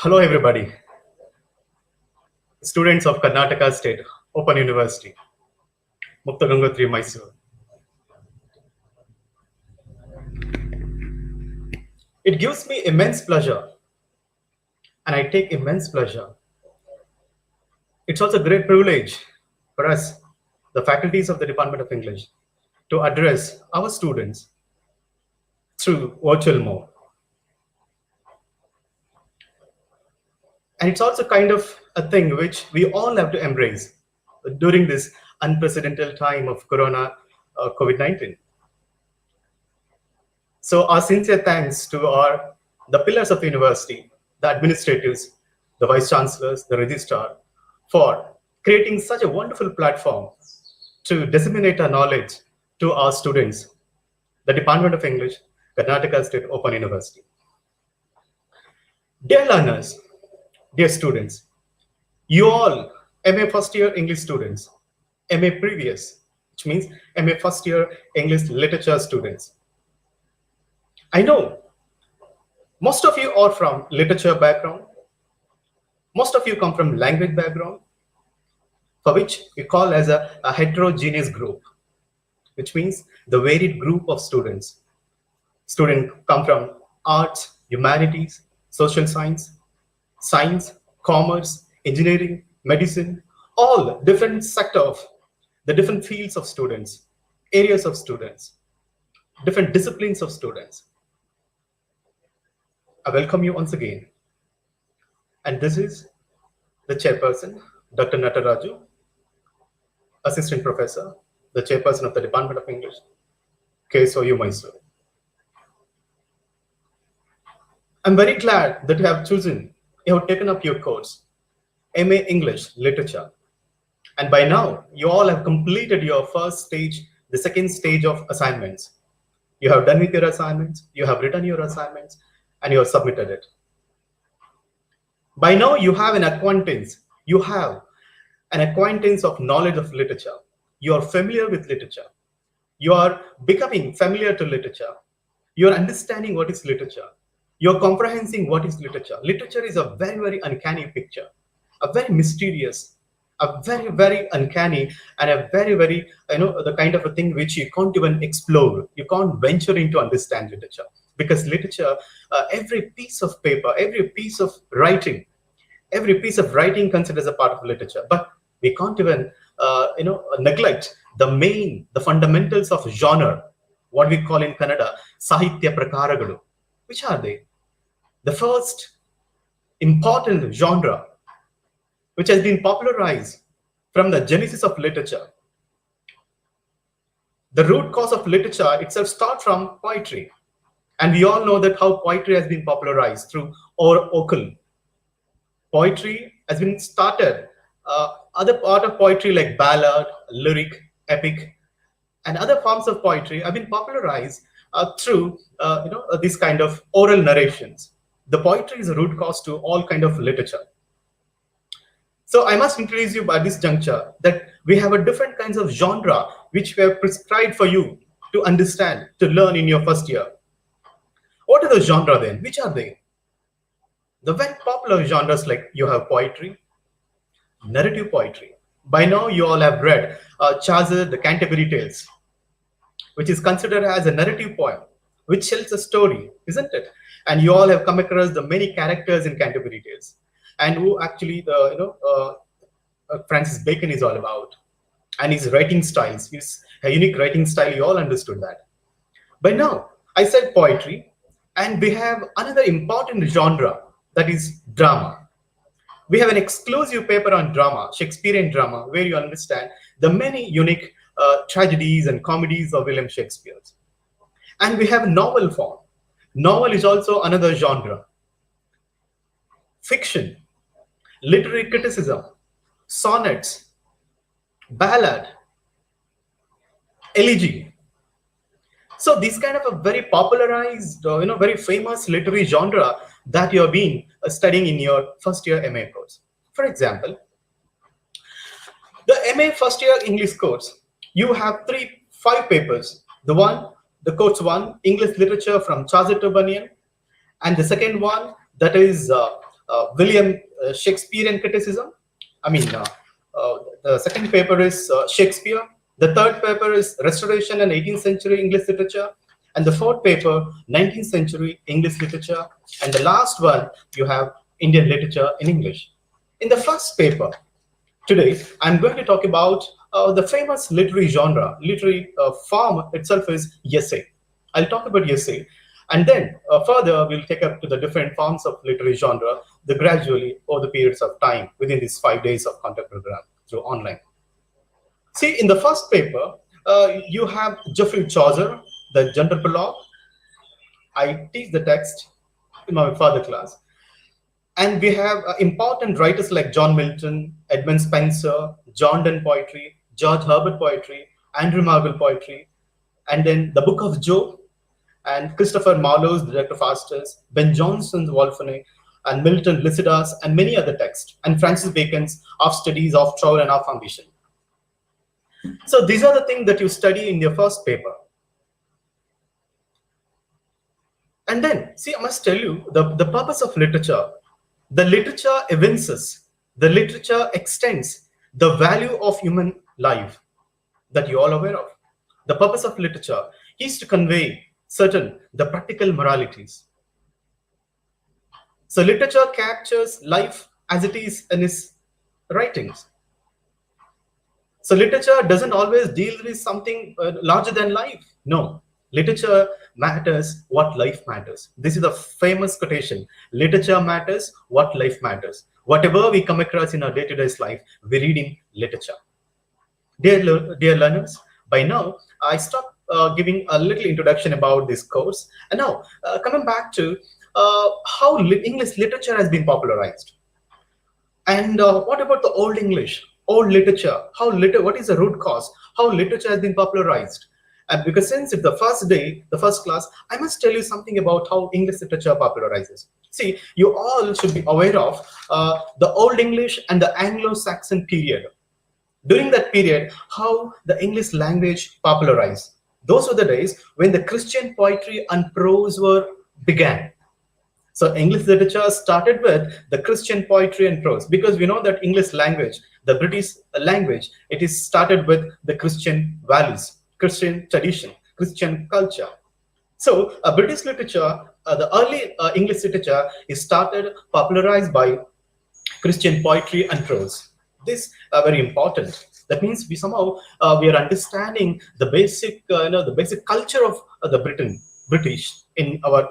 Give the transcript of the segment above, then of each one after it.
Hello, everybody. Students of Karnataka State Open University, Muktaganga Mysore. It gives me immense pleasure, and I take immense pleasure. It's also a great privilege for us, the faculties of the Department of English, to address our students through virtual mode. And it's also kind of a thing which we all have to embrace during this unprecedented time of Corona, COVID-19. So our sincere thanks to the pillars of the university, the administrators, the vice chancellors, the registrar, for creating such a wonderful platform to disseminate our knowledge to our students, the Department of English, Karnataka State Open University. Dear learners, dear students, you all MA first year English students, MA previous, which means MA first year English literature students. I know most of you are from literature background. Most of you come from language background, for which we call as a heterogeneous group, which means the varied group of students. Students come from arts, humanities, social science, commerce, engineering, medicine, all different sectors, the different fields of students, areas of students, different disciplines of students. I welcome you once again. And this is the chairperson, Dr. Nataraju, assistant professor, the chairperson of the Department of English, KSOU Mysore. I'm very glad that you have taken up your course, MA English Literature. And by now, you all have completed your first stage, the second stage of assignments. You have done with your assignments, you have written your assignments, and you have submitted it. By now, you have an acquaintance. You have an acquaintance of knowledge of literature. You are familiar with literature. You are becoming familiar to literature. You are understanding what is literature. You are comprehending what is literature. Literature is a very, very uncanny picture, a very mysterious, a very, very uncanny, and a very, very, the kind of a thing which you can't even explore. You can't venture into understand literature. Because literature, every piece of paper, every piece of writing considered as a part of literature. But we can't even, neglect the fundamentals of genre, what we call in Kannada, Sahitya Prakaragalu. Which are they? The first important genre, which has been popularized from the genesis of literature. The root cause of literature itself starts from poetry. And we all know that how poetry has been popularized through Ocal. Poetry has been started. Other part of poetry like ballad, lyric, epic, and other forms of poetry have been popularized through these kind of oral narrations. The poetry is a root cause to all kind of literature. So I must introduce you by this juncture that we have a different kinds of genre which were prescribed for you to understand, to learn in your first year. What are the genre then? Which are they? The very popular genres like you have poetry, narrative poetry. By now you all have read Chaucer, the Canterbury Tales, which is considered as a narrative poem, which tells a story, isn't it? And you all have come across the many characters in Canterbury Tales, and who actually Francis Bacon is all about, and his writing styles, his unique writing style. You all understood that. By now, I said poetry, and we have another important genre, that is drama. We have an exclusive paper on drama, Shakespearean drama, where you understand the many unique tragedies and comedies of William Shakespeare. And we have novel form. Novel is also another genre. Fiction, literary criticism, sonnets, ballad, elegy. So this kind of a very popularized, very famous literary genre that you have been studying in your first year MA course. For example, the MA first year English course, you have 5 papers. The course 1, English literature from Chaucer to Bunyan, and the second one, that is William Shakespearean criticism. I mean, the second paper is Shakespeare. The third paper is Restoration and 18th century English literature. And the fourth paper, 19th century English literature. And the last one, you have Indian literature in English. In the first paper, today, I'm going to talk about the famous literary genre, literary form itself is essay. I'll talk about essay. And then further, we'll take up to the different forms of literary genre, the gradually over the periods of time within these 5 days of content program through online. See, in the first paper, you have Geoffrey Chaucer, the General Prologue. I teach the text in my further class. And we have important writers like John Milton, Edmund Spenser, John Donne poetry, George Herbert poetry, Andrew Marvell poetry, and then the Book of Job, and Christopher Marlowe's The Death of Faustus, Ben Jonson's Wolfene, and Milton Lycidas, and many other texts, and Francis Bacon's Of Studies, Of Travel, and Of Ambition. So these are the things that you study in your first paper. And then, see, I must tell you, the purpose of literature. The literature evinces, the literature extends the value of human life that you're all aware of. The purpose of literature is to convey the practical moralities. So literature captures life as it is in its writings. So literature doesn't always deal with something larger than life. No. Literature matters what life matters. This is a famous quotation. Literature matters what life matters. Whatever we come across in our day-to-day life, we read in literature. Dear learners, by now, I stopped giving a little introduction about this course. And now, coming back to how English literature has been popularized. And what about the Old English, old literature? What is the root cause? How literature has been popularized? Because since it's the first day, the first class, I must tell you something about how English literature popularizes. See, you all should be aware of the Old English and the Anglo-Saxon period. During that period, how the English language popularized. Those were the days when the Christian poetry and prose began. So English literature started with the Christian poetry and prose, because we know that English language, the British language, it is started with the Christian values, Christian tradition, Christian culture. So British literature, the early English literature is started popularized by Christian poetry and prose. This very important. That means we somehow we are understanding the basic, the basic culture of the British in our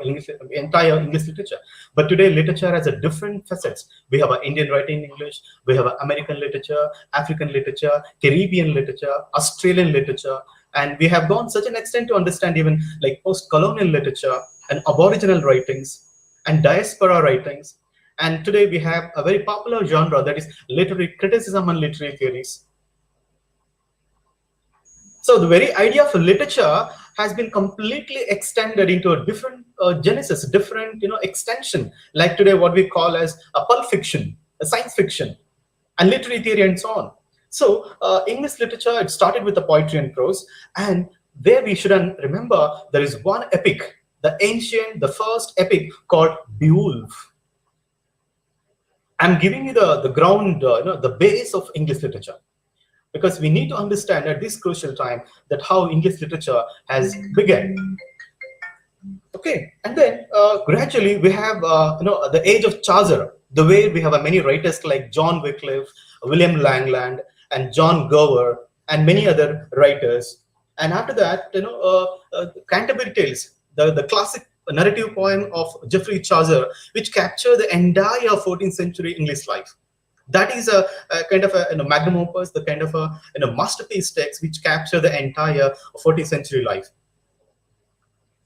entire English literature. But today literature has a different facets. We have Indian writing English, we have American literature, African literature, Caribbean literature, Australian literature, and we have gone such an extent to understand even like post-colonial literature and Aboriginal writings and diaspora writings. And today we have a very popular genre, that is literary criticism and literary theories. So the very idea of literature has been completely extended into a different genesis, different extension. Like today, what we call as a pulp fiction, a science fiction, and literary theory, and so on. So English literature, it started with the poetry and prose, and there we shouldn't remember there is one epic, the first epic called Beowulf. I'm giving you the ground, the base of English literature, because we need to understand at this crucial time that how English literature has begun. Okay, and then gradually we have the age of Chaucer, the way we have many writers like John Wycliffe, William Langland, and John Gower, and many other writers. And after that, Canterbury Tales, the classic narrative poem of Geoffrey Chaucer, which capture the entire 14th century English life. That is a kind of a magnum opus, the kind of a masterpiece text which capture the entire 14th century life.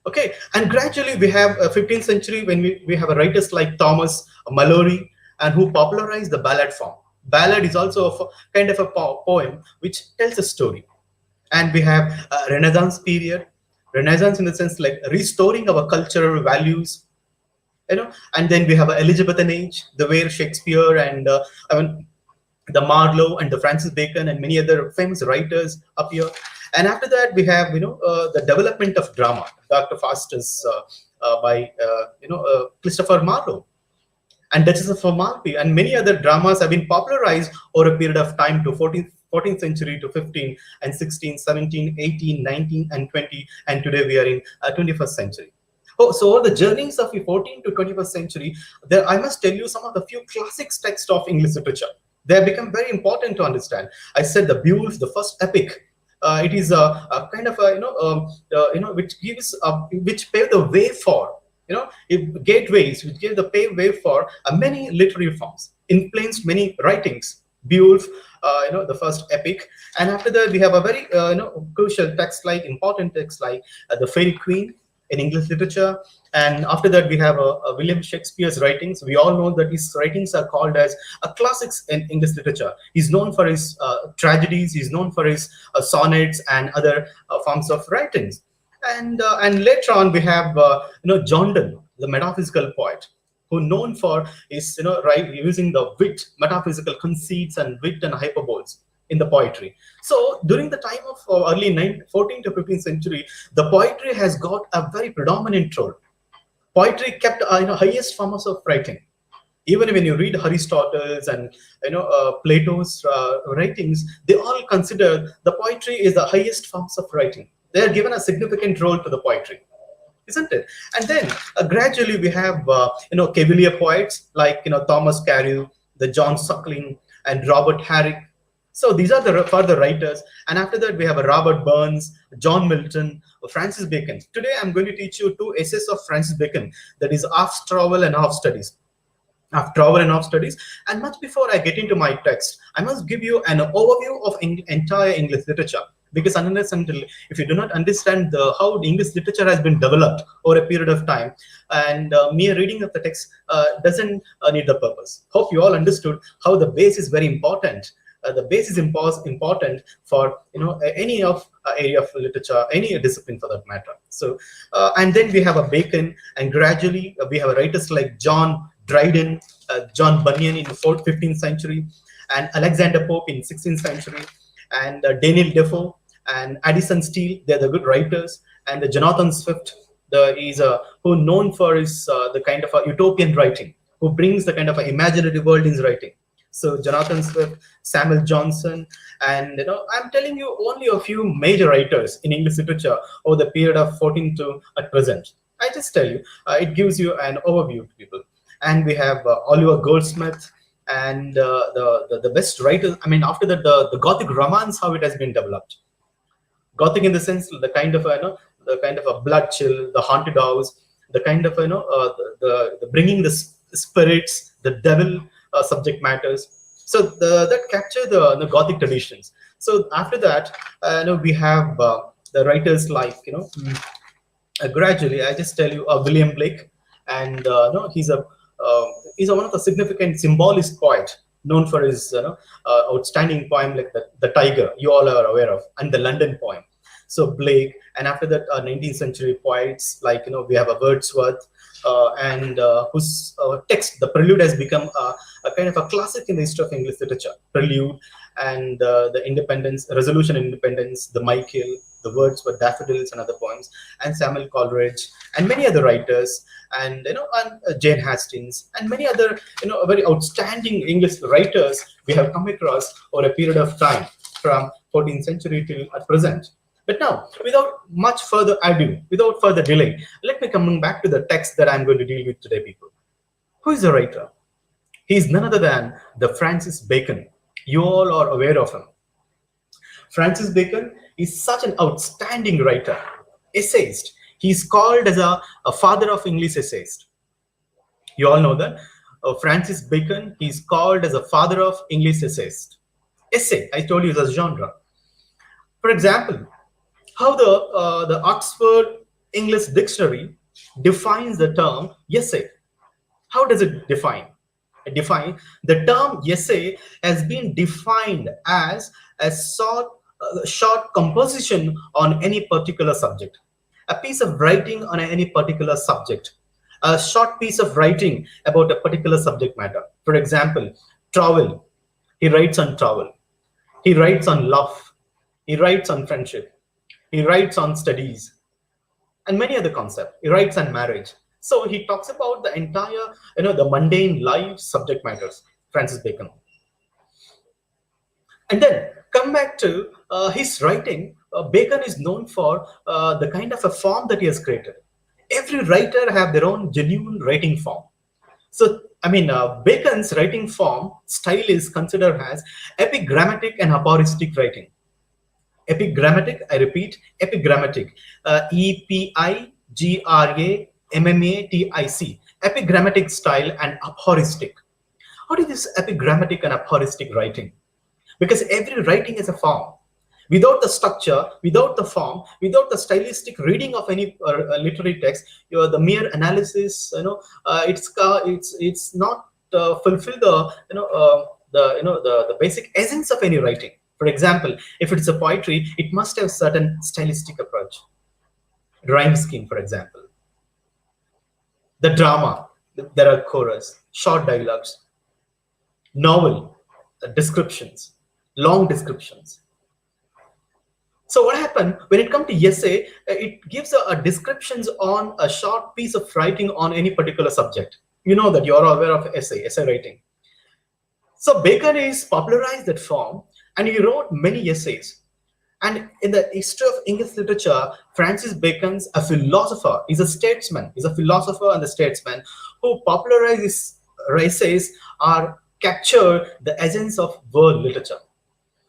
Okay, and gradually we have 15th century when we have writers like Thomas Malory, and who popularized the ballad form. Ballad is also a kind of a poem which tells a story. And we have Renaissance period, Renaissance in the sense like restoring our cultural values, and then we have Elizabethan age, the where Shakespeare and the Marlowe and the Francis Bacon and many other famous writers appear. And after that, we have the development of drama, Dr. Faustus by Christopher Marlowe. and Duchess of Amalfi, and many other dramas have been popularized over a period of time to 14th century to 15 and 16, 17, 18, 19, and 20, and today we are in 21st century. Oh, so over the journeys of the 14th to 21st century, there I must tell you some of the few classics texts of English literature. They have become very important to understand. I said the Beowulf, the first epic. It is a kind of a which gives which paved the way for gateways, which gave the pave way for many literary forms, influenced many writings. Beowulf, the first epic, and after that we have a very crucial text like important text like the Fairy Queen in English literature. And after that, we have William Shakespeare's writings. We all know that his writings are called as classics in English literature. He's known for his tragedies. He's known for his sonnets and other forms of writings. And later on, we have John Donne, the metaphysical poet, who known for his using the wit, metaphysical conceits and wit and hyperboles in the poetry. So during the time of early 14th to 15th century, the poetry has got a very predominant role. Poetry kept highest forms of writing. Even when you read Aristotle's and Plato's writings, they all consider the poetry is the highest forms of writing. They are given a significant role to the poetry, isn't it? And then gradually we have Cavalier poets like Thomas Carew, the John Suckling, and Robert Herrick. So these are the further writers. And after that, we have a Robert Burns, John Milton, Francis Bacon. Today, I'm going to teach you two essays of Francis Bacon, that is Off Travel and Off Studies. Off Travel and Off Studies. And much before I get into my text, I must give you an overview of entire English literature. Because unless until if you do not understand how the English literature has been developed over a period of time, and mere reading of the text doesn't need the purpose. Hope you all understood how the base is very important. The base is important for any of area of literature, any discipline for that matter. So and then we have a Bacon, and gradually we have writers like John Dryden, John Bunyan in the 15th century, and Alexander Pope in 16th century, and Daniel Defoe and Addison Steele. They're the good writers, and Jonathan Swift, who known for his the kind of a utopian writing, who brings the kind of an imaginary world in his writing. So Jonathan Swift, Samuel Johnson, and I'm telling you only a few major writers in English literature over the period of 14 to at present. I just tell you, it gives you an overview to people. And we have Oliver Goldsmith and the best writers. I mean, after that, the Gothic romance, how it has been developed. Gothic in the sense the kind of the kind of a blood chill, the haunted house, the kind of the bringing the spirits, the devil. Subject matters, so that capture the Gothic traditions. So after that, we have the writers like gradually I just tell you William Blake, and he's one of the significant symbolist poet known for his outstanding poem like the Tiger, you all are aware of, and the London poem. So Blake, and after that 19th century poets like we have a Wordsworth, and whose text, the Prelude, has become a kind of a classic in the history of English literature. Prelude, and the Independence, Resolution Independence, the Michael, the Wordsworth, Daffodils, and other poems, and Samuel Coleridge, and many other writers, and Jane Hastings, and many other very outstanding English writers we have come across over a period of time from 14th century till at present. But now, without much further ado, without further delay, let me come back to the text that I'm going to deal with today, people. Who is the writer? He is none other than the Francis Bacon. You all are aware of him. Francis Bacon is such an outstanding writer, essayist. He is called as a father of English essayist. You all know that. Francis Bacon, he is called as a father of English essayist. Essay, I told you, is a genre. For example, how the Oxford English Dictionary defines the term essay. How does it define? The term essay has been defined as a short composition on any particular subject, a piece of writing on any particular subject, a short piece of writing about a particular subject matter. For example, travel. He writes on travel. He writes on love. He writes on friendship. He writes on studies and many other concepts. He writes on marriage. So he talks about the entire, the mundane life subject matters, Francis Bacon. And then come back to his writing. Bacon is known for the kind of a form that he has created. Every writer have their own genuine writing form. So, Bacon's writing form style is considered as epigrammatic and aphoristic writing. Epigrammatic, I repeat, epigrammatic. Epigrammatic. Epigrammatic style and aphoristic. What is this epigrammatic and aphoristic writing? Because every writing is a form. Without the structure, without the form, without the stylistic reading of any literary text, the mere analysis, it's not fulfill the the basic essence of any writing. For example, if it's a poetry, it must have certain stylistic approach, rhyme scheme, for example. The drama, there are chorus, short dialogues, novel descriptions, long descriptions. So what happened when it comes to essay? It gives a descriptions on a short piece of writing on any particular subject. You know that you're aware of essay writing. So Bacon is popularized that form, and he wrote many essays. And in the history of English literature, Francis Bacon's a philosopher. He's a statesman. He's a philosopher and a statesman who popularized his essays or captured the essence of world literature.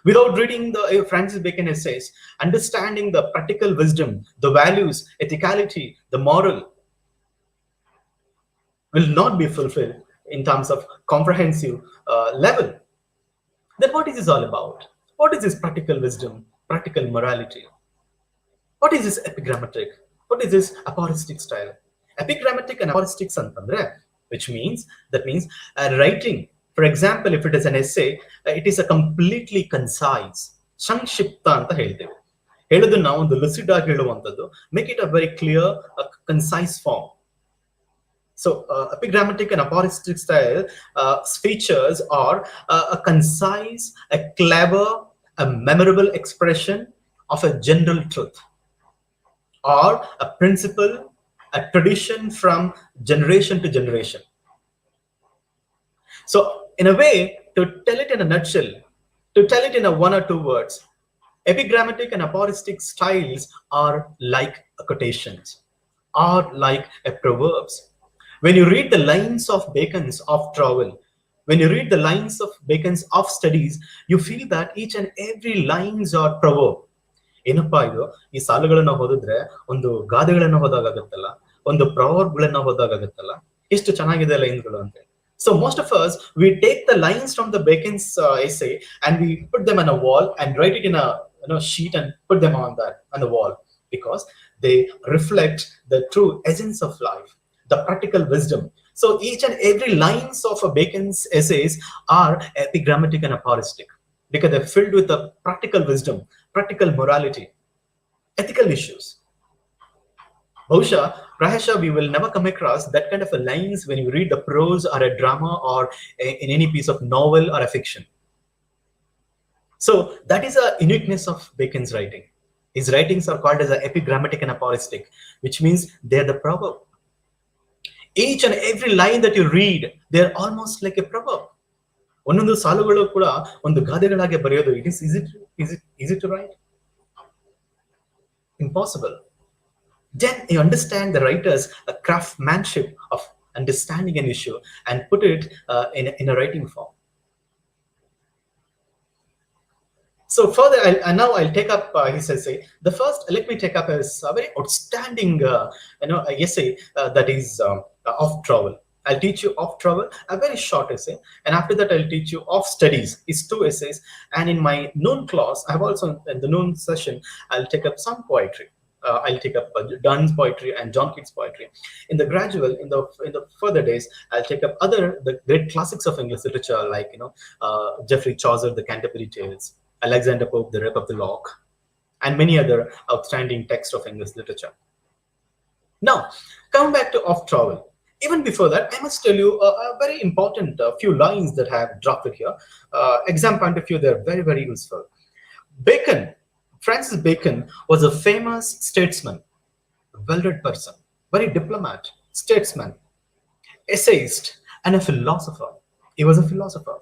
Without reading the Francis Bacon essays, understanding the practical wisdom, the values, ethicality, the moral will not be fulfilled in terms of comprehensive level. Then what is this all about? What is this practical wisdom, practical morality? What is this epigrammatic? What is this aphoristic style? Epigrammatic and aphoristic antandre, which means writing. For example, if it is an essay, it is a completely concise, ಸಂಕ್ಷಿಪ್ತ ಅಂತ ಹೇಳ್ತೇವೆ. ಹೇಳೋದನ್ನ ಒಂದು ಲುಸಿಡ್ ಆಗಿ ಹೇಳುವಂಥದ್ದು, make it a very clear, concise form. So epigrammatic and aphoristic style features are a concise, a clever, a memorable expression of a general truth or a principle, a tradition from generation to generation. So in a way, to tell it in a nutshell, to tell it in a one or two words, epigrammatic and aphoristic styles are like quotations, are like a proverbs. When you read the lines of Bacon's Of Travel, when you read the lines of Bacon's Of Studies, you feel that each and every lines are proverb. ಏನಪ್ಪಾ ಇದು, ಈ ಸಾಲುಗಳನ್ನ ಓದಿದ್ರೆ ಒಂದು ಗಾದೆಗಳನ್ನ ಹೋದಾಗತ್ತಲ್ಲ, ಒಂದು ಪ್ರವರ್ಬ್ಗಳನ್ನ ಹೋದಾಗತ್ತಲ್ಲ, ಎಷ್ಟು ಚೆನ್ನಾಗಿದೆ ಲೈನ್ಗಳು ಅಂತ. So most of us, we take the lines from the Bacon's essay and we put them on a wall and write it in a sheet and put them on the wall, because they reflect the true essence of life, the practical wisdom. So each and every lines of Bacon's essays are epigrammatic and aphoristic, because they're filled with the practical wisdom, practical morality, ethical issues. Prahasha, we will never come across that kind of a lines when you read the prose or a drama or in any piece of novel or a fiction. So that is a uniqueness of Bacon's writing. His writings are called as epigrammatic and aphoristic, which means they're the proverb. Each and every line that you read, they're almost like a proverb. ಒಂದೊಂದು ಸಾಲುಗಳು ಕೂಡ ಒಂದು ಗಾದೆಗಳಾಗಿ ಬರೆಯೋದು. Is it right? Impossible. Then you understand the writer's craftsmanship of understanding an issue and put it in a writing form. So further, now I'll take up his essay. The first, let me take up his very outstanding essay that is Of Travel. I'll teach you Of Travel, a very short essay, and after that I'll teach you Of Studies, his 2 essays. And in my noon class, I have also in the noon session, I'll take up some poetry. I'll take up Donne's poetry and John Keats' poetry. In the gradual, in the further days, I'll take up the great classics of English literature, like Geoffrey Chaucer, The Canterbury Tales, Alexander Pope, The Rape of the Lock, and many other outstanding texts of English literature. Now, coming back to Of Travel. Even before that, I must tell you a very important few lines that I have dropped here. Exam point of view, they're very, very useful. Francis Bacon was a famous statesman, a well-read person, very diplomat, statesman, essayist, and a philosopher. He was a philosopher.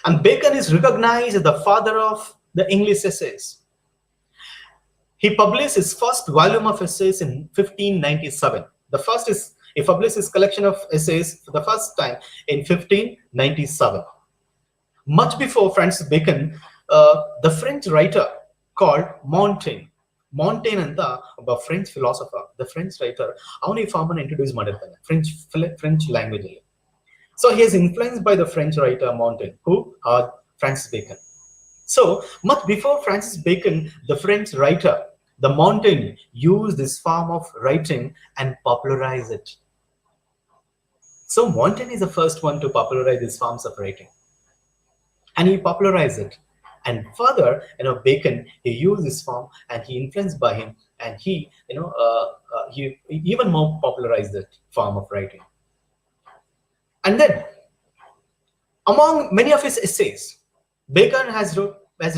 And Bacon is recognized as the father of the English essays. He published his first volume of essays in 1597. The first is he published his collection of essays for the first time in 1597. Much before Francis Bacon, the French writer called Montaigne. Montaigne and the French philosopher, the French writer, ಅವನು ಈ form ಅನ್ನು introduce ಮಾಡಿರ್ತಾನೆ French language ಅಲ್ಲಿ. So he is influenced by the French writer Montaigne, who Francis Bacon. So much before Francis Bacon, the French writer, the Montaigne, used this form of writing and popularized it. So Montaigne is the first one to popularize these forms of writing, and he popularized it. And further, Bacon, he used this form, and he influenced by him, and he even more popularized that form of writing. And then, among many of his essays, Bacon has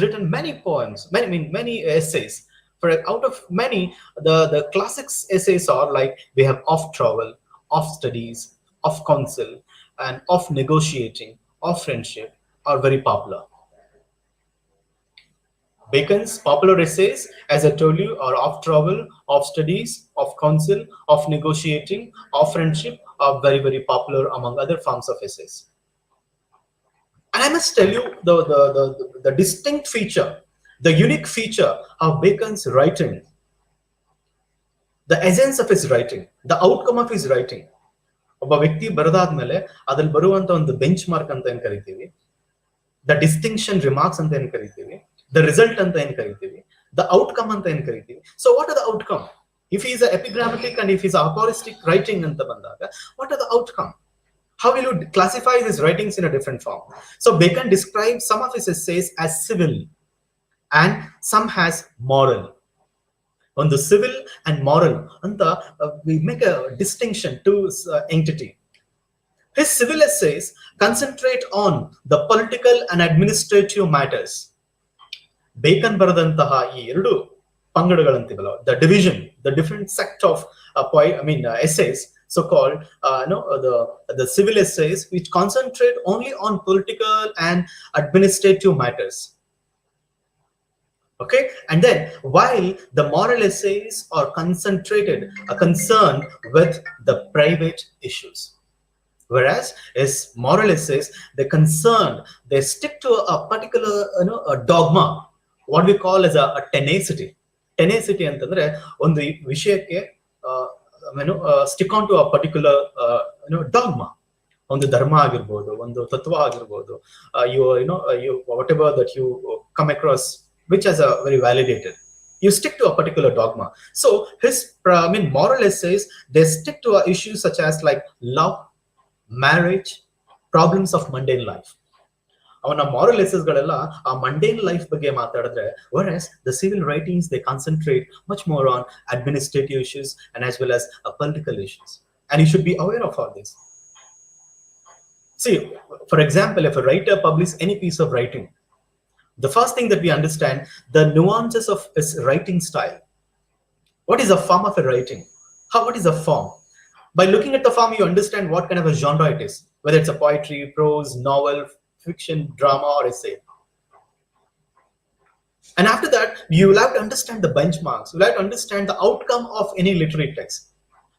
written many poems, many essays. For out of many, the classics essays are like we have Of Travel, Of Studies, Of Counsel, and Of Negotiating, Of Friendship are very popular. Bacon's popular essays, as I told you, are Of Travel, Of Studies, Of Counsel, Of Negotiating, Of Friendship are very, very popular among other forms of essays. And I must tell you the distinct feature, the unique feature of Bacon's writing, the essence of his writing, the outcome of his writing. ಒಬ್ಬ ವ್ಯಕ್ತಿ ಬರೆದಾದ್ಮೇಲೆ ಅದ್ರಲ್ಲಿ ಬರುವಂತ ಒಂದು bench mark ಅಂತ ಏನ್ ಕರಿತೀವಿ, the distinction remarks ಅಂತ ಏನ್ ಕರಿತೀವಿ, ದ ರಿಸಲ್ಟ್ ಅಂತ ಏನ್ ಕರಿತೀವಿ, ದ ಔಟ್ಕಮ್ ಅಂತ ಏನ್ ಕರಿತೀವಿ. So what are the outcome? If he is a epigrammatic and if he is a aphoristic writing anta bandaga, what are the outcome? How will you classify his writings in a different form? So Bacon describes some of his essays as civil and some as moral. On the civil and moral, we make a distinction to entity. His civil essays concentrate on the political and administrative matters. Bacon baradantaha ee eradu pangadugalantivalla, the division, the different sect of essays, so called the civil essays, which concentrate only on political and administrative matters. Okay, and then while the moral essays are concerned with the private issues, whereas his moral essays, they stick to a particular a dogma, what we call as a tenacity. Tenacity ಅಂತಂದ್ರೆ ಒಂದು ವಿಷಯಕ್ಕೆ stick on to a particular dogma. ಒಂದು ಧರ್ಮ ಆಗಿರ್ಬೋದು, ಒಂದು ತತ್ವ ಆಗಿರ್ಬೋದು, you whatever that you come across which is a very validated, you stick to a particular dogma. So his moral essays, they stick to issues such as like love, marriage, problems of mundane life. ಅವನ moral essays ಗಳೆಲ್ಲ ಆ mundane life ಬಗ್ಗೆ ಮಾತಾಡಿದ್ರೆ, whereas the civil writings, they concentrate much more on administrative issues and as well as political issues. And you should be aware of all this. See, for example, if a writer publishes any piece of writing, the first thing that we understand, the nuances of his writing style. What is the form of a writing? What is the form? By looking at the form, you understand what kind of a genre it is, whether it's a poetry, prose, novel, fiction, drama, or essay. And after that, you will have to understand the benchmarks. You will have to understand the outcome of any literary text.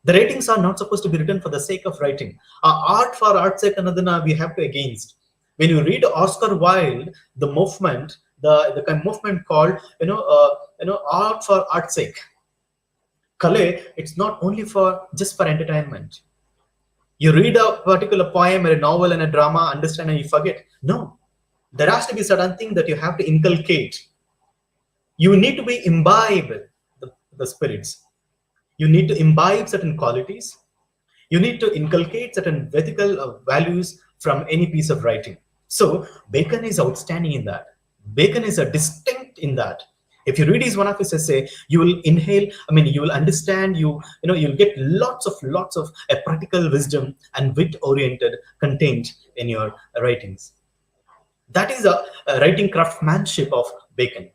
The ratings are not supposed to be written for the sake of writing. Art for art's sake, another we have to against. When you read Oscar Wilde, the movement, the kind of movement called art for art's sake. Kale, it's not only just for entertainment. You read a particular poem or a novel and a drama, understand and you forget. No, there has to be certain thing that you have to inculcate. You need to be imbibe the spirits. You need to imbibe certain qualities. You need to inculcate certain ethical values from any piece of writing. So Bacon is outstanding in that. Bacon is a distinct in that. If you read one of his essay, you will inhale, you will understand, you'll get lots of a practical wisdom and wit oriented content in your writings. That is a writing craftsmanship of Bacon.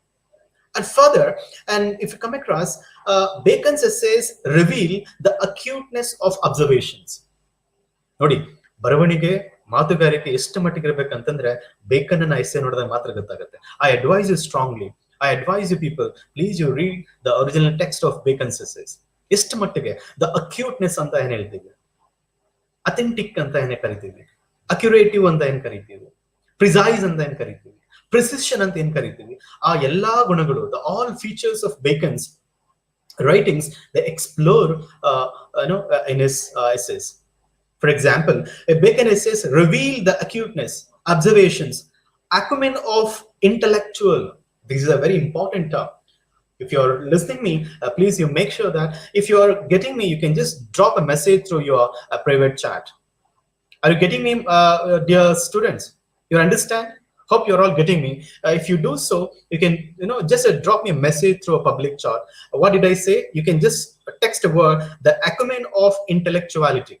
And further, and if you come across, Bacon's essays reveal the acuteness of observations. ನೋಡಿ, ಬರವಣಿಗೆ ಮಾತುಗಾರಿಕೆ ಎಷ್ಟು ಮಟ್ಟಿಗೆ ಇರಬೇಕಂತಂದ್ರೆ ಬೇಕನ್ ಅನ್ನ essay ನೋಡಿದಾಗ ಮಾತ್ರ ಗೊತ್ತಾಗುತ್ತೆ. I advise you strongly, I advise you people, please you read the original text of Bacon's essays. ಎಷ್ಟು ಮಟ್ಟಿಗೆ ದ ಅಕ್ಯೂಟ್ನೆಸ್ ಅಂತ ಏನ್ ಹೇಳ್ತೀವಿ, ಅಥೆಂಟಿಕ್ ಅಂತ ಏನೇ ಕರಿತೀವಿ, ಅಕ್ಯುರೇಟಿವ್ ಅಂತ ಏನ್ ಕರಿತೀವಿ, ಪ್ರಿಸೈಸ್ ಅಂತ ಏನ್ ಕರಿತೀವಿ, ಪ್ರಿಸಿಷನ್ ಅಂತ ಏನ್ ಕರಿತೀವಿ, ಆ ಎಲ್ಲಾ ಗುಣಗಳು, the all features of Bacon's writings, they explore in his essays. For example, Bacon essays reveal the acuteness, observations, acumen of intellectual. This is a very important term. If you're listening me, please you make sure that if you are getting me, you can just drop a message through your private chat. Are you getting me, dear students? You understand? Hope you're all getting me. If you do so, you can just drop me a message through a public chat. What did I say? You can just text a word, the acumen of intellectuality.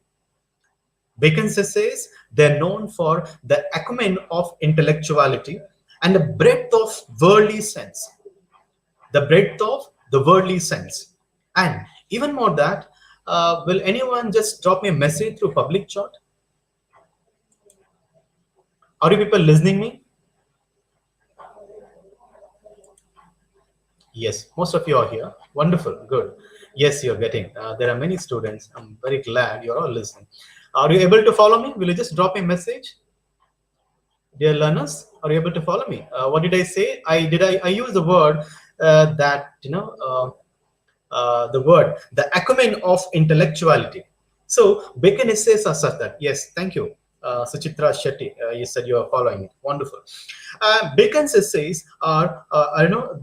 Bacon's essays, they're known for the acumen of intellectuality and the breadth of worldly sense. The breadth of the worldly sense. And even more that, will anyone just drop me a message through public chat? Are you people listening me? Yes, most of you are here. Wonderful, good. Yes, you're getting. There are many students. I'm very glad you're all listening. Are you able to follow me? Will you just drop me a message? Dear learners, are you able to follow me? What did I say? I use the word that, the word, the acumen of intellectuality. So Bacon essays are such that, yes, thank you. Suchitra Shetty, you said you are following it. Wonderful. Bacon's essays are,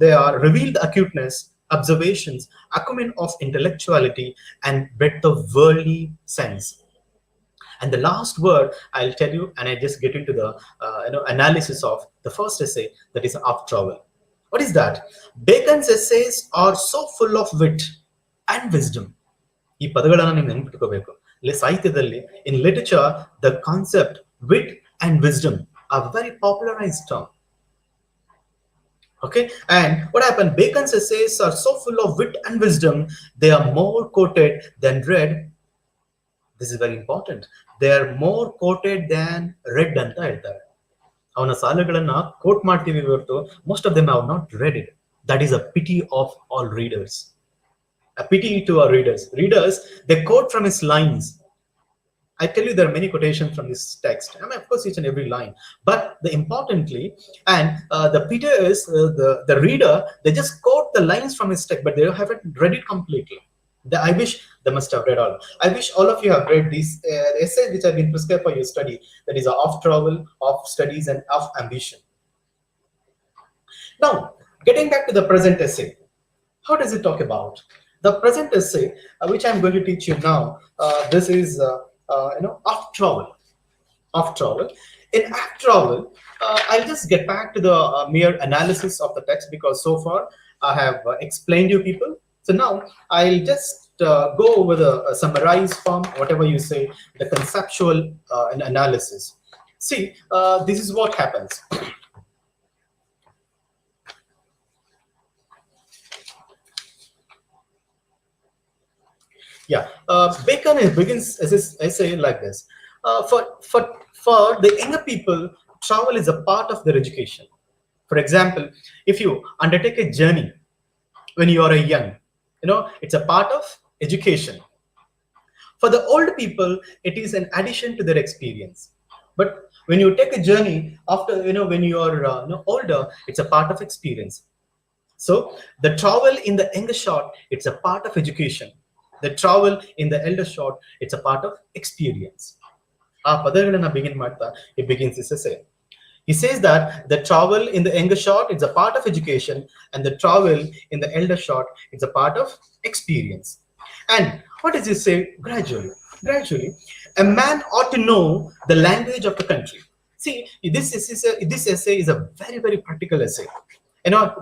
they are revealed acuteness, observations, acumen of intellectuality, and breadth of worldly sense. And the last word I'll tell you, and I just get into the analysis of the first essay, that is of travel. What is that? Bacon's essays are so full of wit and wisdom. ಈ ಪದಗಳನ್ನು ನೀವು ನೆನಪಿಟ್ಕೋಬೇಕು. ಸಾಹಿತ್ಯದಲ್ಲಿ, in literature, the concept wit and wisdom are very popularized term. Okay, and what happened? Bacon's essays are so full of wit and wisdom, they are more quoted than read. This is very important. They are more quoted than read ಅಂತ ಹೇಳ್ತಾರೆ. ಅವನ ಸಾಲುಗಳನ್ನ coat ಮಾಡ್ತೀವಿ ಹೊರತು most of them have not read it. That is a pity of all readers. A pity to our readers. Readers, they quote from his lines. I tell you, there are many quotations from this text. I mean, of course, each and every line. But the importantly, and the pity is the reader, they just quote the lines from his text, but they haven't read it completely. I wish they must have read all. I wish all of you have read these essays which have been prescribed for your study. That is of travel, of studies, and of ambition. Now, getting back to the present essay, how does it talk about? The present essay, which I'm going to teach you now, this is of travel. Of travel. In of travel, I'll just get back to the mere analysis of the text, because so far I have explained you people. So now I'll just go over the summarized form, whatever you say, the conceptual analysis. See, this is what happens. Yeah, Bacon begins his essay like this. For the younger people, travel is a part of their education. For example, if you undertake a journey when you are a young, it's a part of education. For the old people, it is an addition to their experience. But when you take a journey after, when you are older, it's a part of experience. So the travel in the younger short, it's a part of education. The travel in the elder short, it's a part of experience. It begins this essay. He says that the travel in the younger short is a part of education, and the travel in the elder short is a part of experience. And what does he say? Gradually, a man ought to know the language of the country. See, this essay is a very, very practical essay.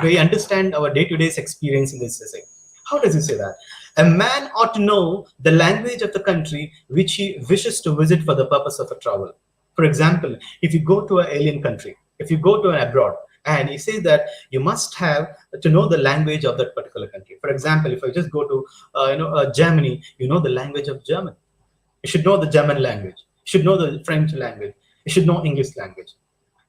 We understand our day-to-day experience in this essay. How does he say that? A man ought to know the language of the country which he wishes to visit for the purpose of a travel. For example, if you go to an alien country, if you go to an abroad, And he says that you must have to know the language of that particular country. For example, if I just go to Germany, you know the language of German. You should know the German language. You should know the French language. You should know English language.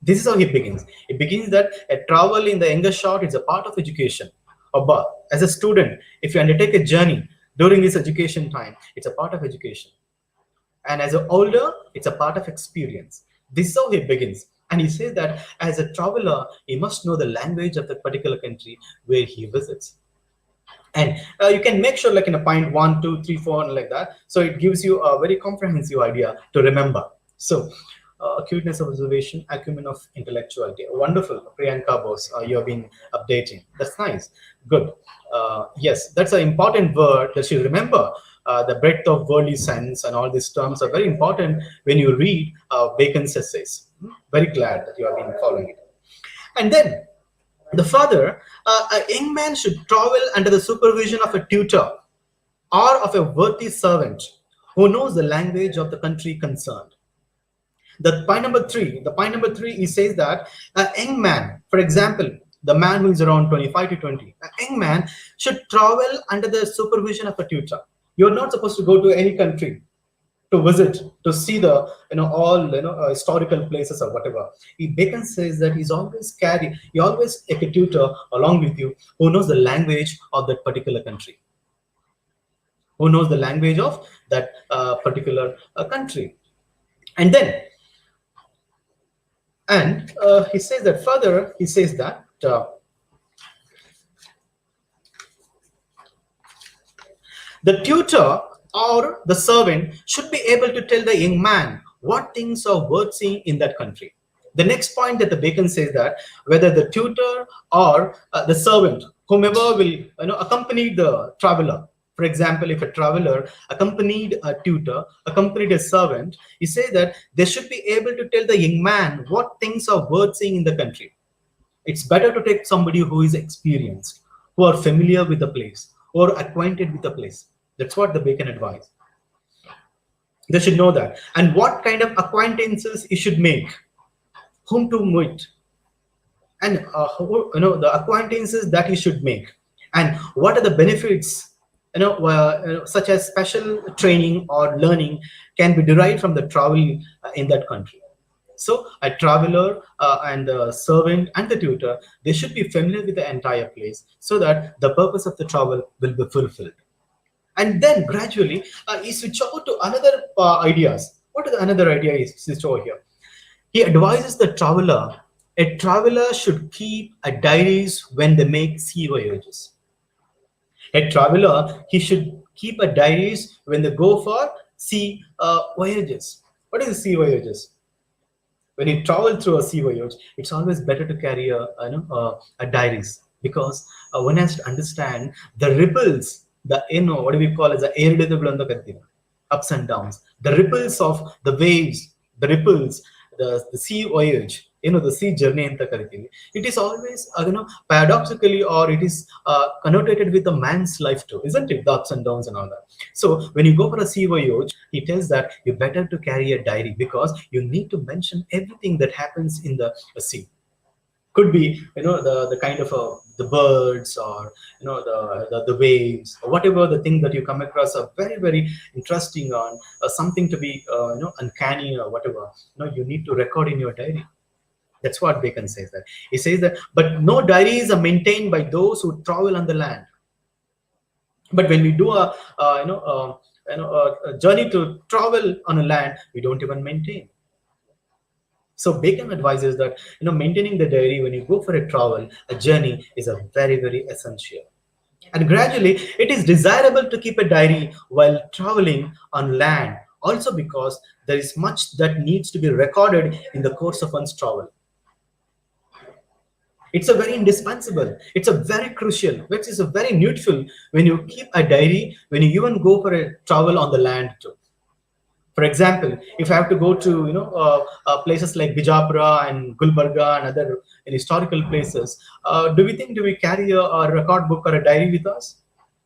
This is how he begins. It begins that a travel in the younger short is a part of education. But as a student, if you undertake a journey during this education time, it's a part of education. And as an older, it's a part of experience. This is how he begins. And he says that as a traveler, he must know the language of the particular country where he visits. And you can make sure like in a point 1, 2, 3, 4, and like that. So it gives you a very comprehensive idea to remember. So acuteness of observation, acumen of intellectuality. Wonderful, Priyanka boss, you have been updating. That's nice. Good. Yes, that's an important word that you remember. The breadth of worldly sense and all these terms are very important when you read Bacon's essays. Very glad that you have been following it. And then the further, a young man should travel under the supervision of a tutor or of a worthy servant who knows the language of the country concerned. The point number three, he says that a young man, for example, the man who is around 25 to 20, a young man should travel under the supervision of a tutor. You're not supposed to go to any country to visit, to see the all historical places or whatever. Bacon says that you always take a tutor along with you who knows the language of that particular country, who knows the language of that particular country. And then he says that further, he says that the tutor or the servant should be able to tell the young man what things are worth seeing in that country. The next point that the Bacon says that whether the tutor or the servant, whomever will accompany the traveler. For example, if a traveler accompanied a tutor, accompanied a servant, he says that they should be able to tell the young man what things are worth seeing in the country. It's better to take somebody who is experienced, who are familiar with the place, or acquainted with the place. That's what the Bacon advised. They should know that. And what kind of acquaintances you should make, whom to meet, and the acquaintances that you should make, and what are the benefits, such as special training or learning can be derived from the travel in that country. So a traveler and the servant and the tutor, they should be familiar with the entire place so that the purpose of the travel will be fulfilled. And then gradually he switch over to another ideas. What is the another idea he switch over here? He advises the traveler, a traveler should keep a diaries when they make sea voyages. A traveler, he should keep a diaries when they go for sea voyages. What is the sea voyages? When you travel through a sea voyage, it's always better to carry a diaries, because one has to understand the ripples, the what do we call as the ups and downs, the ripples of the waves, the ripples, the sea voyage, the sea journey in the it is always paradoxically, or it is connotated with a man's life too, isn't it? The ups and downs and all that. So when you go for a sea voyage, he tells that you better to carry a diary, because you need to mention everything that happens in the sea. Could be the kind of the birds, or the waves, or whatever the thing that you come across are very, very interesting, on something to be uncanny or whatever, you need to record in your diary. That's what Bacon says that. He says that, but no diaries are maintained by those who travel on the land. But when we do a journey to travel on a land, we don't even maintain. So Bacon advises that maintaining the diary when you go for a travel, a journey, is a very, very essential. And gradually, it is desirable to keep a diary while traveling on land, also because there is much that needs to be recorded in the course of one's travel. It's a very indispensable, it's a very crucial, which is a very neutral when you keep a diary, when you even go for a travel on the land too. For example, if I have to go to places like Bijapura and Gulbarga and other historical places, do we carry a record book or a diary with us?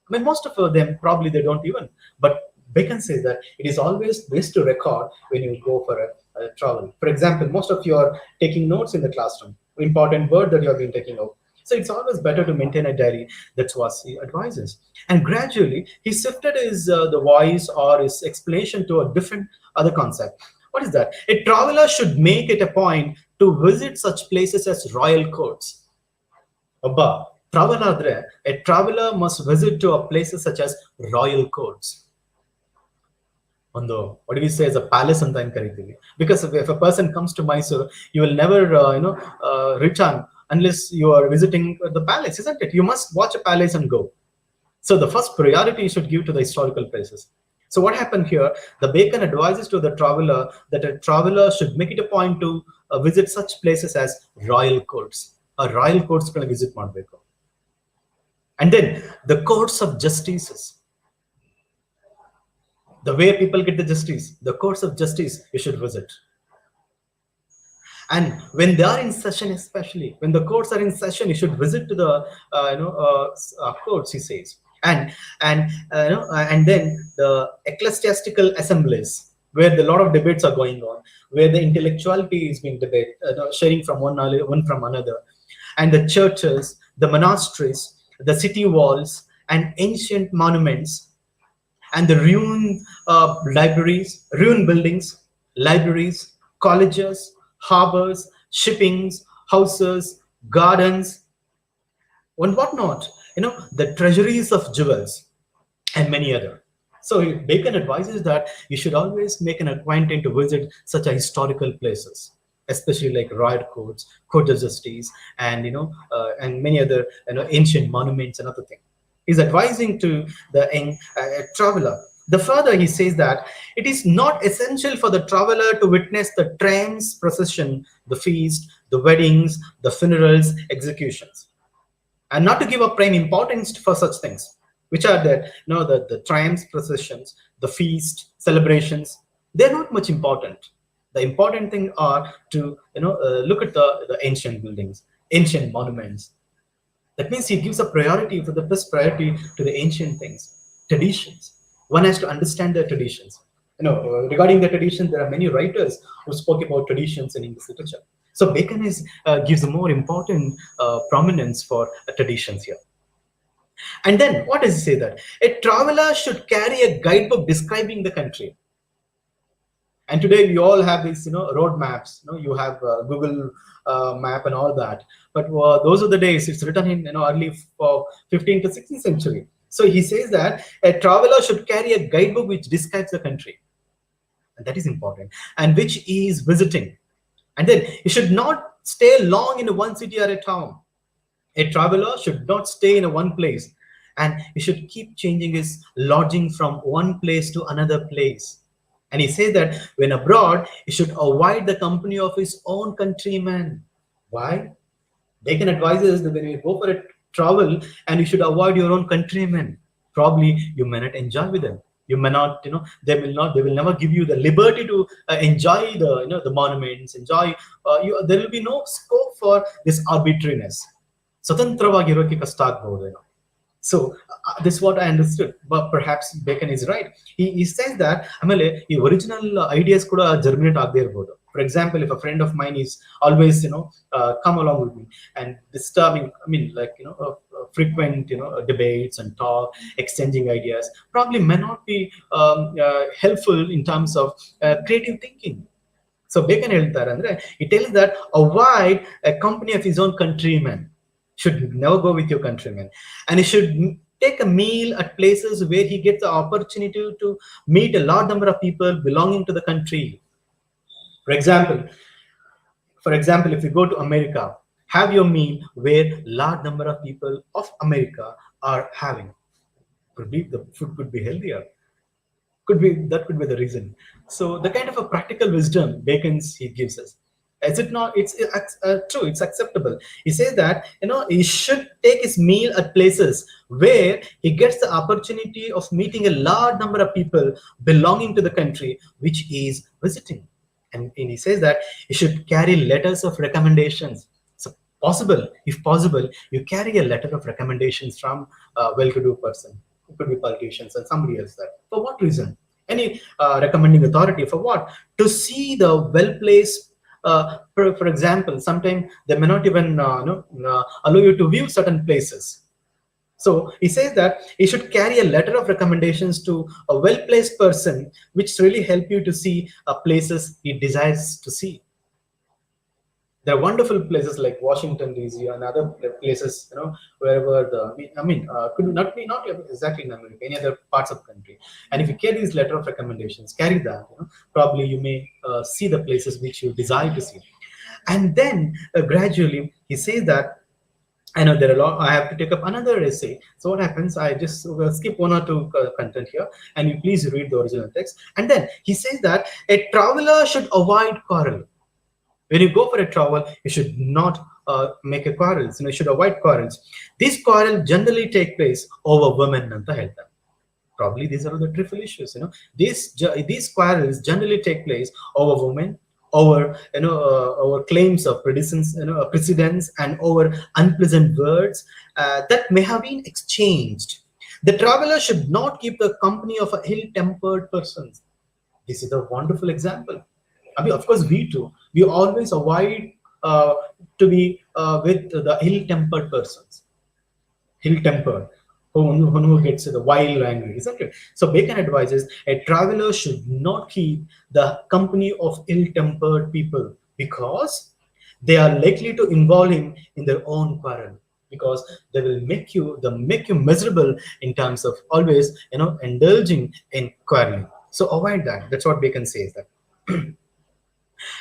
I mean, most of them probably they don't even. But Bacon says that it is always best to record when you go for a travel. For example, most of you are taking notes in the classroom. important word that you have been taking out. So it's always better to maintain a diary. That's what he advises. And gradually, he shifted his the voice or his explanation to a different other concept. What is that? A traveler should make it a point to visit such places as royal courts. Abba, traveler, a traveler must visit to a places such as royal courts. On the what do we say as a palace and then because if a person comes to Mysore, you will never return unless you are visiting the palace, isn't it? You must watch a palace and go. So the first priority you should give to the historical places. So what happened here? The Bacon advises to the traveler that a traveler should make it a point to visit such places as royal courts. A royal courts can visit Mount Baker. And then the courts of justices. The way people get the justice, the courts of justice, you should visit. And when they are in session, especially when the courts are in session, you should visit to the courts, he says. And then the ecclesiastical assemblies where a lot of debates are going on, where the intellectuality is being debated, sharing from one from another, and the churches, the monasteries, the city walls, and ancient monuments, and the ruined ruined buildings, libraries, colleges, harbors, shippings, houses, gardens, and whatnot. The treasuries of jewels, and many other. So Bacon advises that you should always make an appointment to visit such a historical places, especially like royal courts, court of justice, and and many other ancient monuments and other things. He's advising to the traveler. The further he says that it is not essential for the traveler to witness the trains procession, the feast, the weddings, the funerals, executions, and not to give a prime importance for such things, which are the triumphs, processions, the feast, celebrations. They're not much important. The important thing are to look at the ancient buildings, ancient monuments. That means he gives a priority for the best priority to the ancient things, traditions. One has to understand the traditions. Regarding the tradition, there are many writers who spoke about traditions in English literature. So Bacon gives a more important prominence for traditions here. And then what does he say that a traveler should carry a guidebook describing the country? And today we all have these road maps. You have Google map and all that. But those are the days. It's written in early 15th to 16th century. So he says that a traveler should carry a guidebook which describes the country, and that is important, and which he is visiting. And then he should not stay long in one city or a town. A traveler should not stay in one place, and he should keep changing his lodging from one place to another place. And he says that when abroad, he should avoid the company of his own countrymen. Why? Bacon advises that when you go for a travel, and you should avoid your own countrymen. Probably you may not enjoy with them. You may not, they will never give you the liberty to enjoy the monuments, enjoy. There will be no scope for this arbitrariness. ಸ್ವತಂತ್ರವಾಗಿರೋಕೆ ಕಷ್ಟ ಆಗ್ಬಹುದು. So this is what I understood, but perhaps Bacon is right. He says that ಆಮೇಲೆ ಈ original ideas ಕೂಡ germinate ಆಗದೆ ಇರಬಹುದು. For example, if a friend of mine is always come along with me and disturbing, frequent debates and talk, exchanging ideas, probably may not be helpful in terms of creative thinking. So Bacon ಹೇಳ್ತಾರೆ ಅಂದ್ರೆ he tells that avoid a company of his own countrymen. Should never go with your countrymen, and he should take a meal at places where he gets the opportunity to meet a large number of people belonging to the country. For example, if you go to America, have your meal where large number of people of America are having. The food could be healthier. That could be the reason. So the kind of a practical wisdom he gives us. Is it not? It's true. It's acceptable. He says that he should take his meal at places where he gets the opportunity of meeting a large number of people belonging to the country which he is visiting, and he says that he should carry letters of recommendations. So if possible, you carry a letter of recommendations from a well-to-do person. It could be politicians and somebody else. That for what reason? Any recommending authority for what? To see the well-placed For example, sometimes they may not even allow you to view certain places. So he says that he should carry a letter of recommendations to a well-placed person, which really help you to see places he desires to see. There are wonderful places like Washington D.C. and other places, wherever could not be not exactly in America, any other parts of the country. And if you carry this letter of recommendations, carry that, probably you may see the places which you desire to see. And then gradually he says that I know there are a lot. I have to take up another essay. So what happens? I just skip one or two content here, and you please read the original text. And then he says that a traveler should avoid quarrel. When you go for a travel, you should not make a quarrels. You should avoid quarrels. These quarrels generally take place over women and the health. Probably these are the trivial issues. These quarrels generally take place over women, over over claims of precedence, and over unpleasant words that may have been exchanged. The traveler should not keep the company of a ill-tempered person. This is a wonderful example. I mean, of course, we too. We always avoid to be with the ill-tempered persons. Ill-tempered, who gets the wild angry, isn't it? So Bacon advises a traveler should not keep the company of ill-tempered people because they are likely to involve him in their own quarrel. Because they will make you miserable in terms of always indulging in quarreling. So avoid that. That's what Bacon says that.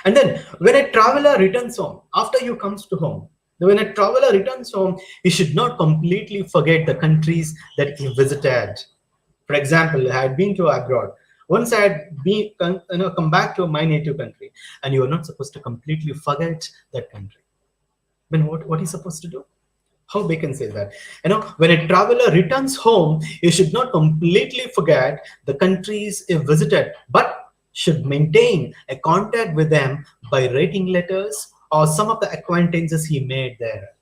And then when a traveler returns home, after you comes to home, when a traveler returns home, he should not completely forget the countries that he visited. For example, I had been to abroad. Once I had come back to my native country, and you are not supposed to completely forget that country. Then what is supposed to do? How Bacon says that? When a traveler returns home, you should not completely forget the countries he visited, but should maintain a contact with them by writing letters or some of the acquaintances he made there.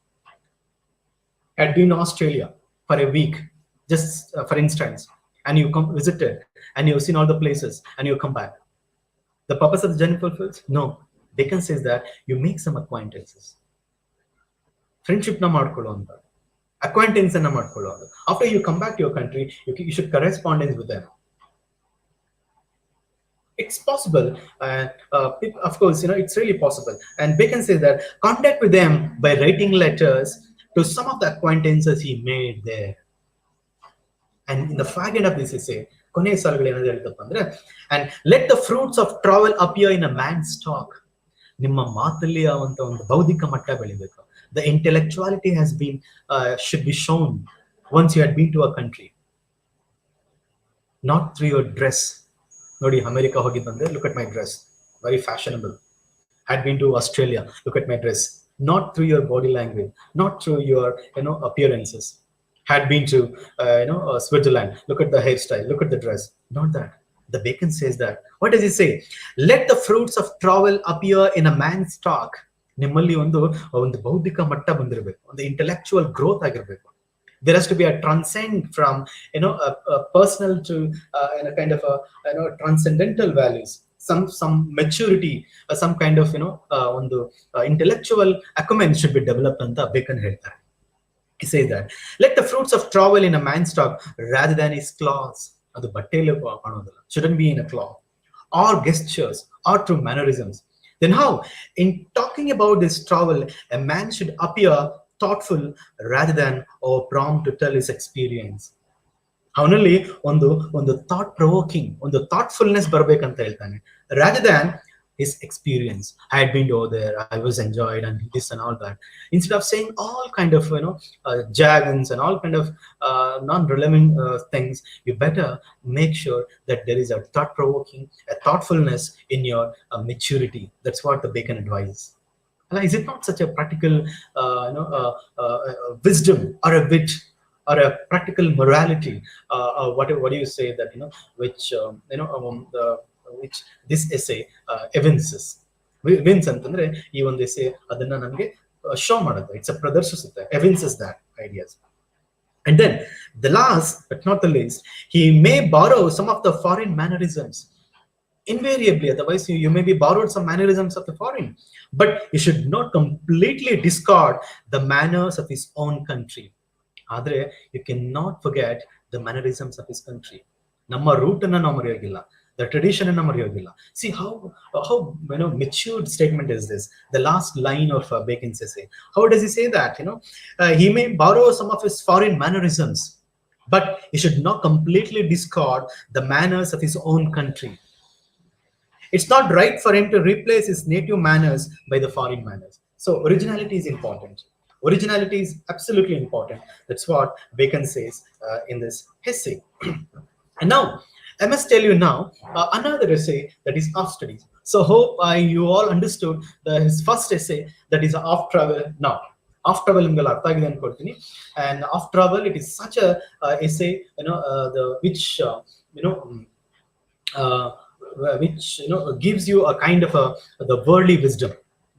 Had been in Australia for a week, just for instance, and you come visited and you've seen all the places and you come back. The purpose of the journey fulfills? No. Bacon says that you make some acquaintances. Friendship na madkollo anta. Acquaintance na madkollo anta. After you come back to your country, you should correspondence with them. It's possible, and of course, it's really possible. And Bacon says that contact with them by writing letters to some of the acquaintances he made there. And in the fag end of this essay, and let the fruits of travel appear in a man's talk. The intellectuality has been should be shown once you had been to a country, not through your dress. Nodi America hogi bande, look at my dress, very fashionable. Had been to Australia, look at my dress. Not through your body language, not through your appearances. Had been to Switzerland, look at the hairstyle, look at the dress. Not that. The Bacon says that. What does he say? Let the fruits of travel appear in a man's talk. Nimmalli ಒಂದು ಬೌದ್ಧಿಕ ಮಟ್ಟ ಬಂದಿರಬೇಕು, ಒಂದು intellectual growth ಆಗಿರಬೇಕು. There has to be a transcend from a personal to a kind of a transcendental values, some maturity, some kind of intellectual acumen should be developed. Anta Bacon ಹೇಳ್ತಾರೆ. He says that let the fruits of travel in a man's talk rather than his claws. ಅದು ಬಟ್ಟೆಯಲ್ಲಿ ಕಾಣೋದಿಲ್ಲ. Shouldn't be in a claw or gestures or through mannerisms. Then how? In talking about this travel, a man should appear thoughtful rather than or prompt to tell his experience. ಅವನಲ್ಲಿ ಒಂದು thought provoking, ಒಂದು thoughtfulness ಬರ್ಬೇಕಂತ ಹೇಳ್ತಾನೆ, rather than his experience. I had been over there, I was enjoyed and this and all that. Instead of saying all kind of jargons and all kind of non-relevant things, you better make sure that there is a thought provoking, a thoughtfulness in your maturity. That's what the Bacon advises. Is it not such a practical wisdom or a wit or a practical morality? What do you say that which this essay evinces? Evince ಅಂತಂದ್ರೆ ಈ ಒಂದು essay ಅದನ್ನ ನಮಗೆ show ಮಾಡುತ್ತೆ. It's a ಪ್ರದರ್ಶಿಸುತ್ತೆ, evinces that ideas. And then the last but not the least, he may borrow some of the foreign mannerisms. invariably, otherwise you may be borrowed some mannerisms of the foreign, but you should not completely discard the manners of his own country. ಆದರೆ you cannot forget the mannerisms of his country. ನಮ್ಮ root ಅನ್ನ ನಾವು ಮರೆಯೋಗಿಲ್ಲ, the tradition ಅನ್ನ ಮರೆಯೋಗಿಲ್ಲ. See how matured statement is this. The last line of Bacon's essay. How does he say that? He may borrow some of his foreign mannerisms, but he should not completely discard the manners of his own country. It's not right for him to replace his native manners by the foreign manners. So originality is important. Originality is absolutely important. That's what Bacon says in this essay. And now, I must tell you now another essay that is off studies. So hope you all understood his first essay, that is off travel. Now, off travel ನಿಮ್ಗೆಲ್ಲ ಅರ್ಥ ಆಗಿದೆ ಅನ್ಕೊಳ್ತೀನಿ. And off travel, it is such a essay, which gives you a kind of the worldly wisdom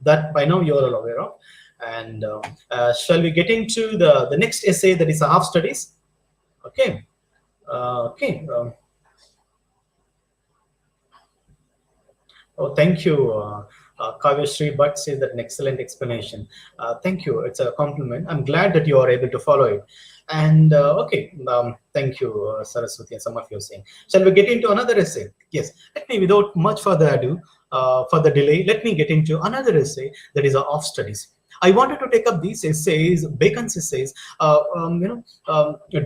that by now you are all aware of. And shall we get into the next essay, that is half studies? Okay. Oh, thank you, Kavyashree Bhatt says that an excellent explanation. Thank you. It's a compliment. I'm glad that you are able to follow it. And okay, thank you, Saraswati, and some of you are saying. Shall we get into another essay? Yes. Let me, without much further ado, further delay, let me get into another essay, that is off studies. I wanted to take up these essays, Bacon's essays,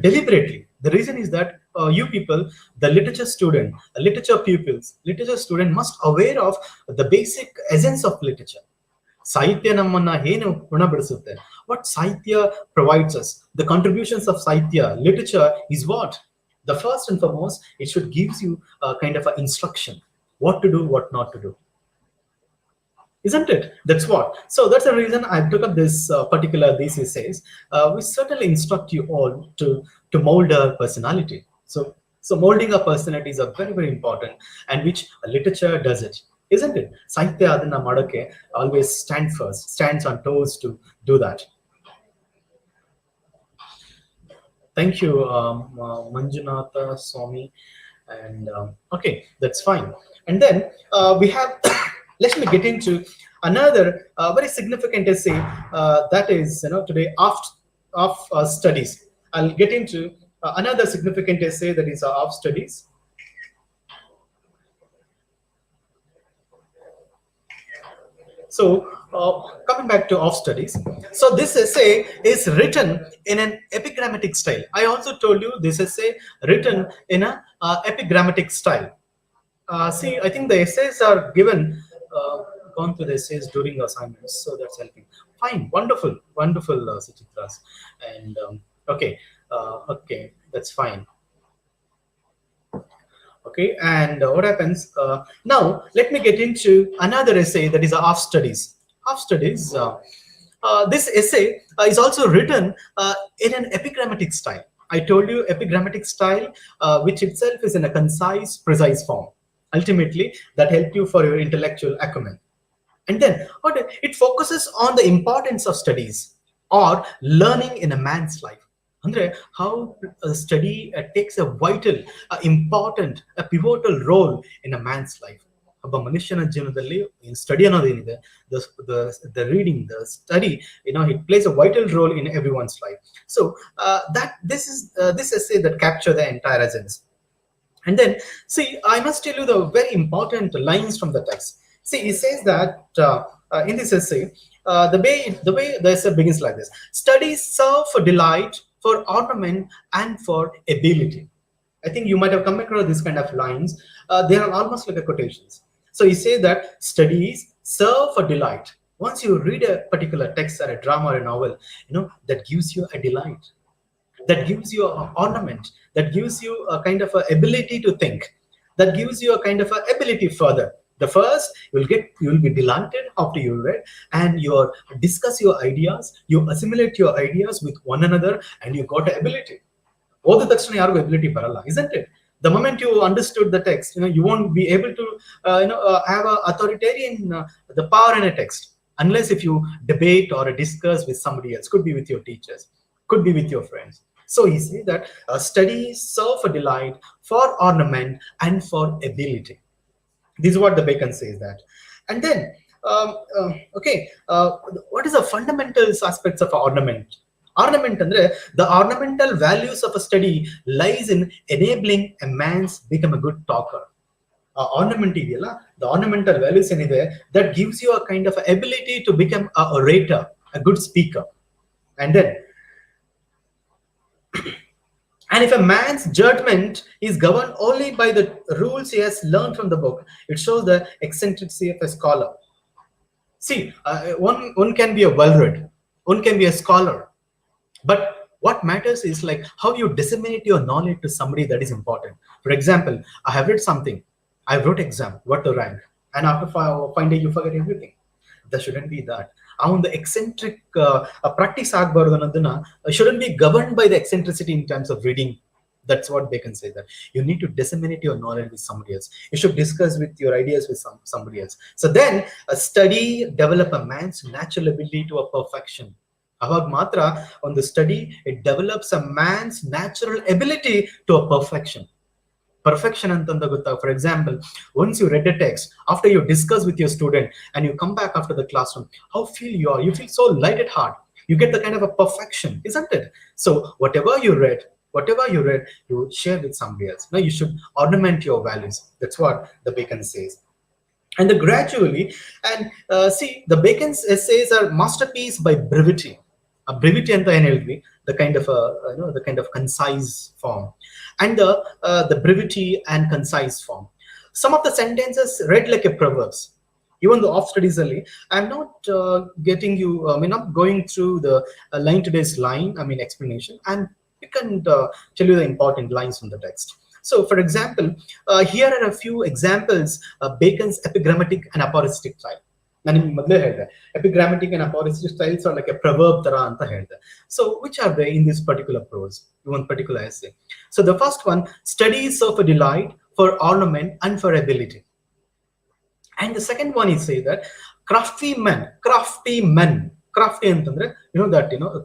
deliberately. The reason is that you people, the literature student, literature pupils, literature student must aware of the basic essence of literature. ಸಾಹಿತ್ಯ ನಮ್ಮನ್ನ ಏನು ಗುಣಪಡಿಸುತ್ತೆ, what ಸಾಹಿತ್ಯ provides us, the contributions of ಸಾಹಿತ್ಯ, literature is what? The first and foremost, it should gives you a kind of an instruction, what to do, what not to do. Isn't it? That's what. So that's the reason I took up this particular these essays. We certainly instruct you all to mold our personality. So molding our personalities are very, very important, and which literature does it, isn't it? Sahitya adana madake always stands on toes to do that. Thank you, Manjunatha Swami. And okay, that's fine. And then we have let me get into another very significant essay, that is today off studies. I'll get into another significant essay, that is off studies. So coming back to off studies, so this essay is written in an epigrammatic style. I also told you this essay written in a epigrammatic style. See, I think the essays are given, gone through the essays during assignments, so that's helping. Fine, wonderful, Suchitras. And okay, that's fine. Okay, and what happens now? Let me get into another essay, that is off studies. Off studies. This essay is also written in an epigrammatic style. I told you epigrammatic style, which itself is in a concise, precise form. Ultimately, that helps you for your intellectual acumen. And then it focuses on the importance of studies or learning in a man's life. Andre, how a study takes a vital, important, a pivotal role in a man's life. ಒಬ್ಬ ಮನುಷ್ಯನ ಜೀವನದಲ್ಲಿ study ಅನ್ನೋದೇನಿದೆ, the reading, the study, it plays a vital role in everyone's life. So that this essay that capture the entire essence. And then, see, I must tell you the very important lines from the text. See, he says that in this essay, the way the essay begins like this: studies serve for delight, for ornament, and for ability. I think you might have come across this kind of lines. They are almost like a quotations. So he says that studies serve for delight. Once you read a particular text or a drama or a novel, that gives you a delight, that gives you an ornament, that gives you a kind of a ability to think, that gives you a kind of a ability further. The first, you'll be delighted after you read, and you discuss your ideas, you assimilate your ideas with one another, and you got an ability. All the takshana yargo ability baralla, isn't it? The moment you understood the text, you won't be able to have a authoritarian the power in a text, unless if you debate or discuss with somebody else. Could be with your teachers, could be with your friends. So he says that studies serve for delight, for ornament, and for ability. This is what the Bacon says that. And then, okay, what is the fundamental aspects of ornament? Ornament andre, the ornamental values of a study lies in enabling a man's become a good talker. Ornament ideyalla, the ornamental values ಏನಿದೆ that gives you a kind of ability to become a orator, a good speaker. And then, and if a man's judgment is governed only by the rules he has learned from the book, it shows the eccentricity of a scholar. See, one can be a well-read, one can be a scholar, but what matters is like how you disseminate your knowledge to somebody. That is important. For example, I have read something, I wrote exam, what to rank, and after fine day you forget everything. That shouldn't be that. On the eccentric practice shouldn't be governed by the eccentricity in terms of reading. That's what Bacon says, that you need to disseminate your knowledge with somebody else. You should discuss with your ideas with somebody else. So then a study develop a man's natural ability to a perfection. Avag matra, on the study, it develops a man's natural ability to a perfection. Perfection antanda gutta. For example, once you read a text, after you discuss with your student and you come back after the classroom, how feel you are? You feel so light at heart. You get the kind of a perfection, isn't it? So whatever you read, you share with somebody else. Now you should ornament your values. That's what the Bacon says. And the gradually, and see, the Bacon's essays are masterpiece by brevity. A brevity anta ಏನು ಹೇಳಿದ್ವಿ, the kind of the kind of concise form, and the brevity and concise form. Some of the sentences read like a proverbs. Even the off studies ali, I'm not getting you. I mean, not going through the line today's line. I mean explanation, and we can tell you the important lines from the text. So, for example, here are a few examples of Bacon's epigrammatic and aphoristic style. Epigrammatic and aphoristic styles are like a proverb tara anta helde. So which are they in this particular prose, one particular essay? So the first one, studies of a delight for ornament and for ability. And the second one is say that crafty men, crafty antandre,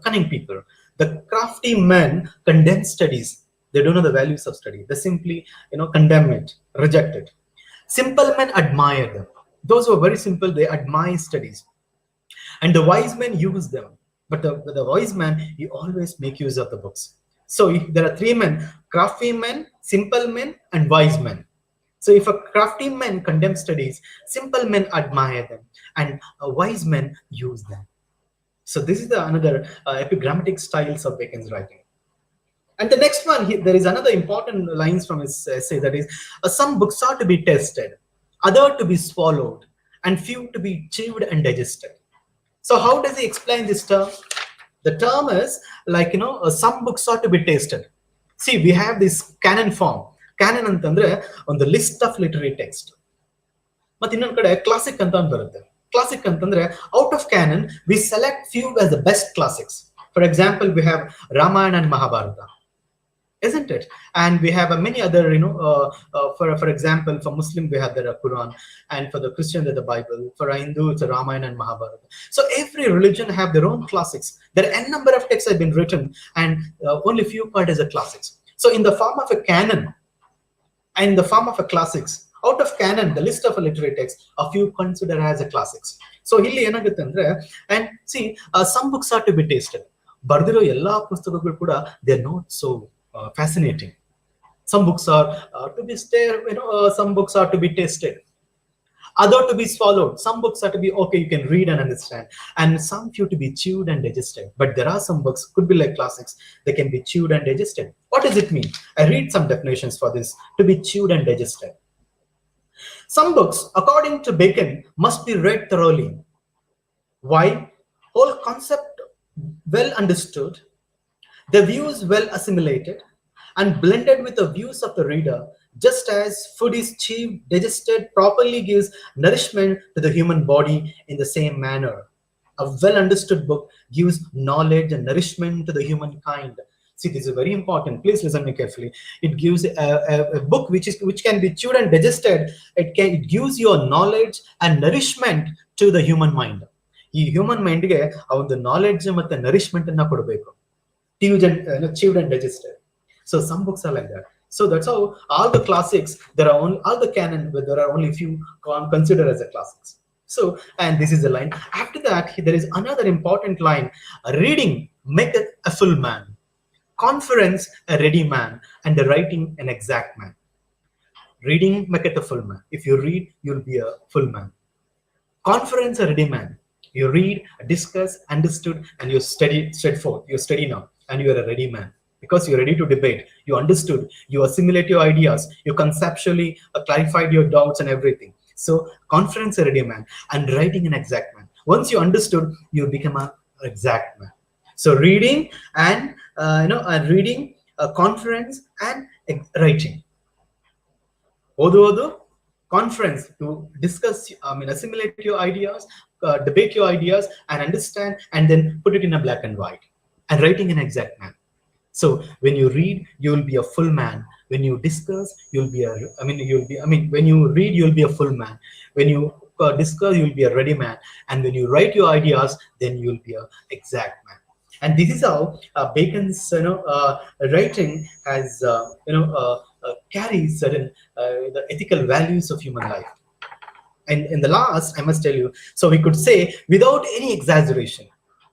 cunning people. The crafty men condemn studies. They don't know the values of study. They simply condemn it, reject it. Simple men admire them. Those who are very simple, they admire studies. And the wise men use them. But the wise man, he always make use of the books. So there are three men: crafty men, simple men, and wise men. So if a crafty man condemns studies, simple men admire them, and wise men use them. So this is another epigrammatic styles of Bacon's writing. And the next one, there is another important lines from his essay, that is, some books are to be tested, other to be swallowed, and few to be chewed and digested. So how does he explain this term? The term is like, some books are to be tasted. See, we have this canon form. Canon antandre on the list of literary text. But ಇನ್ನೊಂದು ಕಡೆ classic ಅಂತ ಬರುತ್ತೆ. Classic ಅಂತಂದ್ರೆ out of canon we select few as the best classics. For example, we have Ramayana and Mahabharata, isn't it? And we have many other, for example, for Muslim we have the Quran, and for the Christian the Bible, for a Hindu it's a Ramayana and Mahabharata. So every religion have their own classics. There are n number of texts have been written, and only few part is a classics. So in the form of a canon and in the form of a classics, out of canon, the list of a literary text, a few consider as a classics. So ಇಲ್ಲಿ ಏನಾಗುತ್ತೆ ಅಂದ್ರೆ, and see, some books are to be tasted. ಬರ್ದಿರೋ ಎಲ್ಲಾ ಪುಸ್ತಕಗಳು ಕೂಡ they are not so fascinating. Some books are to be some books are to be tasted, other to be swallowed. Some books are to be okay, you can read and understand, and some few to be chewed and digested. But there are some books could be like classics, they can be chewed and digested. What does it mean? I read some definitions for this, to be chewed and digested. Some books, according to Bacon, must be read thoroughly. Why? Whole concept well understood, the views well assimilated and blended with the views of the reader, just as food is chewed, digested, properly gives nourishment to the human body in the same manner. A well understood book gives knowledge and nourishment to the humankind. See, this is very important. Please listen me carefully. It gives a book which can be chewed and digested. It gives your knowledge and nourishment to the human mind. ಈ human ಮೈಂಡ್ಗೆ ಆ ಒಂದು knowledge ಮತ್ತೆ nourishment ಅನ್ನ ಕೊಡಬೇಕು. Chewed and digested. So some books are like that. So that's how all the classics, there are only all the canon, but there are only few considered as the classics. So, and this is the line. After that, there is another important line: reading maketh a full man, conference a ready man, and the writing an exact man. Reading maketh a full man. If you read, you'll be a full man. Conference a ready man. You read, discuss, understood, and you study straight forth. You study now, and you are a ready man because you're ready to debate. You understood. You assimilate your ideas. You conceptually clarified your doubts and everything. So, conference a ready man, and writing an exact man. Once you understood, you become an exact man. So, reading and reading, conference, and writing. Odo conference to discuss, assimilate your ideas, debate your ideas, and understand, and then put it in a black and white. And writing an exact man. So when you read, you will be a full man. When you discuss, you'll be a. When you read, you'll be a full man. When you discuss, you'll be a ready man. And when you write your ideas, then you'll be a exact man. And this is how Bacon's writing has carries certain the ethical values of human life. And in the last, I must tell you, so we could say without any exaggeration,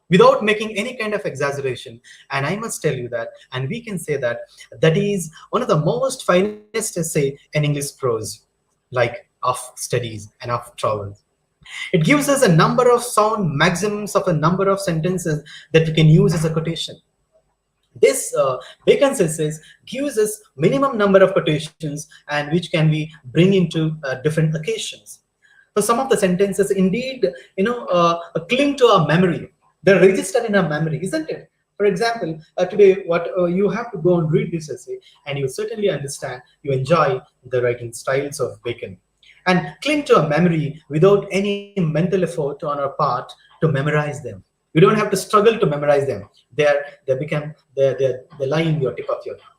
without making any kind of exaggeration, and I must tell you that, and we can say that that is one of the most finest essay in English prose, like of studies and of travels. It gives us a number of sound maxims of a number of sentences that we can use as a quotation. This Bacon's essays gives us minimum number of quotations and which can we bring into different occasions. So some of the sentences indeed, cling to our memory. They're registered in our memory, isn't it? For example, today, what you have to go and read this essay, and you certainly understand, you enjoy the writing styles of Bacon, and cling to a memory without any mental effort on our part to memorize them. You don't have to struggle to memorize them. They lie in your tip of your tongue.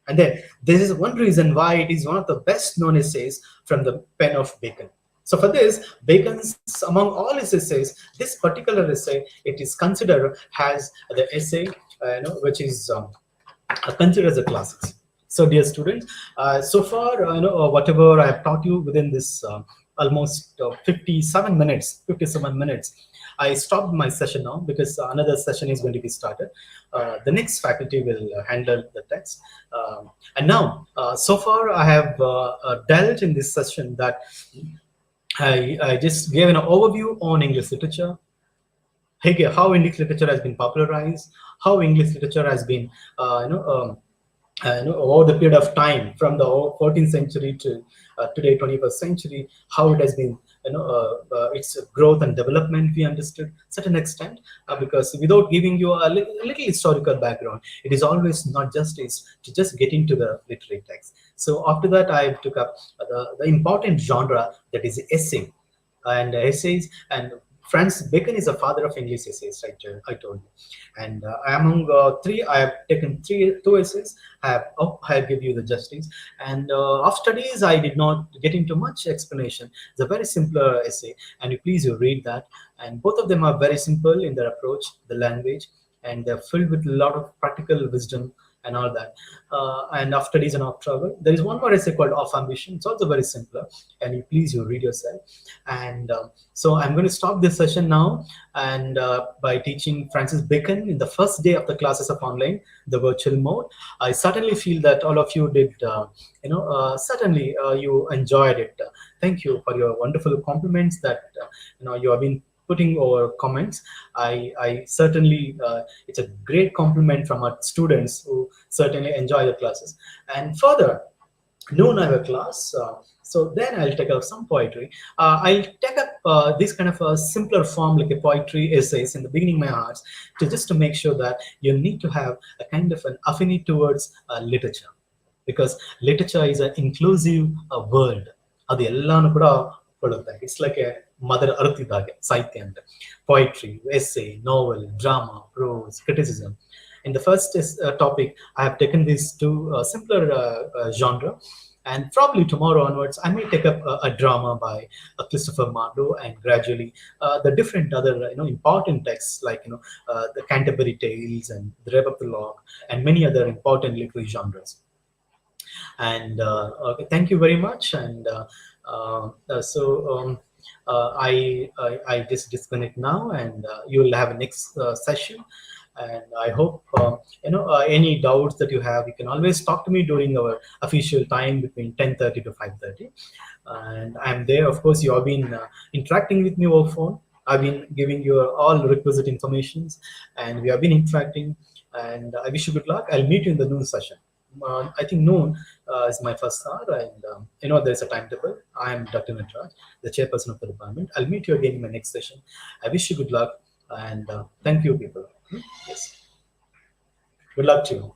And then this is one reason why it is one of the best known essays from the pen of Bacon. So for this, Bacon's, among all his essays, this particular essay, it is considered as the essay, which is considered as a classics. So dear students, so far, whatever I have taught you within this almost 57 minutes, I stopped my session now because another session is going to be started. The next faculty will handle the text. And now, so far I have dealt in this session that I just gave an overview on English literature, how English literature has been popularized, how English literature has been, over the period of time from the 14th century to today, 21st century, how it has been, its growth and development we understood certain extent, because without giving you a little historical background, it is always not justice to just get into the literary text. So after that, I took up the important genre that is essay and essays. And Francis Bacon is the father of English essays, right? I told you. And among three, I have taken two essays. I give you the justice. And of studies, I did not get into much explanation. It's a very simple essay, and you read that. And both of them are very simple in their approach, the language, and they're filled with a lot of practical wisdom and all that. And of studies and of travel, there is one more essay called Of Ambition. It's also very simple, and you read yourself. And so I'm going to stop this session now, and by teaching Francis Bacon in the first day of the classes of online, the virtual mode. I certainly feel that all of you did, certainly you enjoyed it. Thank you for your wonderful compliments that you have been putting over comments. I certainly, it's a great compliment from our students who certainly enjoy the classes. And further, noon I have a class, so then I'll take up some poetry. I'll take up this kind of a simpler form, like a poetry essays in the beginning of my hearts, just to make sure that you need to have a kind of an affinity towards literature, because literature is an inclusive world. It's like a mother earth Sahitya, poetry, essay, novel, drama, prose, criticism. In the first topic, I have taken these two simpler genre, and probably tomorrow onwards, I may take up a drama by Christopher Marlowe, and gradually the different other important texts like the Canterbury Tales and the Rape of the Lock and many other important literary genres. And okay, thank you very much. And I just disconnect now, and you will have a next session. And I hope any doubts that you have, you can always talk to me during our official time between 10:30 to 5:30, and I'm there. Of course, you have been interacting with me over phone. I've been giving you all requisite informations, and we have been interacting. And I wish you good luck. I'll meet you in the noon session. I think noon is my first hour, and there's a timetable. I'm Dr. Natraj, the chairperson of the department. I'll meet you again in my next session. I wish you good luck, and thank you, people. Yes, good luck to you.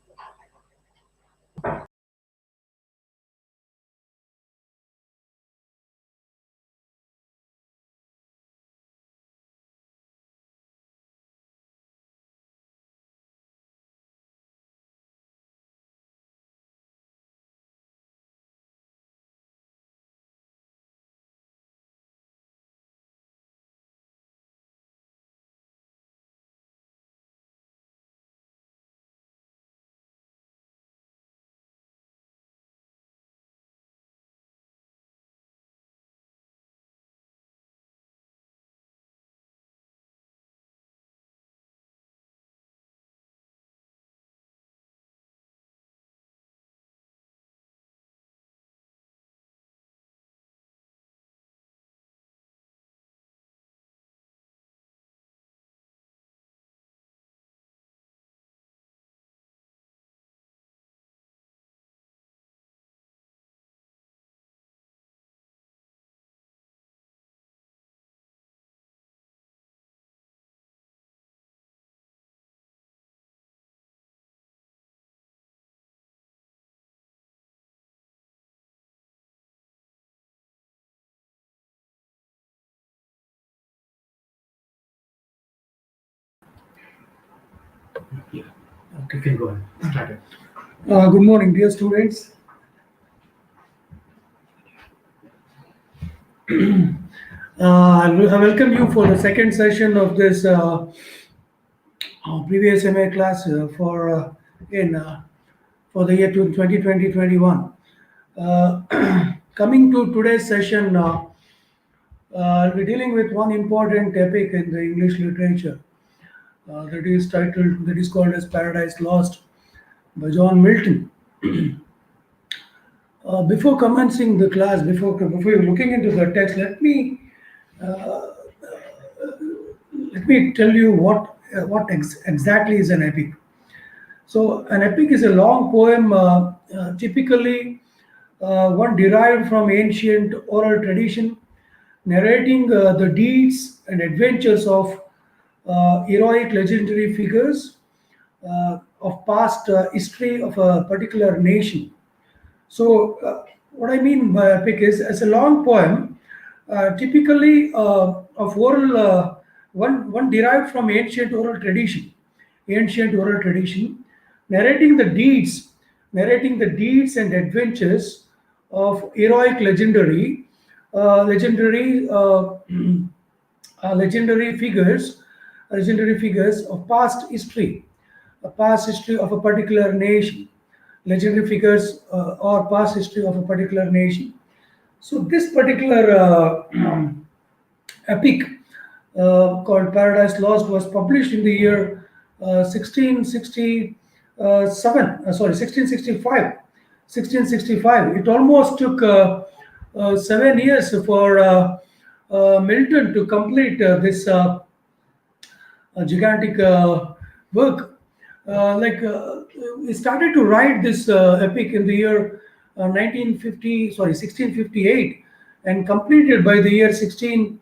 Okay, can go ahead. Good morning, dear students. I welcome you for the second session of this previous MA class in for the year 2020-21. Coming to today's session, I'll be dealing with one important epic in the English literature that is called as Paradise Lost by John Milton. Before commencing the class, before looking into the text, let me tell you what exactly is an epic. So, an epic is a long poem, typically one derived from ancient oral tradition, narrating the deeds and adventures of heroic legendary figures of past history of a particular nation. So, what I mean by epic is as a long poem, typically of oral, one derived from ancient oral tradition, narrating the deeds, narrating the deeds and adventures of heroic legendary legendary figures of past history of a particular nation, legendary figures or past history of a particular nation. So this particular epic called Paradise Lost was published in the year 1665. It almost took 7 years for Milton to complete this gigantic work. He started to write this epic in the year 1658, and completed by the year 16.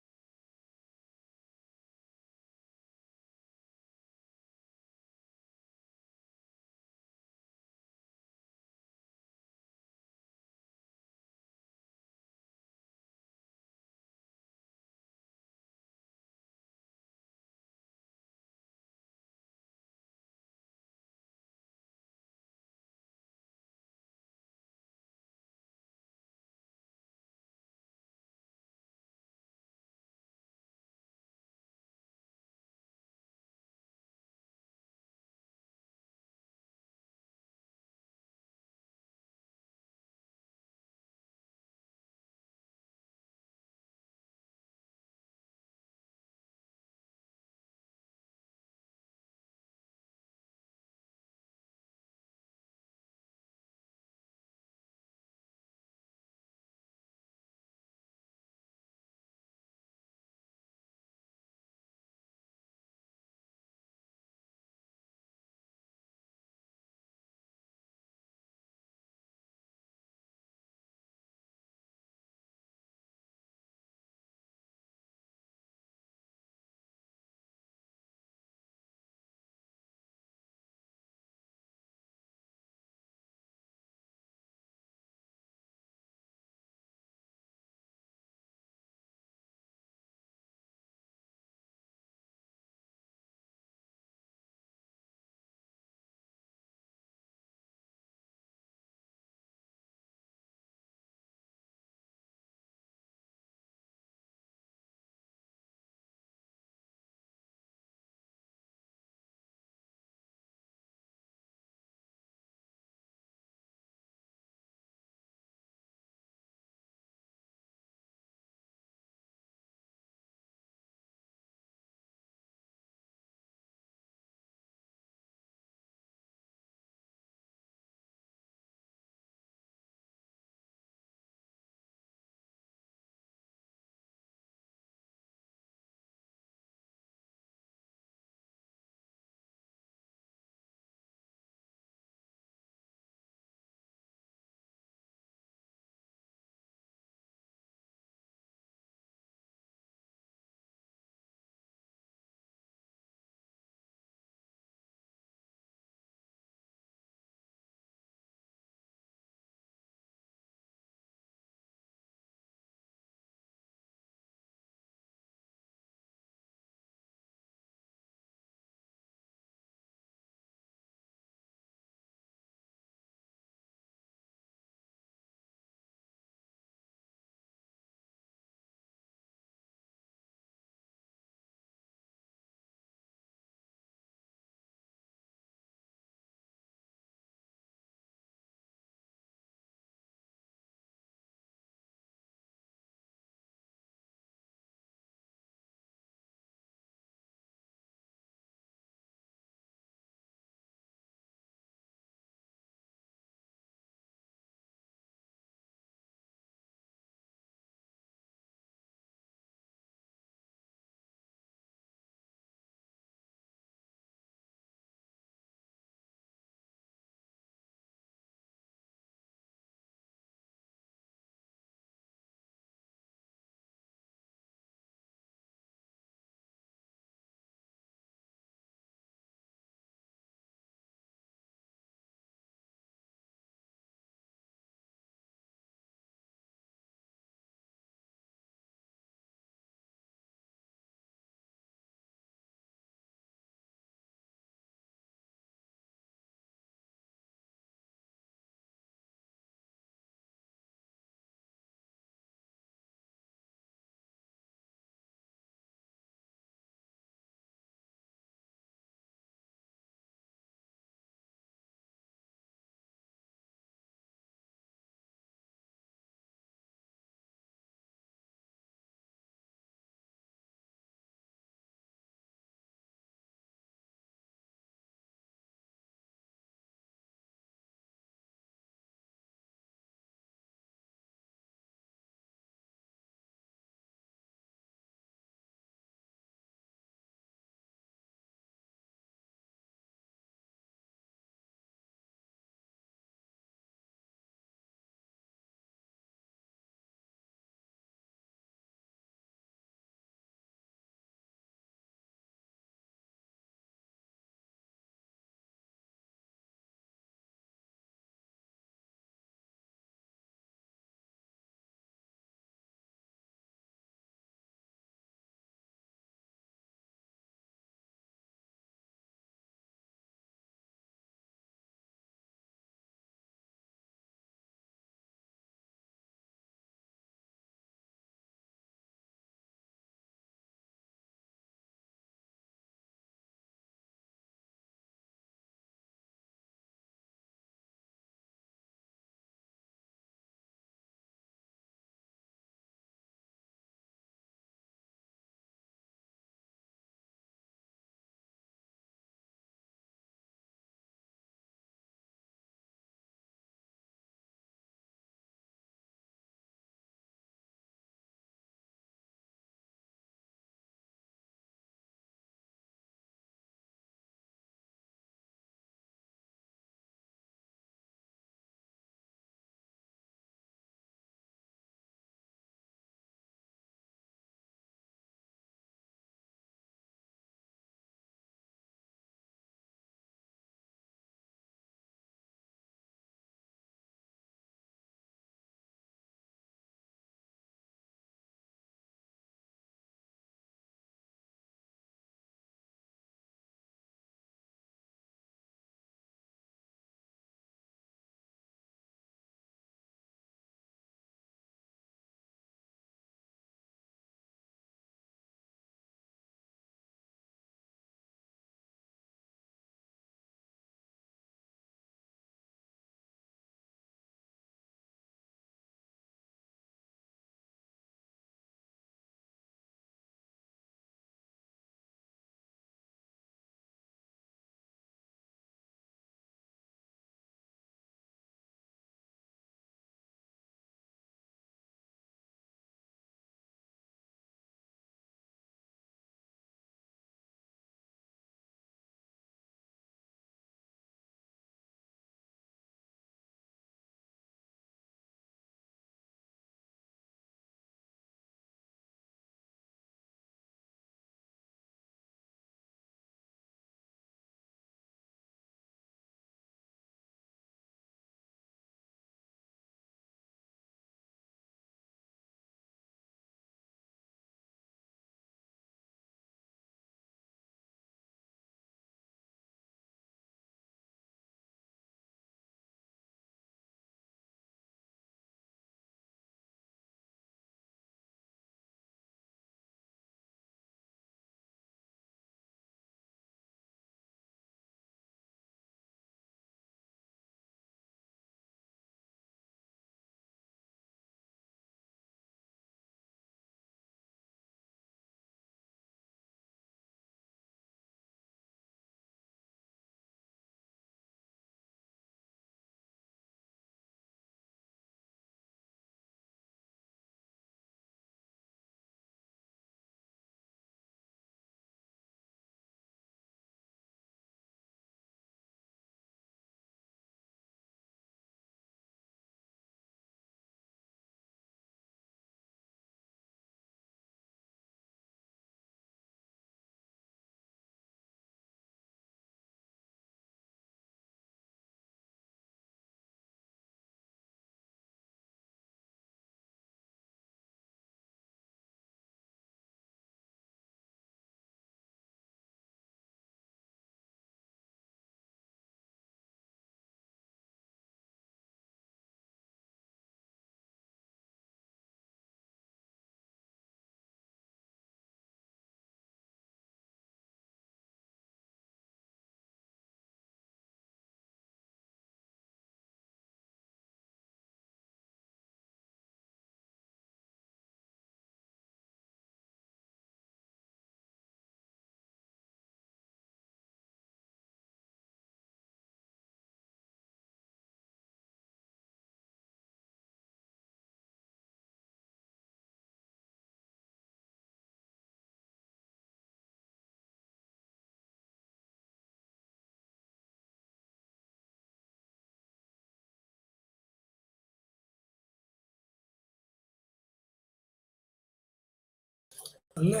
ಅಲ್ಲೇ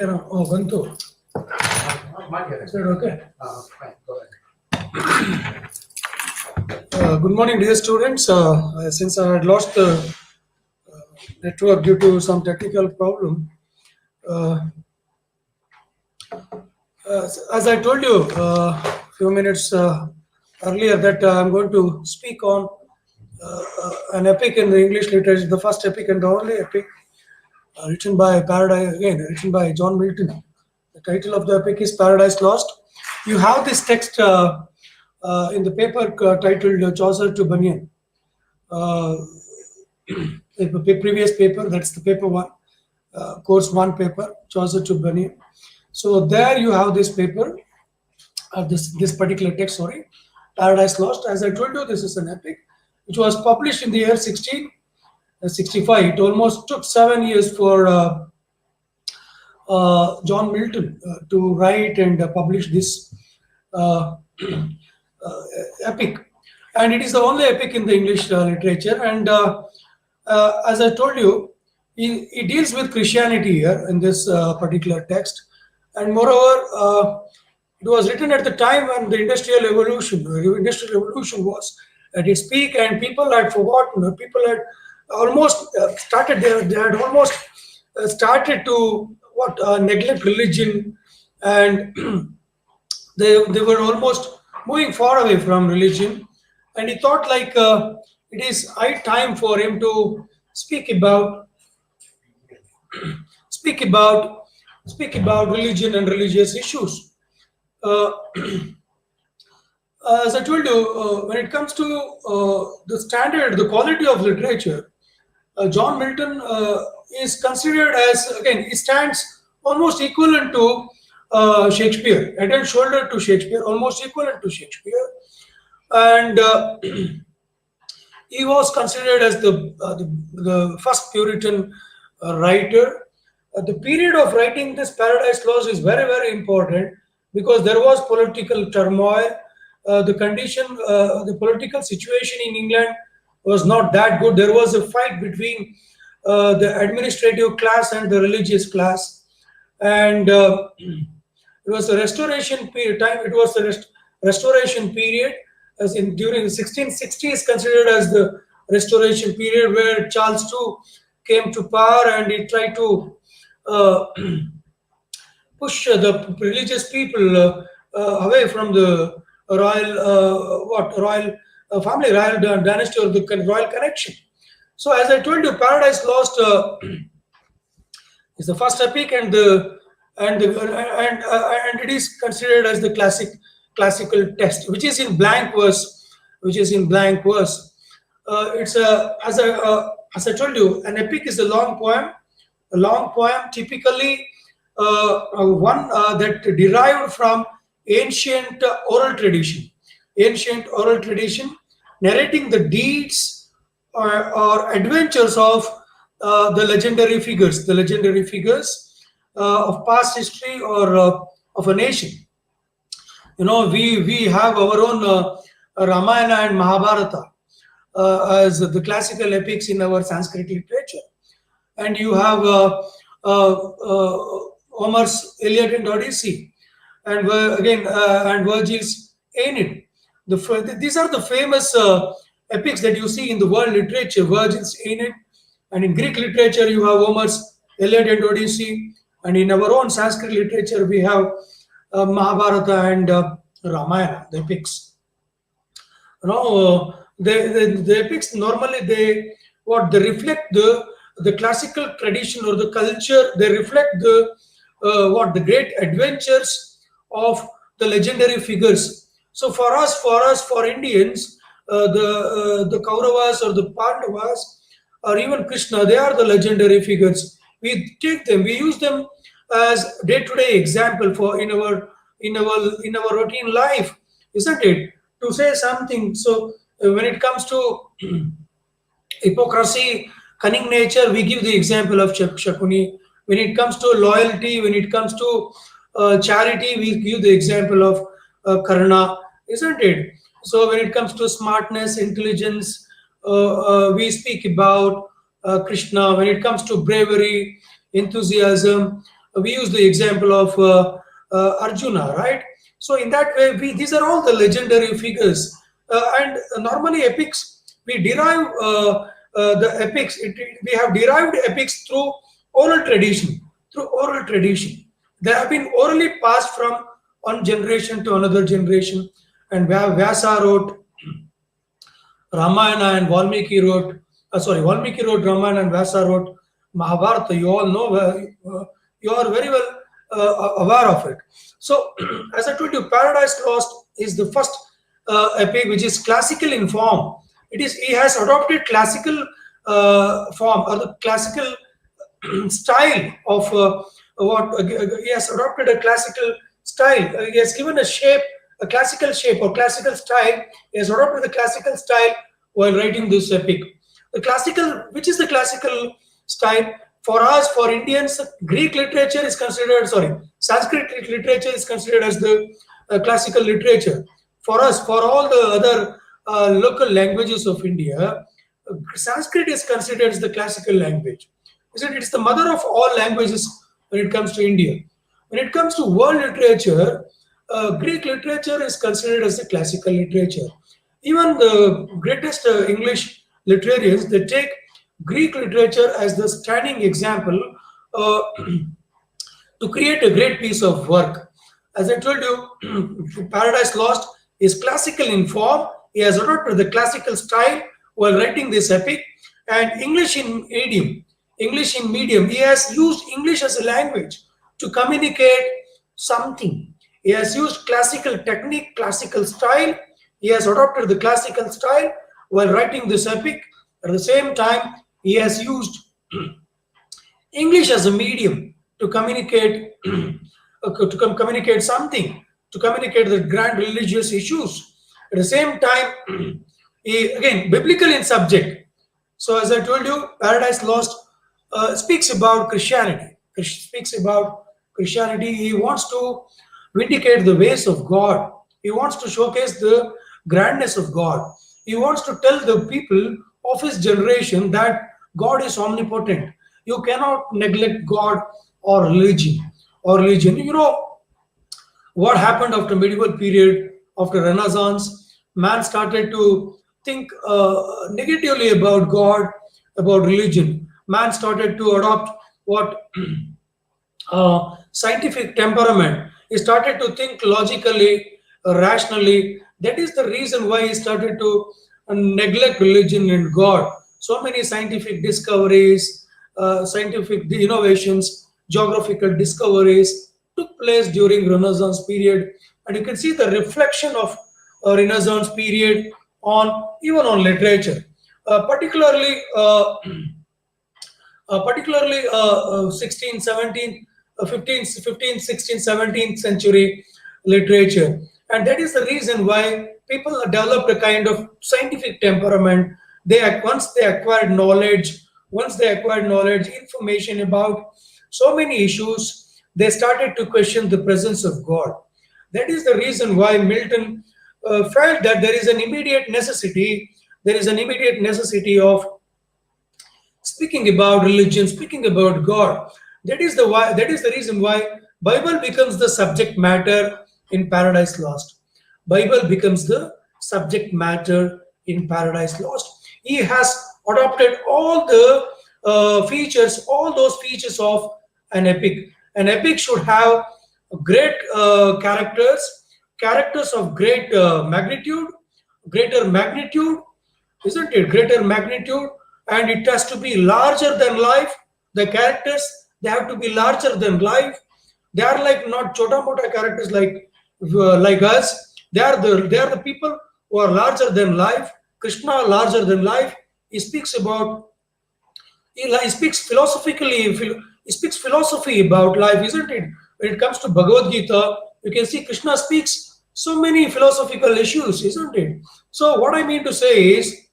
ಬಂತು. Is that okay? Fine, go ahead. Good morning, dear students. Since I had lost the network due to some technical problem, uh, as I told you a few minutes earlier, that I'm going to speak on an epic in the English literature, the first epic and the only epic written by written by John Milton. The title of the epic is Paradise Lost. You have this text in the paper titled Chaucer to Bunyan. The previous paper, that's the paper one, course one paper, Chaucer to Bunyan. So there you have this paper, this particular text, sorry, Paradise Lost. As I told you, this is an epic which was published in the year 1665. It almost took 7 years for John Milton to write and publish this uh, epic, and it is the only epic in the English literature. And as I told you, he deals with Christianity here in this particular text, and moreover, it was written at the time when the industrial revolution was at its peak, and people had forgotten, or people had almost started. They had almost started to neglect religion, and they were almost moving far away from religion. And he thought like it is high time for him to speak about speak about speak about religion and religious issues. uh, as I told you, when it comes to the standard, the quality of literature, John Milton is considered as, again, he stands almost equivalent to Shakespeare, head and shoulder to Shakespeare, almost equivalent to Shakespeare. And he was considered as the first Puritan writer. The period of writing this Paradise Lost is very, very important because there was political turmoil. The political situation in England was not that good. There was a fight between the administrative class and the religious class, and it was a restoration period time. It was the restoration period, as in during the 1660s, considered as the restoration period where Charles II came to power, and he tried to uh, push the religious people away from the royal family, royal dynasty, or the royal connection. So, as I told you, Paradise Lost is the first epic, and it is considered as the classical text, which is in blank verse, it's a as I told you, an epic is a long poem. A long poem, typically one that derived from ancient oral tradition, narrating the deeds or adventures of the legendary figures of past history or of a nation. You know, we have our own Ramayana and Mahabharata as the classical epics in our Sanskrit literature, and you have Homer's Iliad and Odyssey, and and Virgil's Aeneid. These are the famous epics that you see in the world literature: Virgil's Aeneid, and in Greek literature you have Homer's Iliad and Odyssey, and in our own Sanskrit literature we have Mahabharata and Ramayana, the epics. You know, the epics normally they reflect the classical tradition or the culture. They reflect the great adventures of the legendary figures. So for Indians, the Kauravas or the Pandavas or even Krishna, they are the legendary figures. We take them, we use them as day-to-day example for in our routine life, isn't it? To say something. So when it comes to hypocrisy, cunning nature, we give the example of Shakuni. When it comes to loyalty, when it comes to charity, we give the example of Karna, isn't it? So when it comes to smartness, intelligence, we speak about Krishna. When it comes to bravery, enthusiasm, We use the example of Arjuna, right? So in that way, these are all the legendary figures. And normally epics, we derive the epics. We have derived epics through oral tradition. Through oral tradition, they have been orally passed from one generation to another generation. And Vyasa wrote Ramayana and Valmiki wrote, Valmiki wrote Ramayana and Vyasa wrote Mahabharata. You all know, you are very well aware of it. So, as I told you, Paradise Lost is the first epic which is classical in form. He has adopted classical form or the classical style of what he has adopted a classical style. He has given a shape, a classical shape or classical style. He has adopted the classical style while writing this epic. The classical, which is the classical style for us, for Indians, Greek literature is considered, sorry, Sanskrit literature is considered as the classical literature. For us, for all the other local languages of India, Sanskrit is considered as the classical language. Isn't it? It's the mother of all languages when it comes to India. When it comes to world literature, Greek literature is considered as the classical literature. Even the greatest English literarians, they take Greek literature as the standing example uh, to create a great piece of work. As I told you, Paradise Lost is classical in form. He has adopted the classical style while writing this epic, and English in medium. English in medium. He has used English as a language to communicate something. He has used classical technique, classical style. He has adopted the classical style while writing this epic. At the same time, he has used English as a medium to communicate communicate something, to communicate the grand religious issues. At the same time, again biblical in subject. So as I told you, Paradise Lost speaks about Christianity. Speaks about Christianity. He wants to vindicate the ways of God. He wants to showcase the grandness of God. He wants to tell the people of his generation that God is omnipotent. You cannot neglect God or religion. Or religion. You know what happened after medieval period, after Renaissance? Man started to think negatively about God, about religion. Man started to adopt what scientific temperament. He started to think logically, rationally. That is the reason why he started to neglect religion and God. So many scientific discoveries, scientific innovations, geographical discoveries took place during Renaissance period, and you can see the reflection of Renaissance period on even on literature, particularly. Particularly 16, 17, 15, 15, 16, 17th century literature. And that is the reason why people developed a kind of scientific temperament. Once they acquired knowledge, information about so many issues, they started to question the presence of God. That is the reason why Milton felt that there is an immediate necessity of speaking about religion, speaking about God. That is the reason why Bible becomes the subject matter in Paradise Lost. Bible becomes the subject matter in Paradise Lost. He has adopted all the features, all those features of an epic. An epic should have great characters of great greater magnitude, isn't it? Greater magnitude, and it has to be larger than life. The characters, they have to be larger than life. They are like not chota mota characters like us. They are the people who are larger than life. Krishna larger than life. He speaks about he speaks philosophically. He speaks philosophy about life, isn't it? When it comes to Bhagavad Gita, you can see Krishna speaks so many philosophical issues, isn't it? So what I mean to say is,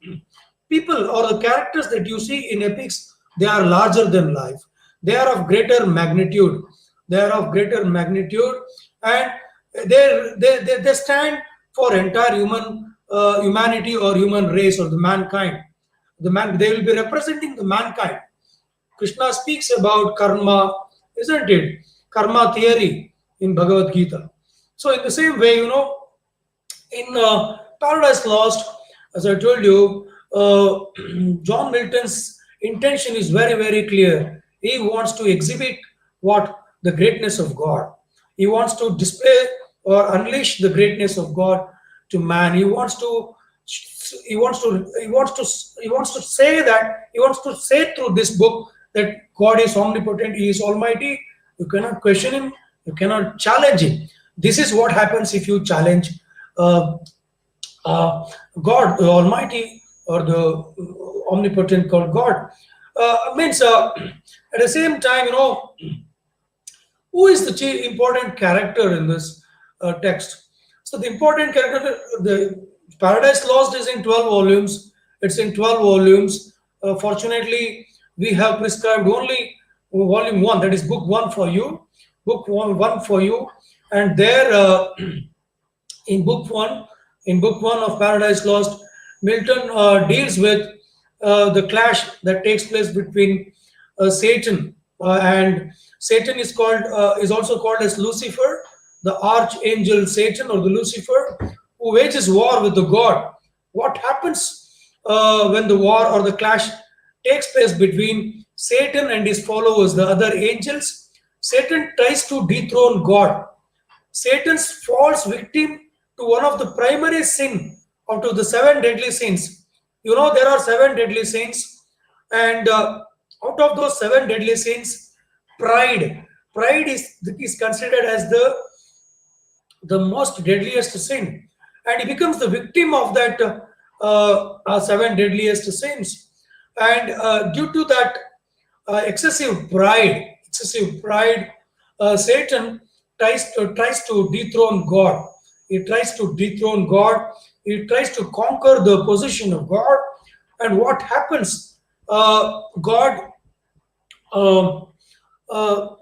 people or the characters that you see in epics, they are larger than life. They are of greater magnitude. They are of greater magnitude, and they stand for entire humanity or human race or the mankind. They will be representing the mankind. Krishna speaks about karma. isn't it? Karma theory in Bhagavad Gita. So in the same way, in Paradise Lost, as I told you, John Milton's intention is very, very clear. He wants to exhibit what the greatness of God. He wants to display or unleash the greatness of God to man. He wants to say that he wants to say through this book that God is omnipotent, He is almighty. You cannot question Him, you cannot challenge Him. This is what happens if you challenge uh, uh, God, the Almighty, or the omnipotent called God. Means at the same time, who is the important character in this text? So the important character, the Paradise Lost is in 12 volumes. It's in 12 volumes. Fortunately, we have prescribed only volume one, that is book one for you, book one for you, and there. In book one of Paradise Lost, Milton deals with the clash that takes place between Satan, and Satan is also called as Lucifer, the archangel Satan, or the Lucifer, who wages war with the God. What happens when the war or the clash takes place between Satan and his followers, the other angels? Satan tries to dethrone God. Satan falls victim to one of the primary sin out of the seven deadly sins. There are seven deadly sins, and out of those seven deadly sins, pride is considered as the most deadliest sin, and he becomes the victim of that seven deadliest sins. And due to that excessive pride, Satan tries to dethrone God. He tries to dethrone God. He tries to conquer the position of God. And what happens? God uh, uh,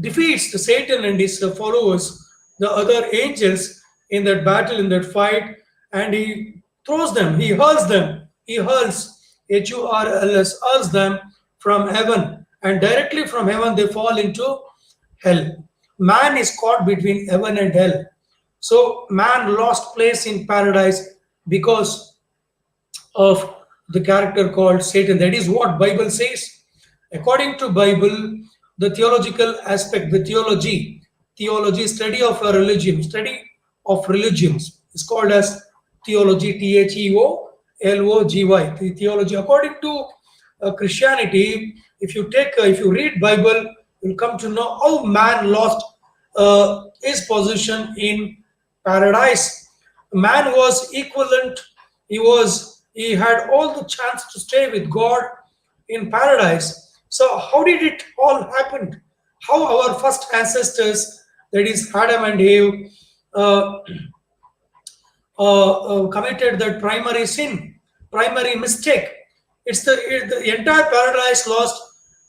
defeats the Satan and his followers, the other angels, in that battle, in that fight, and he throws them, he hurls, Hurls, hurls them from heaven, and directly from heaven they fall into hell. Man is caught between heaven and hell. So man lost place in paradise because of the character called Satan. That is what Bible says. According to Bible, the theological aspect, the theology, study of religions is called as theology, theology, the theology. According to Christianity, if you read Bible, you'll come to know how man lost his position in paradise. Man was equivalent. He had all the chance to stay with God in paradise. So how did it all happen? How our first ancestors, that is Adam and Eve, uh, committed that primary sin, primary mistake. The entire paradise lost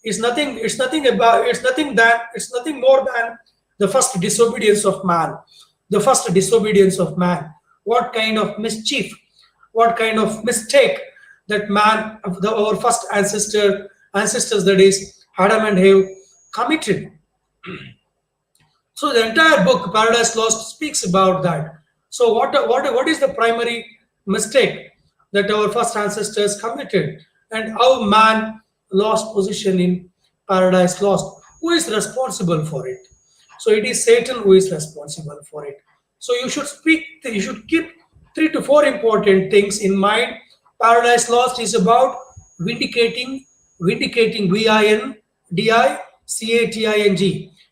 is nothing. It's nothing about. It's nothing more than the first disobedience of man. The first disobedience of man. What kind of mischief? What kind of mistake that man, our first ancestors, that is Adam and Eve, committed. So the entire book, Paradise Lost, speaks about that. So what is the primary mistake that our first ancestors committed, and how man lost position in Paradise Lost? Who is responsible for it? So it is Satan who is responsible for it. So you should keep three to four important things in mind. Paradise Lost is about vindicating, vindicating,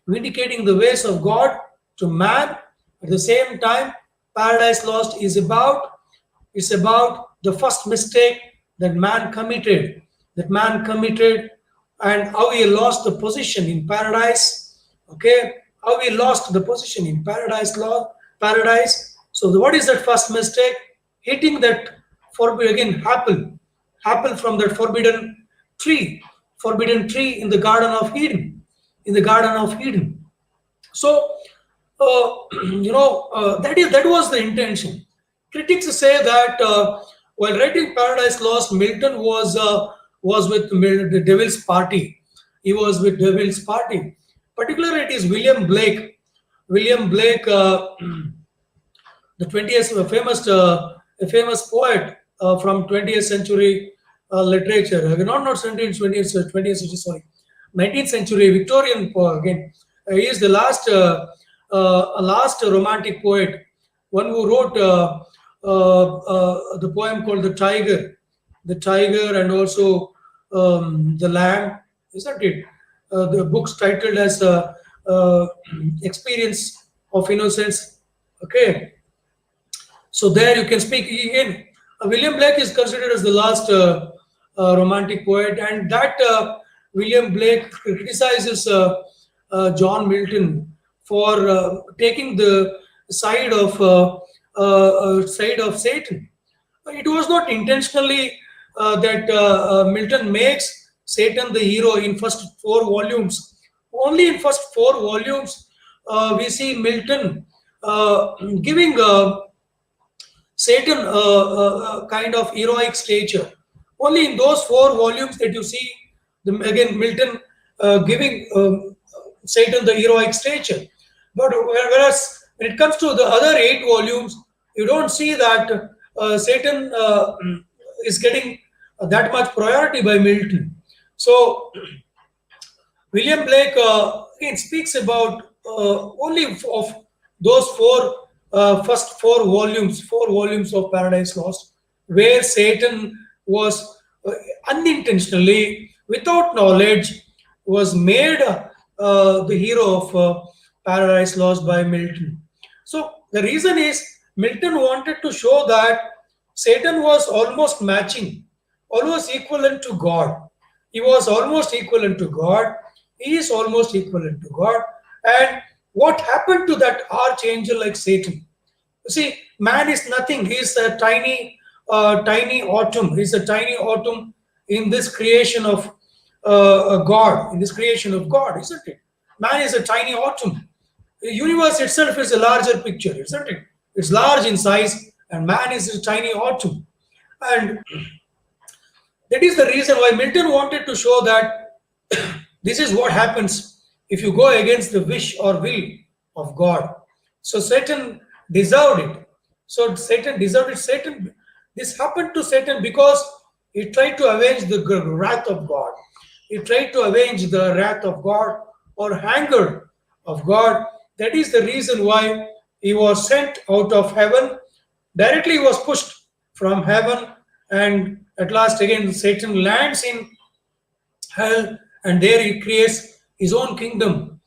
vindicating the ways of God to man. At the same time, Paradise Lost is about the first mistake that man committed, and how he lost the position in paradise. Okay, how he lost the position in paradise. So what is that first mistake? Hitting that forbidden, again, apple from that forbidden tree in the Garden of Eden, in the Garden of Eden. So, that was the intention. Critics say that while writing Paradise Lost, Milton was with the Devil's Party. He was with Devil's Party. Particularly, it is William Blake. William Blake, the 20th a famous poet from 20th century literature. Not 20th century, sorry, 19th century Victorian poet. Again, he is the last romantic poet, one who wrote the poem called the Tiger, and also the Lamb, isn't it? The book's titled as Experience of Innocence. Okay, so there you can speak again. William Blake is considered as the last romantic poet, and that William Blake criticizes John Milton for taking the side of side of Satan. It was not intentionally that Milton makes Satan the hero in first four volumes. Only in first four volumes we see Milton giving Satan kind of heroic stature. Only in those four volumes that you see again Milton giving Satan the heroic stature. But whereas when it comes to the other eight volumes, you don't see that Satan is getting that much priority by Milton. So William Blake again speaks about only of those first four volumes of Paradise Lost, where Satan was unintentionally, without knowledge, was made the hero of Paradise Lost by Milton. So the reason is Milton wanted to show that Satan was almost matching, almost equivalent to God. He was almost equivalent to God. He is almost equivalent to God. And what happened to that archangel like Satan? You see, man is nothing. He's a tiny atom. He's a tiny atom in this creation of God. In this creation of God, isn't it? Man is a tiny atom. The universe itself is a larger picture, isn't it? It's large in size, and man is a tiny atom. And that is the reason why Milton wanted to show that this is what happens if you go against the wish or will of God. So Satan deserved it. So Satan deserved it. This happened to Satan because he tried to avenge the wrath of God. He tried to avenge the wrath of God or anger of God. That is the reason why he was sent out of heaven. Directly he was pushed from heaven, and at last again Satan lands in hell, and there he creates his own kingdom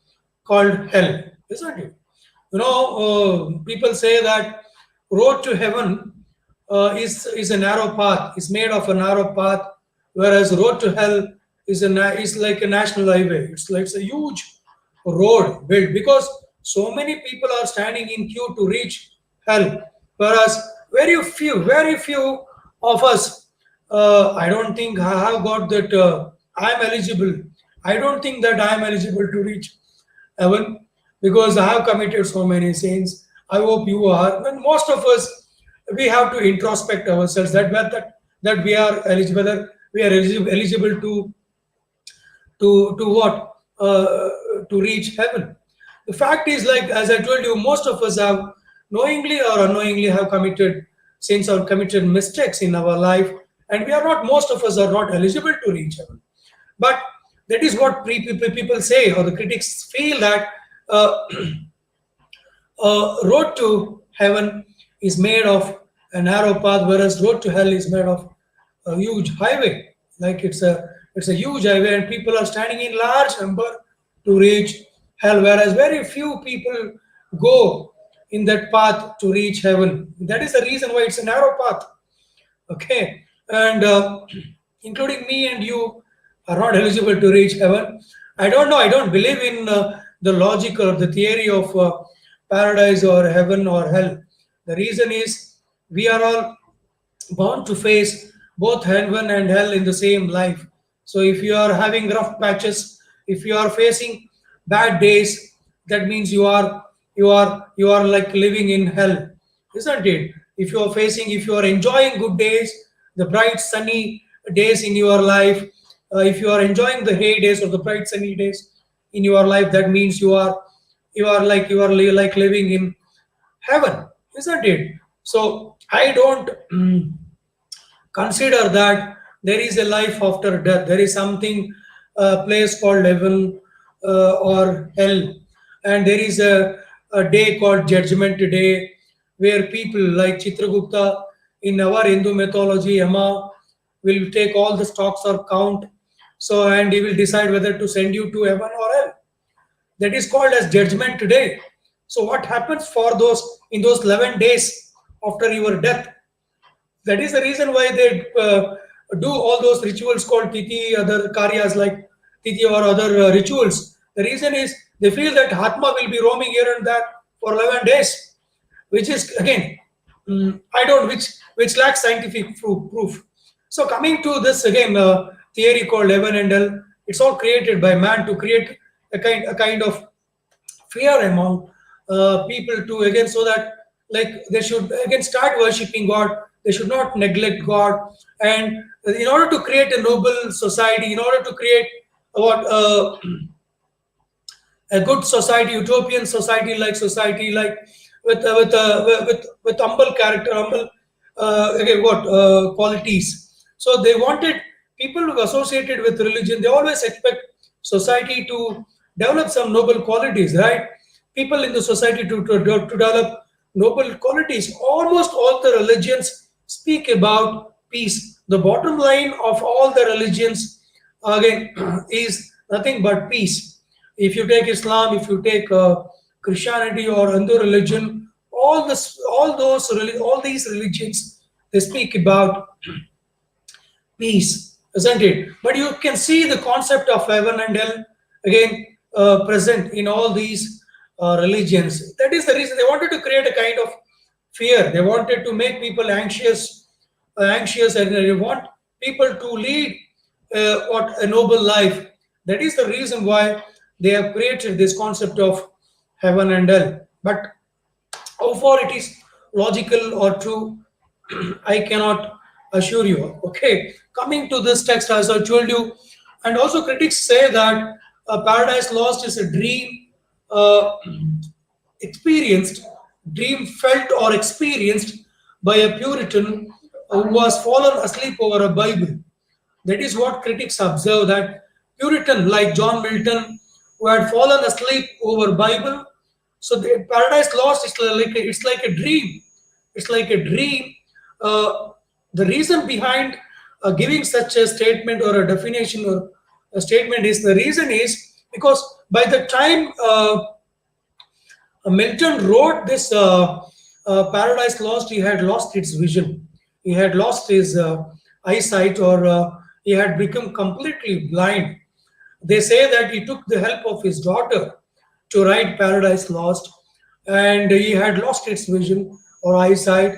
called hell, isn't it? People say that road to heaven is a narrow path, is made of a narrow path, whereas road to hell is like a national highway. It's like a huge road built because so many people are standing in queue to reach hell, whereas very few of us, I don't think I have got that I am eligible. I don't think that I am eligible to reach heaven because I have committed so many sins. I hope you are. And most of us, we have to introspect ourselves that we are eligible, whether we are eligible to what to reach heaven. The fact is, like as I told you, most of us have knowingly or unknowingly have committed sins or committed mistakes in our life, and we are not. Most of us are not eligible to reach heaven. But that is what people say, or the critics feel that road to heaven is made of a narrow path, whereas road to hell is made of a huge highway. Like it's a huge highway, and people are standing in large number to reach hell, whereas very few people go in that path to reach heaven. That is the reason why it's a narrow path. Okay, and including me and you are not eligible to reach heaven. I don't know. I don't believe in the logic or the theory of paradise or heaven or hell. The reason is we are all bound to face both heaven and hell in the same life. So if you are having rough patches, if you are facing bad days, that means you are like living in hell, isn't it? If you are enjoying good days, the bright sunny days in your life, if you are enjoying the hay days or the bright sunny days, in your life, that means you are like living in heaven, isn't it? So I don't consider that there is a life after death. There is something, a place called heaven or hell, and there is a day called Judgment Day, where people like Chitragupta in our Hindu mythology, Yama will take all the stocks or count, so and he will decide whether to send you to heaven or hell. That is called as Judgment Day. So what happens for those in those 11 days after your death? That is the reason why they do all those rituals called titi, other karyas like titi or other rituals. The reason is they feel that Atma will be roaming here and there for 11 days, which is again, I don't, which lacks scientific proof. So coming to this again, theory called heaven and hell, it's all created by man to create a kind of fear among people, to again, so that like they should again start worshipping God. They should not neglect God, and in order to create a noble society, in order to create what a good society, utopian society, like with humble character, humble again what qualities. So they wanted people who associated with religion. They always expect society to develop some noble qualities, right? People in the society to develop noble qualities. Almost all the religions speak about peace. The bottom line of all the religions again is nothing but peace. If you take Islam, if you take Christianity or Hindu religion, all these religions, they speak about peace, isn't it? But you can see the concept of heaven and hell again present in all these religions. That is the reason they wanted to create a kind of fear. They wanted to make people anxious, and they want people to lead what a noble life. That is the reason why they have created this concept of heaven and hell. But how far it is logical or true, I cannot assure you. Okay, coming to this text, as I told you, and also critics say that Paradise Lost is a uh, experienced, dream felt or experienced by a Puritan who was fallen asleep over a Bible. That is what critics observe, that Puritan like John Milton, who had fallen asleep over Bible. So the Paradise Lost is like a dream. It's like a dream. Uh, the reason behind giving such a statement or a definition or a statement is, the reason is because by the time Milton wrote this Paradise Lost, he had lost its vision. He had lost his eyesight, or he had become completely blind. They say that he took the help of his daughter to write Paradise Lost, and he had lost its vision or eyesight.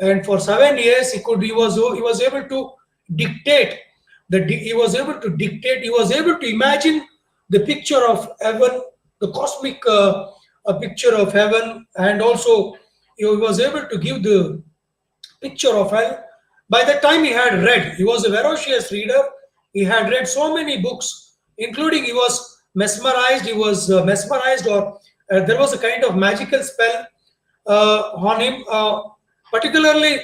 And for 7 years, he was able to dictate. He was able to dictate. He was able to imagine the picture of heaven, the cosmic a picture of heaven, and also he was able to give the picture of hell. By the time he was a ferocious reader. He had read so many books, including he was mesmerized. He was mesmerized, or there was a kind of magical spell on him. Particularly,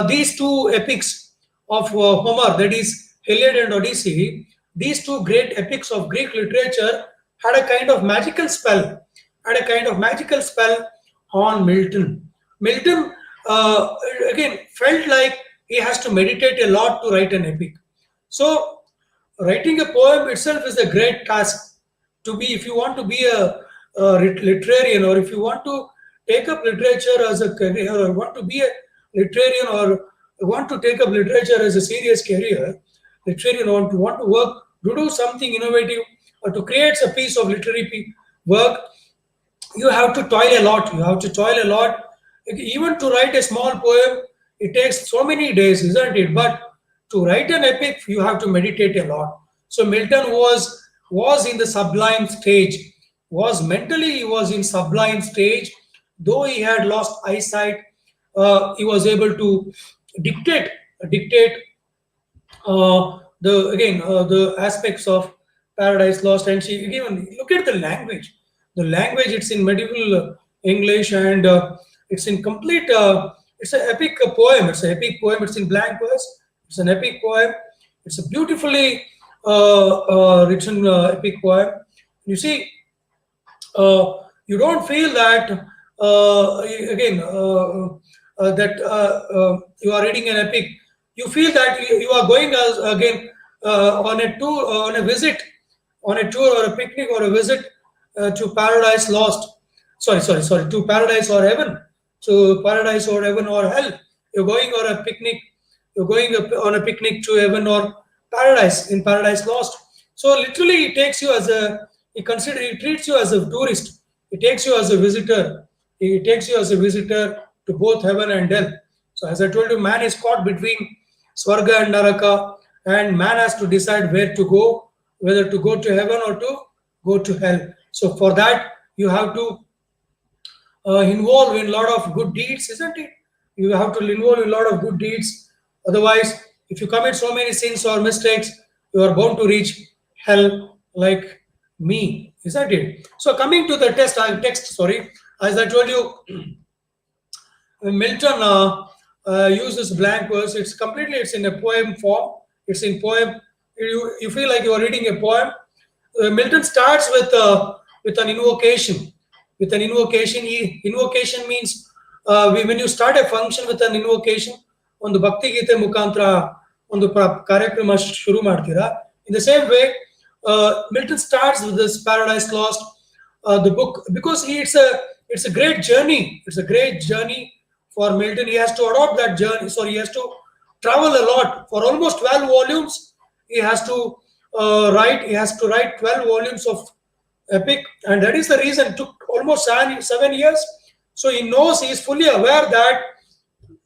these two epics of Homer, that is Iliad and Odyssey, these two great epics of Greek literature had a kind of magical spell, on Milton. Milton again felt like he has to meditate a lot to write an epic. So writing a poem itself is a great task. To be, if you want to be a literarian, or if you want to take up literature as a career, or want to be a literarian, or want to take up literature as a serious career, literarian, or want to work to do something innovative, or to create a piece of literary work, you have to toil a lot. You have to toil a lot. Even to write a small poem, it takes so many days, isn't it? But to write an epic, you have to meditate a lot. So Milton was in the sublime stage. Was mentally he was in sublime stage, though he had lost eyesight. He was able to dictate the aspects of Paradise Lost, and she even look at the language. The language, it's in medieval English, and it's in complete. It's an epic poem. It's an epic poem. It's in blank verse. It's an epic poem. It's a beautifully written epic poem. You see, you don't feel that again that you are reading an epic. You feel that you are going as again on a tour, on a visit, on a tour or a picnic or a visit to Paradise Lost. Sorry, to Paradise or Heaven, to Paradise or Heaven or Hell. You're going on a picnic. You're going on a picnic to Heaven or Paradise in Paradise Lost. So literally, it takes you as a it treats you as a tourist. It takes you as a visitor. It takes you as a visitor to both heaven and hell. So as I told you, man is caught between Swarga and Naraka, and man has to decide where to go, whether to go to heaven or to go to hell. So for that, you have to involve in a lot of good deeds, isn't it? You have to involve in a lot of good deeds. Otherwise, if you commit so many sins or mistakes, you are bound to reach hell like me, isn't it? So coming to the text, sorry, as I told you, Milton uses blank verse. It's in a poem form. It's in poem. You feel like you are reading a poem. Milton starts with an invocation. With an invocation, invocation means when you start a function with an invocation, on the Bhakti Gita Mukantra, on the Karyakrama Shuru Martira. In the same way, Milton starts with this Paradise Lost, the book, because it's a great journey. It's a great journey for Milton. He has to adopt that journey. So he has to travel a lot. For almost 12 volumes, he has to write. He has to write 12 volumes of epic, and that is the reason it took almost 7 years. So he knows, he is fully aware that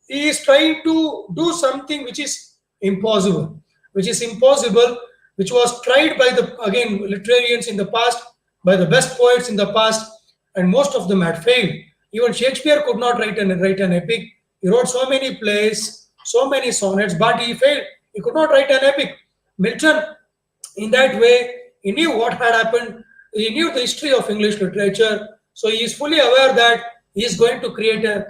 he is trying to do something which is impossible, which was tried by the again literarians in the past, by the best poets in the past, and most of them had failed. Even Shakespeare could not write an epic. He wrote so many plays, so many sonnets, but he failed. He could not write an epic. Milton, in that way, he knew what had happened. He knew the history of English literature, so he is fully aware that he is going to create a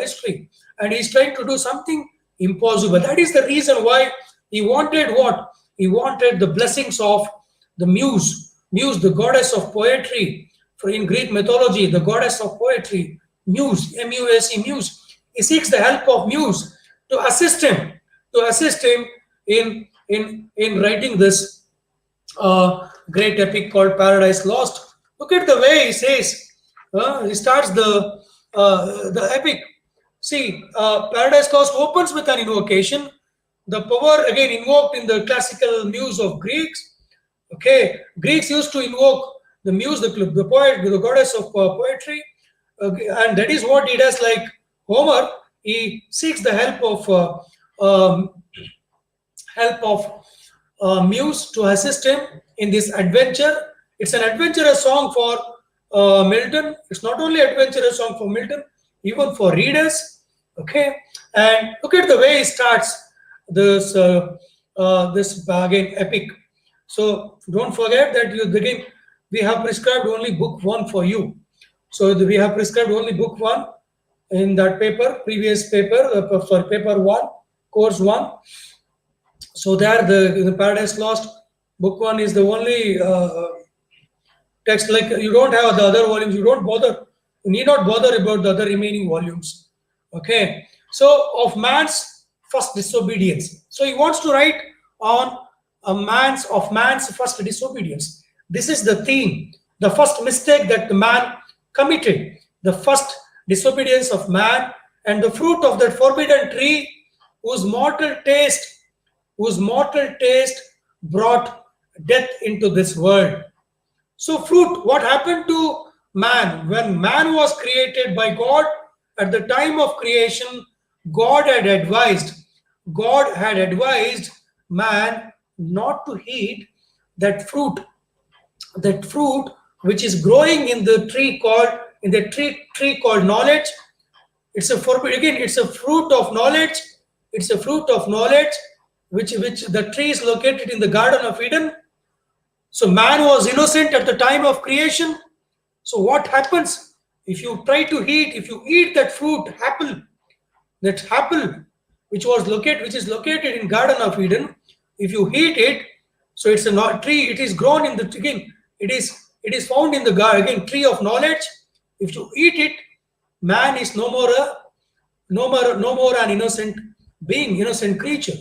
history, and he is trying to do something impossible. That is the reason why he wanted what? He wanted the blessings of the muse, the goddess of poetry. For in Greek mythology, the goddess of poetry, muse, M-U-S-E, muse. He seeks the help of muse to assist him, in writing this great epic called Paradise Lost. Look at the way he says. He starts the epic. See, Paradise Lost opens with an invocation. The power again invoked in the classical muse of Greeks. Okay, Greeks used to invoke the muse, the poet, the goddess of poetry, and that is what he does. Like Homer, he seeks the help of muse to assist him in this adventure. It's an adventurous song for Milton. It's not only adventurous song for Milton, even for readers. Okay, and look at the way he starts this again epic. So don't forget that we have prescribed only book 1 for you. So we have prescribed only book 1 in that paper, previous paper, paper 1, course 1. So there, the Paradise Lost, book 1 is the only text. Like you don't have the other volumes, you need not bother about the other remaining volumes. Okay. So of man's first disobedience. So he wants to write on man's first disobedience. This is the theme, the first mistake that the man committed, the first disobedience of man, and the fruit of that forbidden tree whose mortal taste brought death into this world. So fruit, what happened to man? When man was created by God, at the time of creation, God had advised man not to eat that fruit which is growing in the tree called knowledge. It's a fruit of knowledge. Which the tree is located in the Garden of Eden. So man was innocent at the time of creation. So what happens if you try to eat, if you eat that fruit, apple, that apple which is located in Garden of Eden, if you eat it, so it's a tree, it is grown in the again, it is found in the garden, again, tree of knowledge. If you eat it, man is no more an innocent being, innocent creature.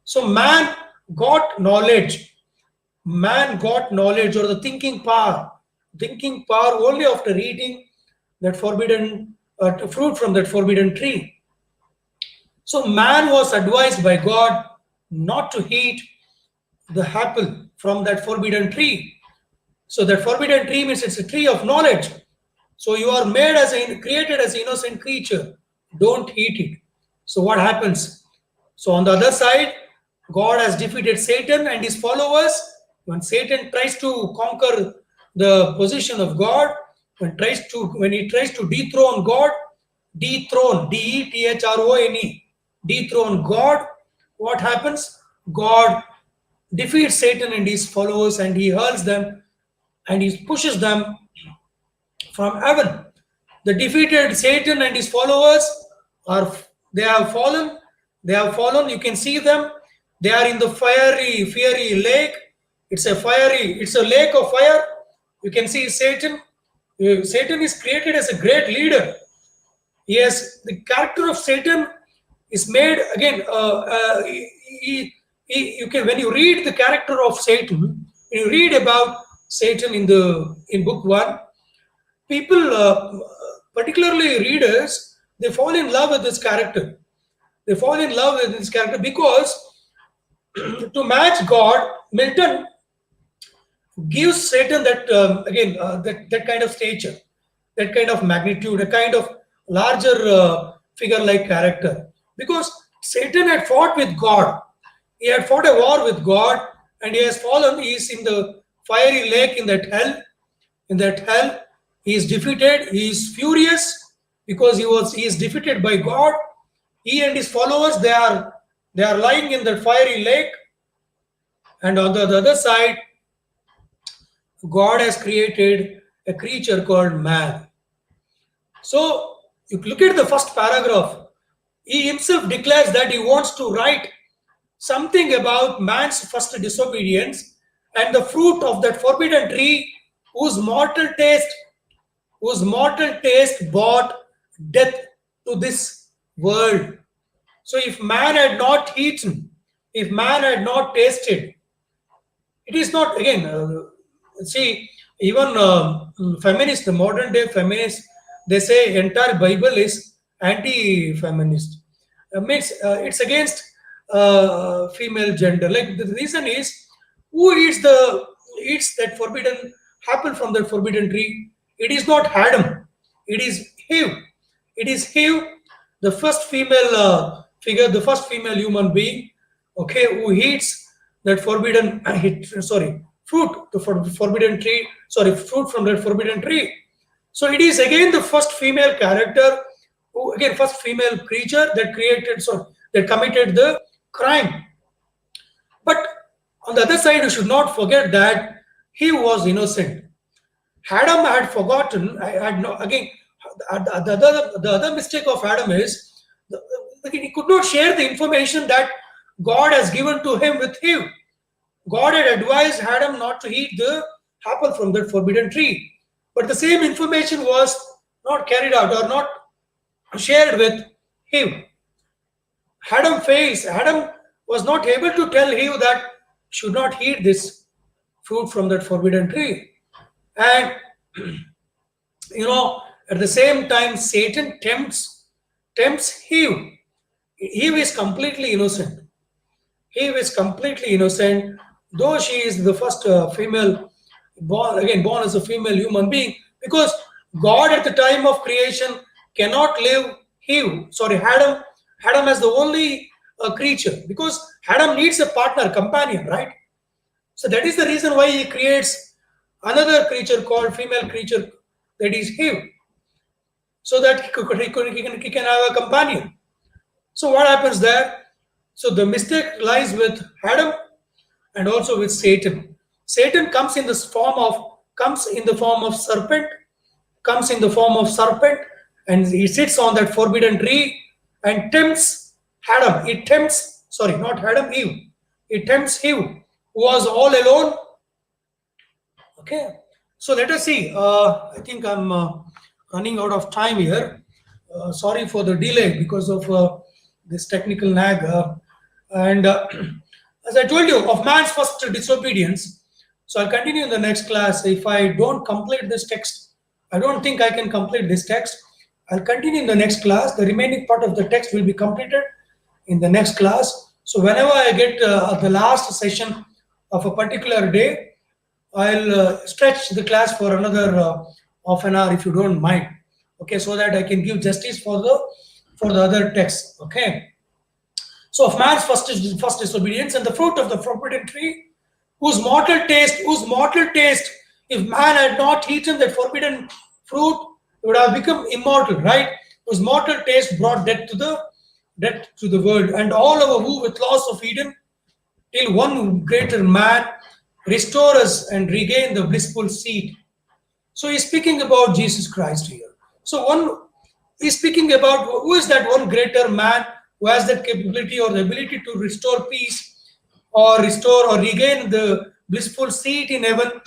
So man got knowledge, or the thinking power only after eating that forbidden fruit from that forbidden tree. So man was advised by God not to eat the apple from that forbidden tree. So that forbidden tree means it's a tree of knowledge. So you are created as an innocent creature. Don't eat it. So what happens? So on the other side, God has defeated Satan and his followers. When Satan tries to conquer the position of God, when he tries to dethrone God, dethrone, dethrone God, what happens? God defeats Satan and his followers, and he hurls them and he pushes them from heaven. The defeated Satan and his followers are they have fallen. They have fallen. You can see them. They are in the fiery lake. It's a lake of fire. You can see Satan. Satan is created as a great leader. Yes, the character of Satan is made again. You can, when you read the character of Satan, when you read about Satan in book 1, people, particularly readers, they fall in love with this character. They fall in love with this character because to match God, Milton gives Satan that that kind of stature, that kind of magnitude, a kind of larger figure-like character. Because Satan had fought with God, he had fought a war with God, and he has fallen. He is in the fiery lake, in that hell. In that hell, he is defeated. He is furious because he is defeated by God. He and his followers, they are lying in that fiery lake, and on the other side, God has created a creature called man. So you look at the first paragraph. He himself declares that he wants to write something about man's first disobedience and the fruit of that forbidden tree, whose mortal taste brought death to this world. So if man had not eaten, if man had not tasted, it is not, again, see, even feminists, the modern day feminists, they say entire Bible is anti-feminist. Means it's against female gender. Like, the reason is, who eats that forbidden apple from that forbidden tree? It is not Adam. It is Eve. It is Eve, the first female figure, the first female human being, okay, who eats that forbidden fruit, the forbidden tree, fruit from that forbidden tree. So it is again the first female character, who, again, first female creature that committed the crime. But on the other side, you should not forget that he was innocent. Adam had forgotten. I had no, again, the other mistake of Adam is, he could not share the information that God has given to him with Eve. God had advised Adam not to eat the apple from that forbidden tree. But the same information was not carried out or not shared with Eve. Adam was not able to tell Eve that should not eat this fruit from that forbidden tree. And at the same time, Satan tempts Eve. Eve is completely innocent. Eve is completely innocent, though she is the first female, born as a female human being, because God at the time of creation cannot leave Adam as the only creature, because Adam needs a partner, companion, right? So that is the reason why he creates another creature called female creature, that is Eve, so that he can have a companion. So what happens there? So the mistake lies with Adam and also with Satan. Satan comes in the form of serpent, comes in the form of serpent, and he sits on that forbidden tree and tempts Adam. It tempts, sorry, not Adam, Eve. It tempts Eve, who was all alone. Okay, so let us see. I think I'm running out of time here. Sorry for the delay because of this technical lag. And as I told you, of man's first disobedience. So I'll continue in the next class. If I don't complete this text, I don't think I can complete this text. I'll continue in the next class. The remaining part of the text will be completed in the next class. So whenever I get the last session of a particular day, I'll stretch the class for another half an hour if you don't mind. Okay, so that I can give justice for the other texts. Okay. So of man's first disobedience and the fruit of the forbidden tree, whose mortal taste, if man had not eaten that forbidden fruit, it would have become immortal, right? Whose mortal taste brought death to the world, and all our who with loss of Eden, till one greater man restore us and regain the blissful seed. So he's speaking about Jesus Christ here. So he's speaking about who is that one greater man who has that capability or the ability to restore peace or restore or regain the blissful seat in heaven.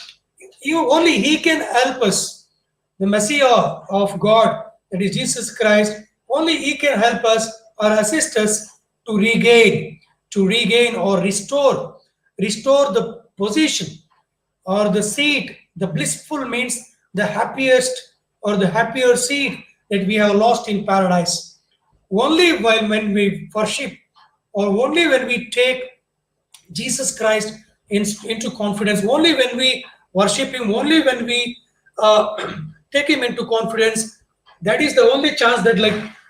Only he can help us. The Messiah of God, that is Jesus Christ, only he can help us or assist us to regain or restore the position or the seat. The blissful means the happiest or the happier seat that we have lost in paradise. Only when we worship, or only when we take Jesus Christ into confidence, only when we worship him, only when we take him into confidence, that is the only chance that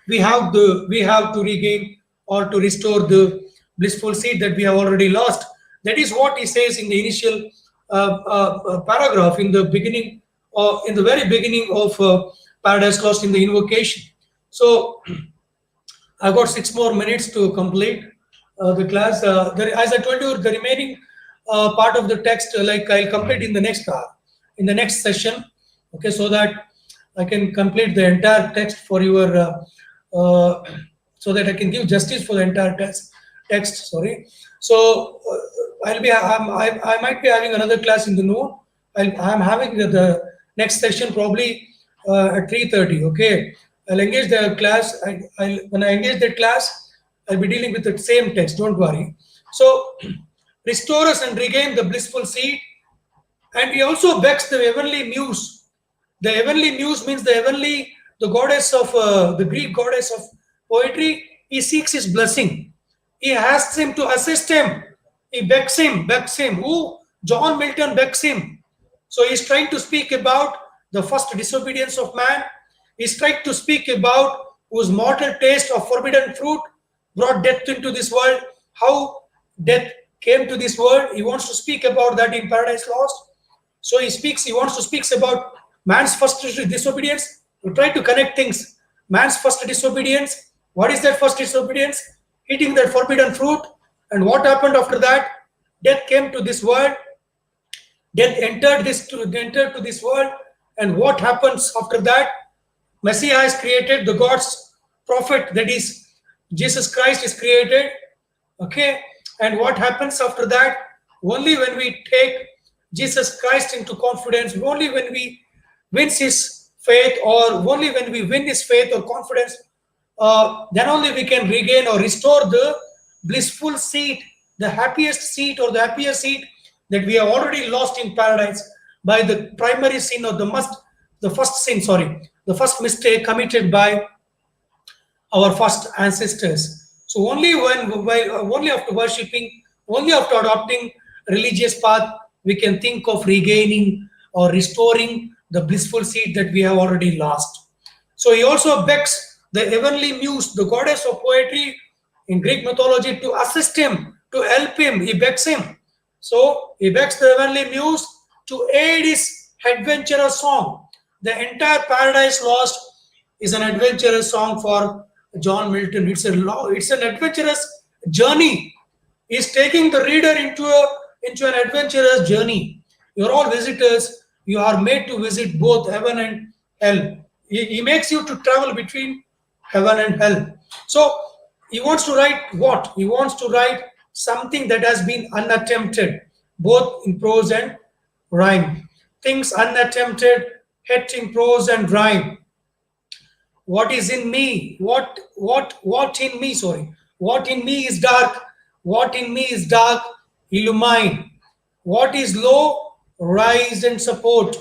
we have to regain or to restore the blissful seat that we have already lost. That is what he says in the initial paragraph in the beginning, or in the very beginning of Paradise Lost, in the invocation. So I've got 6 more minutes to complete the class. As I told you, the remaining part of the text, I'll complete in the next hour, in the next session. Okay, so that I can complete the entire text for your, so that I can give justice for the entire text. Sorry. So I might be having another class in the noon. I'm having the next session probably at 3:30. Okay, I'll engage the class. When I engage that class, I'll be dealing with the same text. Don't worry. So restore us and regain the blissful seed. And he also begs the heavenly muse. The heavenly muse means the goddess of the Greek goddess of poetry. He seeks his blessing. He asks him to assist him. He begs him. Who? John Milton begs him. So he's trying to speak about the first disobedience of man. He's trying to speak about whose mortal taste of forbidden fruit brought death into this world. How death came to this world. He wants to speak about that in Paradise Lost. So he wants to speak about man's first disobedience. To try to connect things. Man's first disobedience. What is that first disobedience? Eating that forbidden fruit. And what happened after that? Death came to this world. Death entered to this world. And what happens after that? Messiah is created. The God's prophet, that is Jesus Christ, is created. Okay. And what happens after that? Only when we take Jesus Christ into confidence, only when we win his faith, or only when we win his faith or confidence, then only we can regain or restore the blissful seat, the happiest seat or the happiest seat that we have already lost in paradise by the primary sin, or the first mistake committed by our first ancestors. So only only after worshipping, only after adopting religious path, we can think of regaining or restoring the blissful seed that we have already lost. So he also begs the heavenly muse, the goddess of poetry in Greek mythology, to assist him, to help him. He begs him. So he begs the heavenly muse to aid his adventurous song. The entire Paradise Lost is an adventurous song for John Milton. It's an adventurous journey. He's taking the reader into an adventurous journey. You're all visitors. You are made to visit both heaven and hell. He makes you to travel between heaven and hell. So he wants to write what? He wants to write something that has been unattempted, both in prose and rhyme. Things unattempted, hit in prose and rhyme. What is in me? What in me? Sorry. What in me is dark? What in me is dark? Illumine. What is low? Rise and support.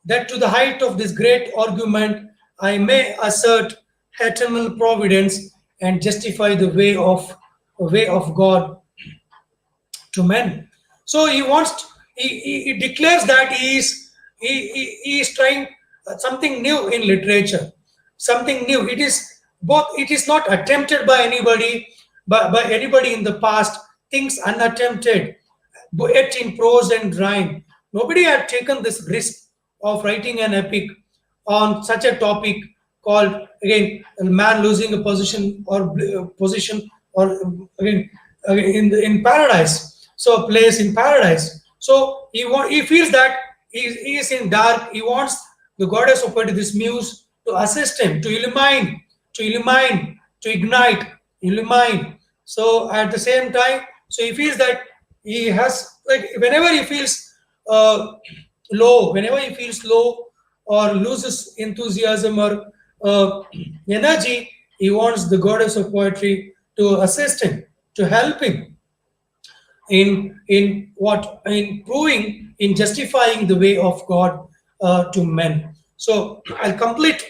That to the height of this great argument I may assert eternal providence and justify the way of God to men. So he wants, he declares that he is trying something new in literature, something new. It is both. It is not attempted by anybody, by anybody in the past. Things unattempted, yet in prose and rhyme. Nobody had taken this risk of writing an epic on such a topic called, again, a man losing a position or again, in paradise. So a place in paradise. So he feels that he is in dark. He wants the goddess of poetry, this muse, to assist him, to ignite, illumine. So at the same time, so he feels that he has, like, whenever he feels whenever he feels low or loses enthusiasm or energy, he wants the goddess of poetry to assist him, to help him in proving, in justifying the way of God to men. So I'll complete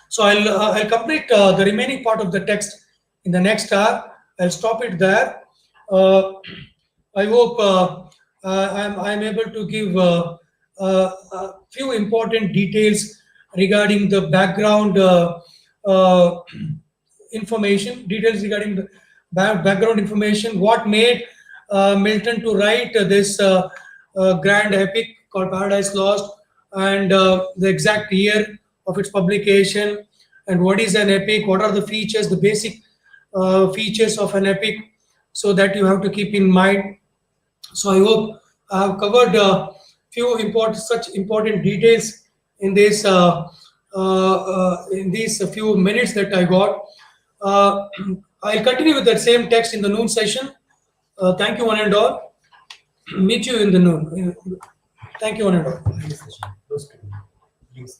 the remaining part of the text in the next hour. I'll stop it there. Uh, I hope I'm able to give a few important details regarding the background uh, information, details regarding the background information, what made Milton to write this grand epic called Paradise Lost, and the exact year of its publication, and what is an epic, what are the features, the basic features of an epic, so that you have to keep in mind. So I hope I have covered a few such important details in this in these few minutes that I got. Uh, I'll continue with that same text in the noon session. Thank you, one and all. Meet you in the noon. Thank you, one and all. Please, please.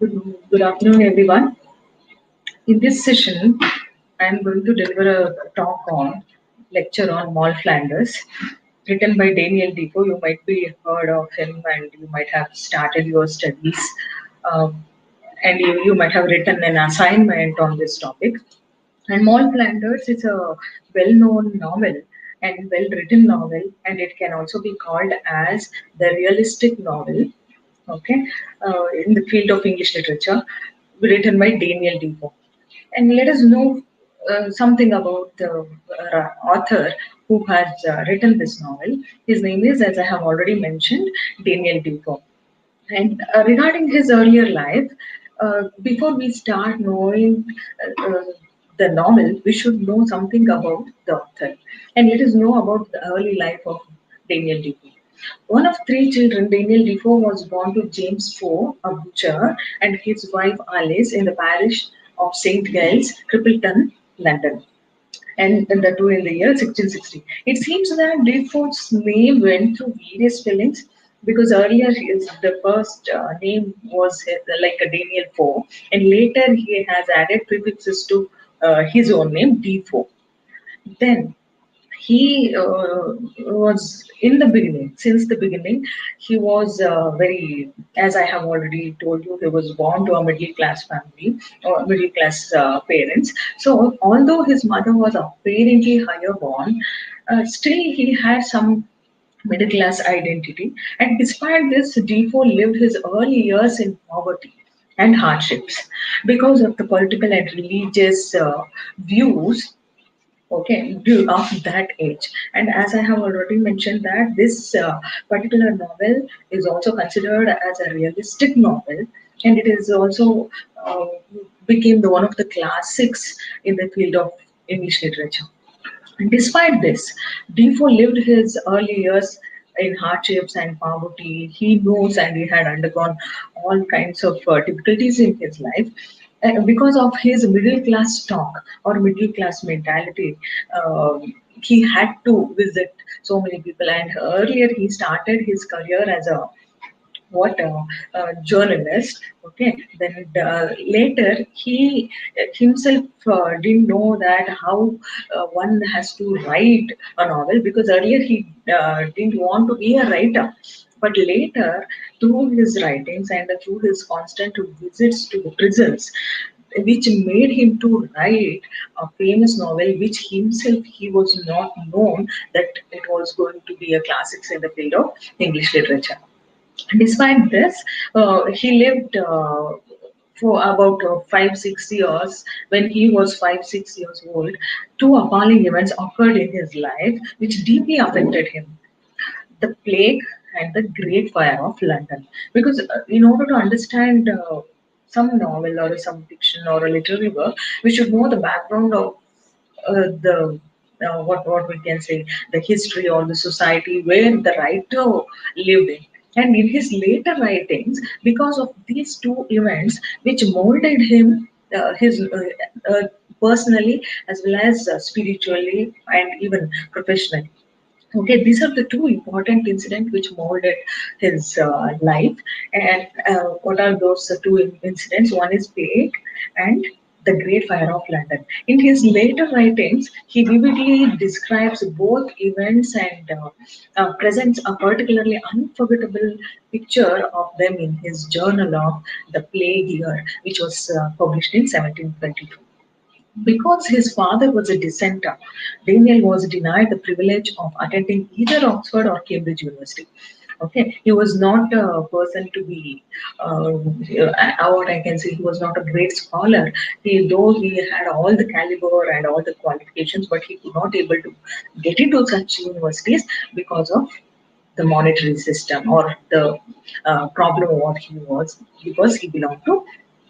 Good afternoon, everyone. In this session, I am going to deliver a talk on lecture on Moll Flanders, written by Daniel Defoe. You might be heard of him, and you might have started your studies, um, and you might have written an assignment on this topic. And Moll Flanders is a well-known novel and well-written novel, and it can also be called as the realistic novel. Okay, in the field of English literature, written by Daniel Defoe. And let us know something about the author who has written this novel. His name is, as I have already mentioned, Daniel Defoe. And regarding his earlier life, before we start knowing the novel, we should know something about the author. And let us know about the early life of Daniel Defoe. One of three children, Daniel Defoe was born to James Foe, a butcher, and his wife Alice in the parish of St. Giles, Crippleton, London, and the two in the year 1660. It seems that Defoe's name went through various spellings because earlier the first name was like a Daniel Foe, and later he has added prefixes to his own name, Defoe. Then he was in the beginning, since the beginning, he was very, as I have already told you, he was born to a middle class family or middle class parents. So, although his mother was apparently higher born, still he had some middle class identity. And despite this, Defoe lived his early years in poverty and hardships because of the political and religious views, okay, of that age. And as I have already mentioned that this particular novel is also considered as a realistic novel, and it is also uh, became the one of the classics in the field of English literature. Despite this, Defoe lived his early years in hardships and poverty. He knows and he had undergone all kinds of difficulties in his life. Because of his middle class talk or middle class mentality, he had to visit so many people. And earlier, he started his career as a what journalist. Okay, then later he himself didn't know that how one has to write a novel, because earlier he didn't want to be a writer, but later, through his writings and through his constant visits to prisons, which made him to write a famous novel which himself he was not known that it was going to be a classics in the field of English literature. Despite this, he lived for about 5 6 years. When he was 5 6 years old, two appalling events occurred in his life which deeply affected him: the plague and the Great Fire of London. Because in order to understand some novel or some fiction or a literary work, we should know the background of the what we can say, the history or the society where the writer lived in. And in his later writings, because of these two events which molded him, his personally as well as spiritually and even professionally. Okay, these are the two important incidents which molded his life. And what are those two incidents? One is plague and the Great Fire of London. In his later writings, he vividly describes both events and presents a particularly unforgettable picture of them in his journal of the plague year, which was published in 1722. Because his father was a dissenter, Daniel was denied the privilege of attending either Oxford or Cambridge University. Okay, he was not a person to be, what I can say, he was not a great scholar. Though he had all the caliber and all the qualifications, but he could not able to get into such universities because of the monetary system or the problem what he was, because he belonged to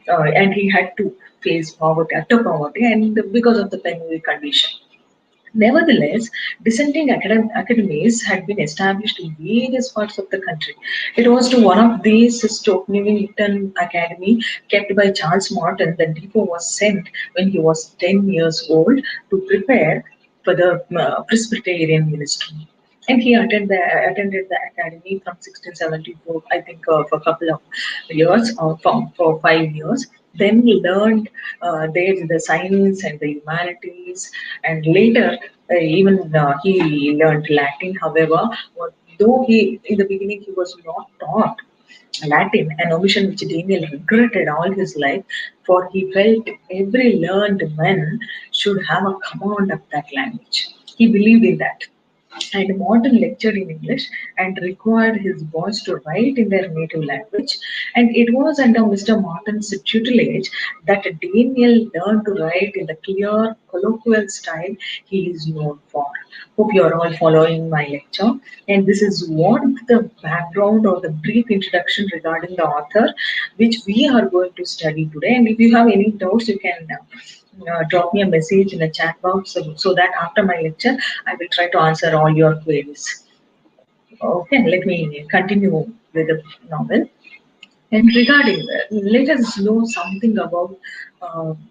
and he had to face poverty, utter poverty, and because of the penury condition. Nevertheless, dissenting academies had been established in various parts of the country. It was to one of these, Stoke Newington Academy, kept by Charles Morton, that Defoe was sent when he was 10 years old to prepare for the Presbyterian ministry. and he attended the academy from 1674, I think, for a couple of years, or for 5 years. Then he learned there the science and the humanities, and later even he learned Latin. However, though he in the beginning he was not taught Latin, an omission which Daniel regretted all his life, for he felt every learned man should have a command of that language. He believed in that. And Morton lectured in English and required his boys to write in their native language. And it was under Mr. Morton's tutelage that Daniel learned to write in the clear, colloquial style he is known for. Hope you are all following my lecture. And this is what the background or the brief introduction regarding the author, which we are going to study today. And if you have any doubts, you can drop me a message in the chat box, so that after my lecture, I will try to answer all your queries. Okay, let me continue with the novel. And regarding that, let us know something about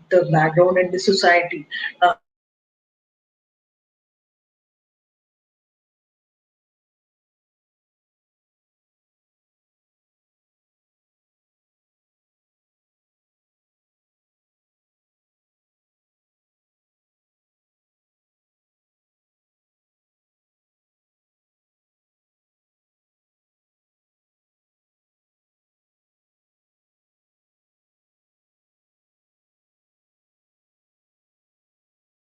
the background and the society. Daniel was born in England in 1674, and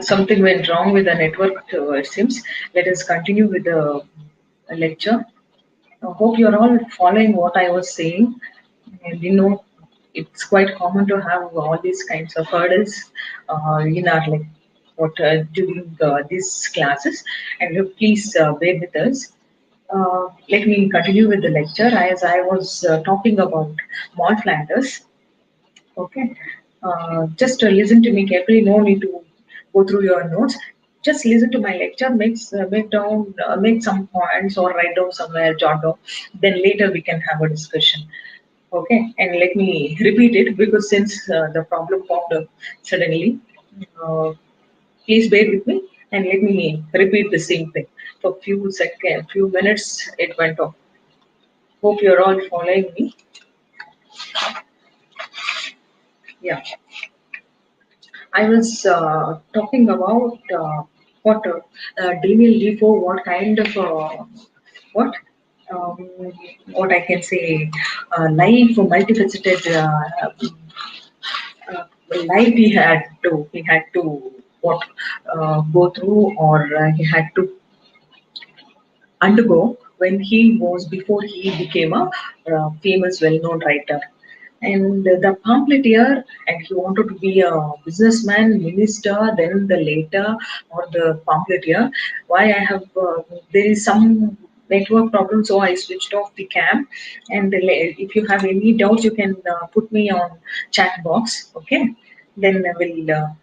Something went wrong with the network, it seems. Let us continue with the lecture. I hope you're all following what I was saying. And it's quite common to have all these kinds of hurdles in our during these classes. And please bear with us. Let me continue with the lecture. As I was talking about Mall Flanders, okay. Just listen to me carefully. No need to go through your notes. Just listen to my lecture. Make some points or write down somewhere, jot down. Then later we can have a discussion. Okay. And let me repeat it because since the problem popped up suddenly, uh, please bear with me and let me repeat the same thing for few minutes. It went off. Hope you're all following me. Yeah. I was talking about Daniel Defoe, what um, what I can say, life multifaceted life he had to what go through or he had to undergo when he was before he became a famous, well-known writer. And the pamphleteer, and he wanted to be a businessman, minister, then the later or the pamphleteer. Why I have there is some network problem, so I switched off the cam. And if you have any doubts, you can put me on chat box. Okay, then I will.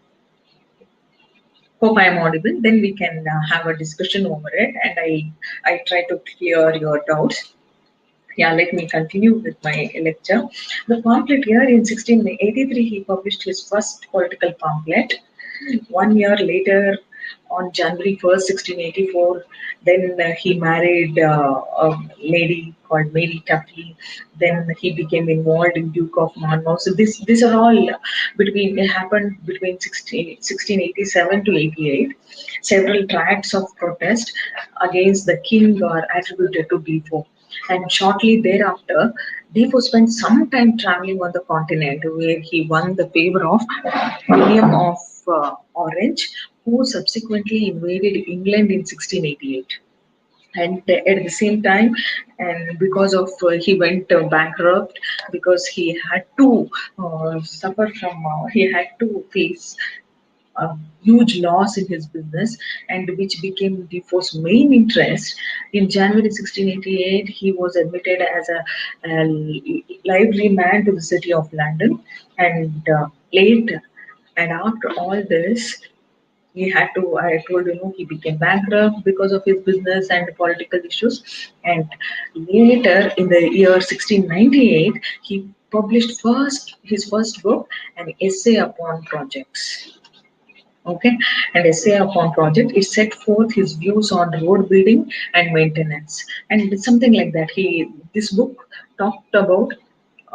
Hope I am audible. Then we can have a discussion over it, and I try to clear your doubts. Yeah, let me continue with my lecture. The pamphlet here in 1683, he published his first political pamphlet. 1 year later, on January 1st, 1684, then he married a lady called Mary Tuffy. Then he became involved in Duke of Monmouth. So these are all it happened between 1687 to 88. Several tracts of protest against the king are attributed to Defoe. And shortly thereafter, Defoe spent some time traveling on the continent where he won the favor of William of Orange, who subsequently invaded England in 1688. And at the same time, and because of he went bankrupt because he had to he had to face a huge loss in his business, and which became Defoe's main interest. In January 1688, he was admitted as a liveryman to the city of London, and later, and after all this, he had to, I told he became bankrupt because of his business and political issues. And later, in the year 1698, he published his first book, an essay upon projects. Okay, and essay upon project, it set forth his views on road building and maintenance, and it's something like that. This book talked about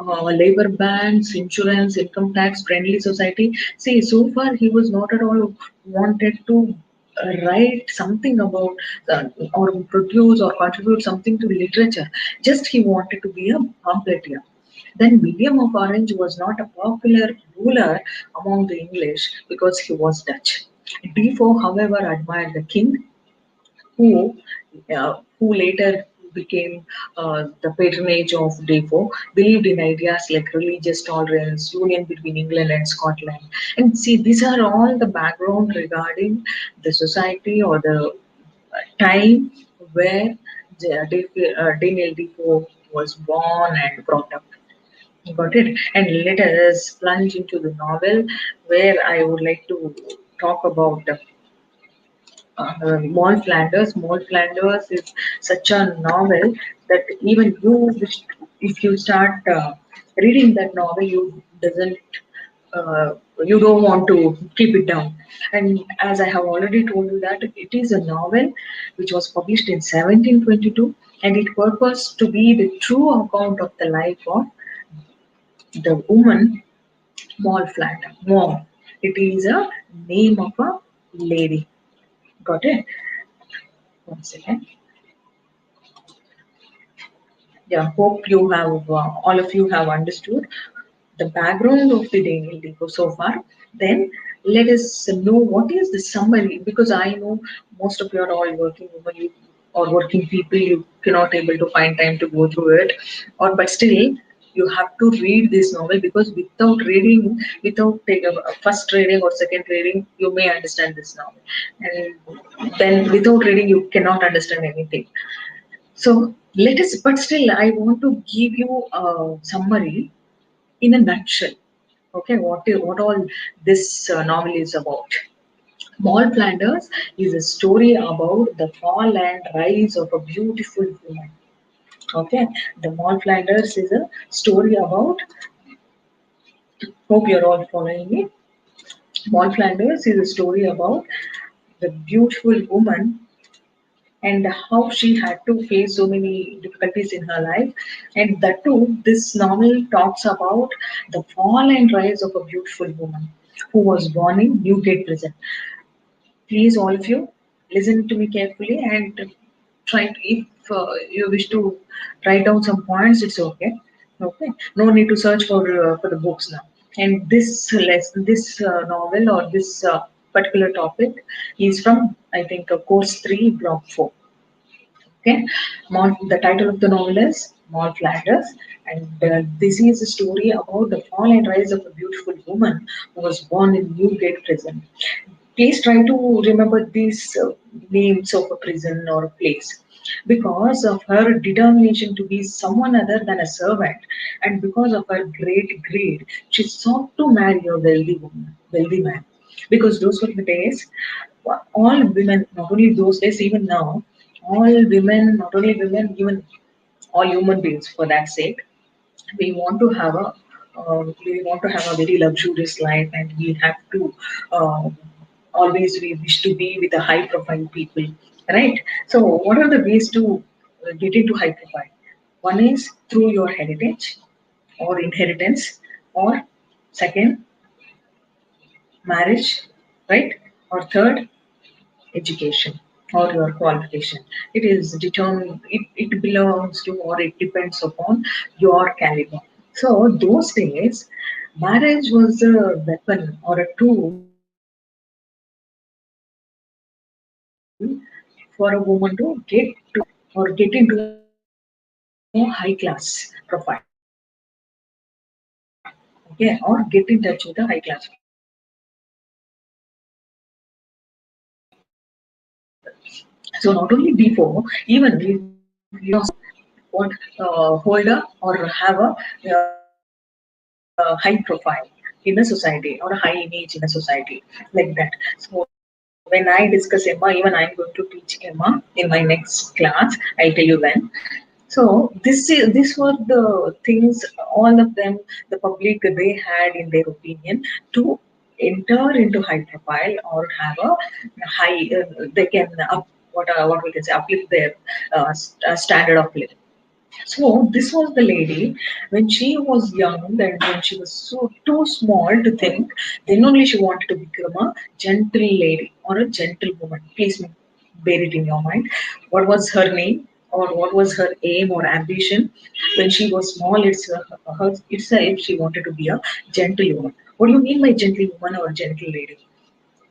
labor bans, insurance, income tax, friendly society. See, so far he was not at all wanted to write something about or produce or contribute something to literature. Just he wanted to be a pamphleteer. Then William of Orange was not a popular ruler among the English because he was Dutch. Defoe, however, admired the king, who later became the patronage of Defoe, believed in ideas like religious tolerance, union between England and Scotland. And see, these are all the background regarding the society or the time where Daniel Defoe was born and brought up. Got it. And let us plunge into the novel where I would like to talk about Maud Flanders. Maud Flanders is such a novel that even if you start reading that novel, uh, you don't want to keep it down. And as I have already told you that it is a novel which was published in 1722, and it purports to be the true account of the life of the woman Maud Flanders. Mom. It is a name of a lady. Got it? One second. Yeah, hope you have all of you have understood the background of the Daniel Defoe so far. Then let us know what is the summary, because I know most of you are all working women, you or working people, you cannot able to find time to go through it, or but still you have to read this novel, because without reading, without take a first reading or second reading, you may understand this novel, and then without reading you cannot understand anything. So let us, but still I want to give you a summary in a nutshell. Okay, what all this novel is about. Maud Flanders is a story about the fall and rise of a beautiful woman. Okay, the Maud Flanders is a story about. Hope you're all following me. Maud Flanders is a story about the beautiful woman and how she had to face so many difficulties in her life. And that too, this novel talks about the fall and rise of a beautiful woman who was born in Newgate Prison. Please, all of you, listen to me carefully and try to, if you wish to write down some points, it's okay. Okay, no need to search for the books now. And this lesson, this novel or this particular topic is from, I think, course 3, block 4. Okay, the title of the novel is Maud Flanders, and this is a story about the fall and rise of a beautiful woman who was born in Newgate Prison. Please try to remember these names of a prison or a place. Because of her determination to be someone other than a servant, and because of her great greed, she sought to marry a wealthy woman, wealthy man. Because those were the days, all women, not only those days, even now, all women, not only women, even all human beings, for that sake, we want to have a we want to have a very luxurious life, and we have to uh, always we wish to be with a high profile people, right? So what are the ways to get into high profile? One is through your heritage or inheritance, or second, marriage, right? Or third, education or your qualification. It is determined, it belongs to, or it depends upon your caliber. So those days, marriage was a weapon or a tool for a woman to get to or get into a high class profile. Okay, or get into a high class profile. Okay, or get in touch with a high class profile. So not only before, even if you are what hold what holder or have a high profile in a society or a high image in a society, like that. So when I discuss Emma, even I'm going to teach Emma in my next class. I'll tell you when. So these were the things, all of them, the public they had in their opinion to enter into high profile or have a high. They can up what we can say uplift their standard of living. So this was the lady when she was young and when she was so too small to think, then only she wanted to become a gentle lady or a gentlewoman. Please bear it in your mind. What was her name or what was her aim or ambition when she was small? Itself she wanted to be a gentlewoman. What do you mean by gentlewoman or gentle lady?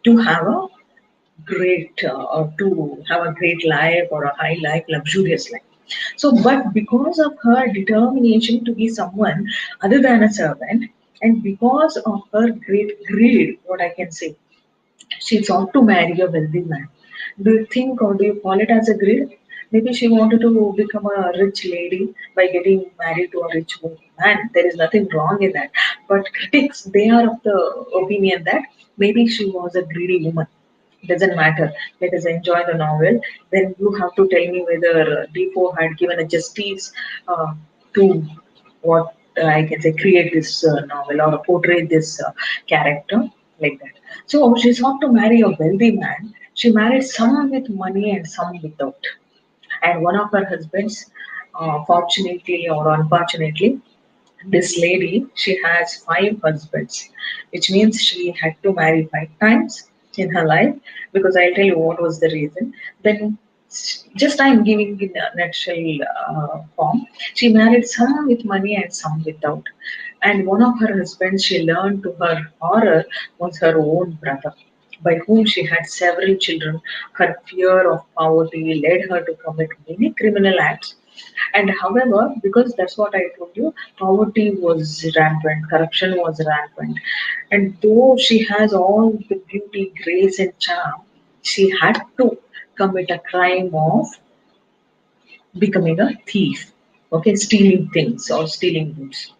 To have a great or to have a great life or a high life, luxurious life. So, but because of her determination to be someone other than a servant, and because of her great greed, what I can say, she sought to marry a wealthy man. Do you think or do you call it as a greed? Maybe she wanted to become a rich lady by getting married to a rich man. There is nothing wrong in that. But critics, they are of the opinion that maybe she was a greedy woman. Doesn't matter. Let us enjoy the novel. Then you have to tell me whether Defoe had given a justice to what I can say, create this novel or portray this character like that. So she sought to marry a wealthy man. She married some with money and some without. And one of her husbands, fortunately or unfortunately, this lady, she has 5 husbands, which means she had to marry 5 times in her life. Because I'll tell you what was the reason. Then, just I'm giving in a nutshell form. She married some with money and some without. And one of her husbands, she learned to her horror, was her own brother, by whom she had several children. Her fear of poverty led her to commit many criminal acts. And however, because that's what I told you, poverty was rampant, corruption was rampant. And though she has all the beauty, grace, and charm, she had to commit a crime of becoming a thief, okay, stealing things or stealing goods.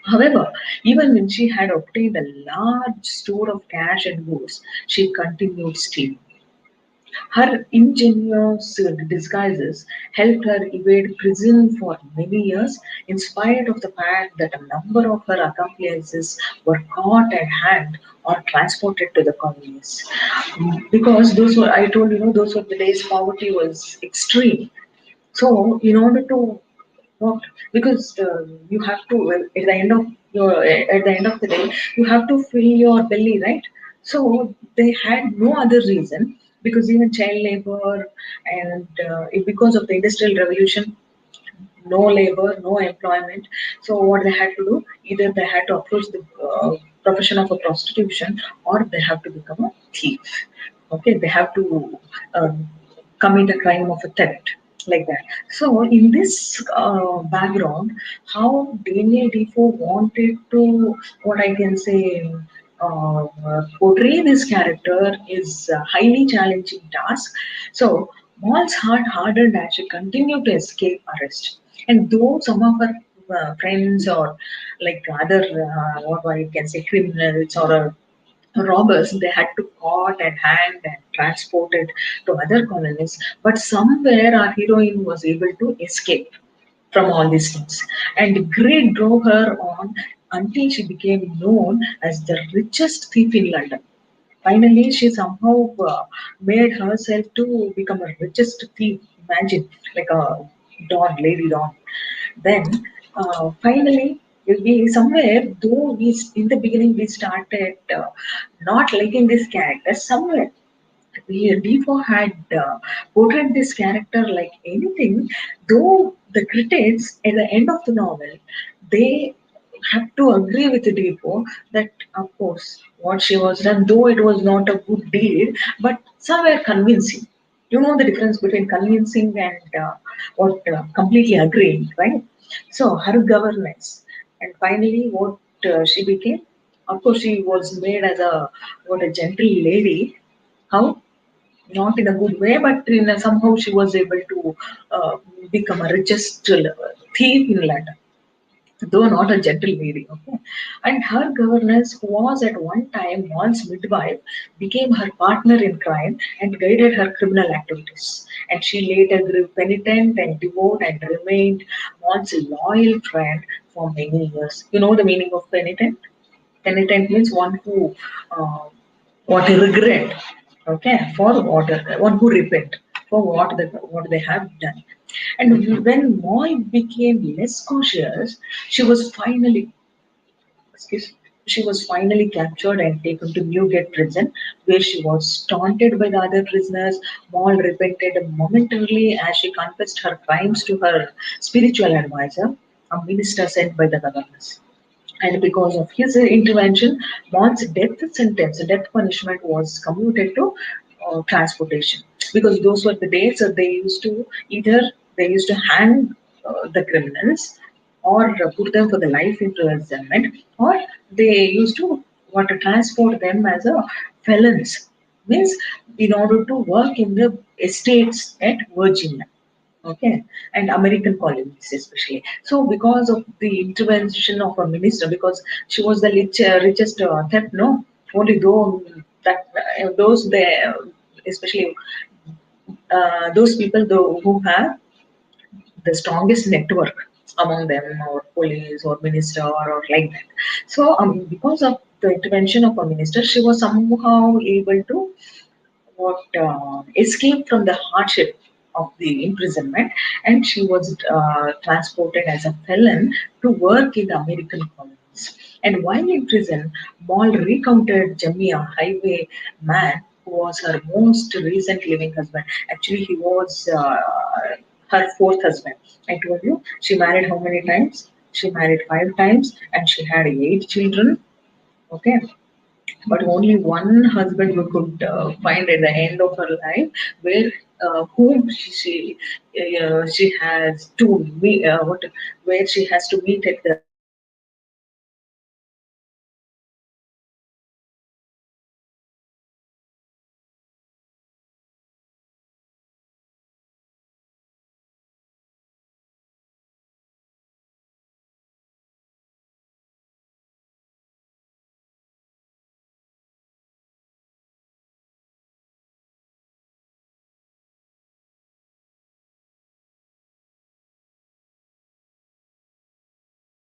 However, even when she had obtained a large store of cash and goods, she continued stealing. Her ingenious disguises helped her evade prison for many years, in spite of the fact that a number of her accomplices were caught and hanged or transported to the colonies. Because those were, I told you, those were the days poverty was extreme. So, in order to what, because you have to at the end of at the end of the day, you have to fill your belly, right? So they had no other reason, because even child labor and because of the industrial revolution, no labor, no employment. So what they had to do, either they had to approach the profession of a prostitution, or they have to become a thief. Okay, they have to um, commit a crime of a theft, like that. So in this background, how Daniel Defoe wanted to, what I can say, portray this character is a highly challenging task. So Maul's heart hardened as she continued to escape arrest. And though some of her friends or like other, what I can say, criminals or robbers, they had to caught and hanged and transported to other colonies, but somewhere our heroine was able to escape from all these things, and greed drove her on until she became known as the richest thief in London. Finally, she somehow made herself to become a richest thief. Imagine, like a Dawn, Lady Dawn. Then, finally, we somewhere, though in the beginning we started not liking this character, somewhere Defoe had portrayed this character like anything, though the critics at the end of the novel, they have to agree with Defoe that, of course, what she was done, though it was not a good deed, but somewhere convincing. You know the difference between convincing and what completely agreeing, right? So her governance, and finally, what she became. Of course, she was made as a what a gentle lady. How? Not in a good way, but in a, somehow she was able to become a richest thief in London, though not a gentle lady. Okay, and her governess, who was at one time Maul's midwife, became her partner in crime and guided her criminal activities. And she later grew penitent and devout and remained Maul's loyal friend for many years. You know the meaning of penitent? Penitent means one who what regret, okay, for what, one who repent for what they have done. And when Moy became less cautious, she was finally excuse she was finally captured and taken to Newgate prison, where she was taunted by the other prisoners. Moll repented momentarily as she confessed her crimes to her spiritual advisor, a minister sent by the governors. And because of his intervention, Bond's death punishment was commuted to transportation. Because those were the days that they used to either they used to hang the criminals, or put them for the life imprisonment, or they used to want to transport them as a felons. Means in order to work in the estates at Virginia, okay, and American colonies especially. So because of the intervention of a minister, because she was the richest theft, no, only though that those they especially those people though who have the strongest network among them, or police or minister or like that. So because of the intervention of a minister, she was somehow able to what escaped from the hardship of the imprisonment, and she was transported as a felon to work in the American colonies. And while in prison, Maul recounted Jemmy, a highway man who was her most recent living husband. Actually, he was her fourth husband. I told you she married how many times? She married 5 times and she had 8 children. Okay, but only one husband we could find at the end of her life, where whom she has to meet, where she has to meet at the end of her life. And that husband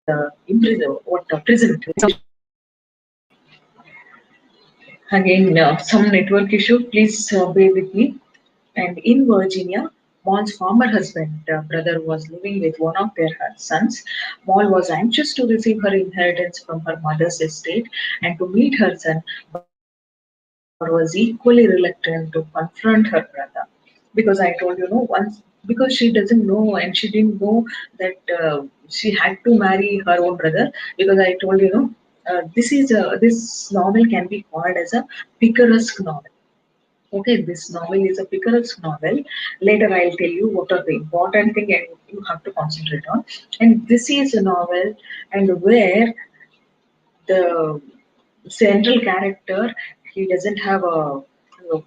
was imprisoned. What prison? Again, some network issue. Please bear with me. And in Virginia, Maul's former husband, brother, was living with one of their sons. Maul was anxious to receive her inheritance from her mother's estate and to meet her son, but was equally reluctant to confront her brother. Because I told you, no, once because she doesn't know and she didn't know that she had to marry her own brother. Because I told you, no, this novel can be called as a picaresque novel. Okay, this novel is a picaresque novel. Later, I'll tell you what are the important thing and you have to concentrate on. And this is a novel, and where the central character, he doesn't have a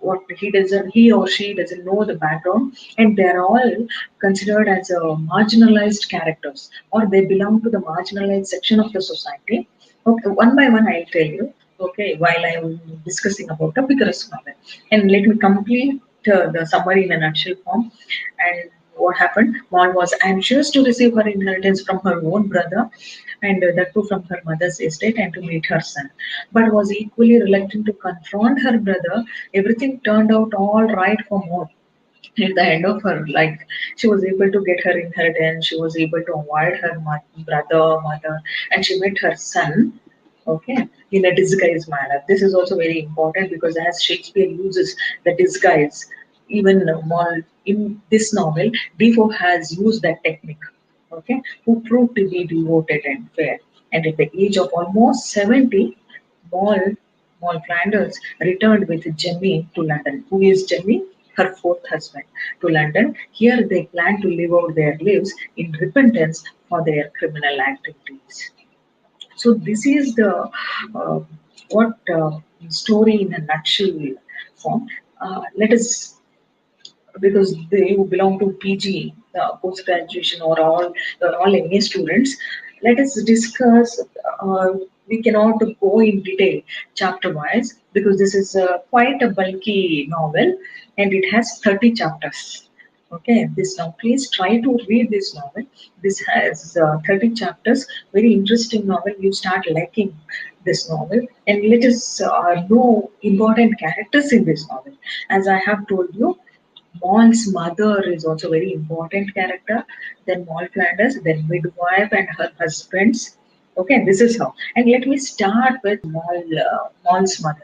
what he or she doesn't know the background, and they're all considered as marginalized characters, or they belong to the marginalized section of the society. Okay, one by one I'll tell you. Okay, while I'm discussing about the picaresque novel, and let me complete the summary in a nutshell form. And what happened? Maud was anxious to receive her inheritance from her own brother, and that too from her mother's estate, and to meet her son, but was equally reluctant to confront her brother. Everything turned out all right for Maud. At the end of her life, she was able to get her inheritance, she was able to avoid her brother, mother, and she met her son, okay, in a disguised manner. This is also very important because as Shakespeare uses the disguise, even more in this novel, Defoe has used that technique, okay, who proved to be devoted and fair. And at the age of almost 70, Maul, Maul Flanders returned with Jemmy to London. Who is Jemmy? Her fourth husband, to London. Here they plan to live out their lives in repentance for their criminal activities. So this is the uh, what story in a nutshell form. Let us, because they who belong to PG, post graduation, or all MA students, let us discuss. Uh, we cannot go in detail chapter wise because this is quite a bulky novel and it has 30 chapters. Okay, this now please try to read this novel. This has 30 chapters. Very interesting novel. You start liking this novel, and let us know important characters in this novel. As I have told you, Maul's mother is also very important character. Then Maul Flanders, then midwife and her husbands. Okay, this is how. And let me start with Maul's mother.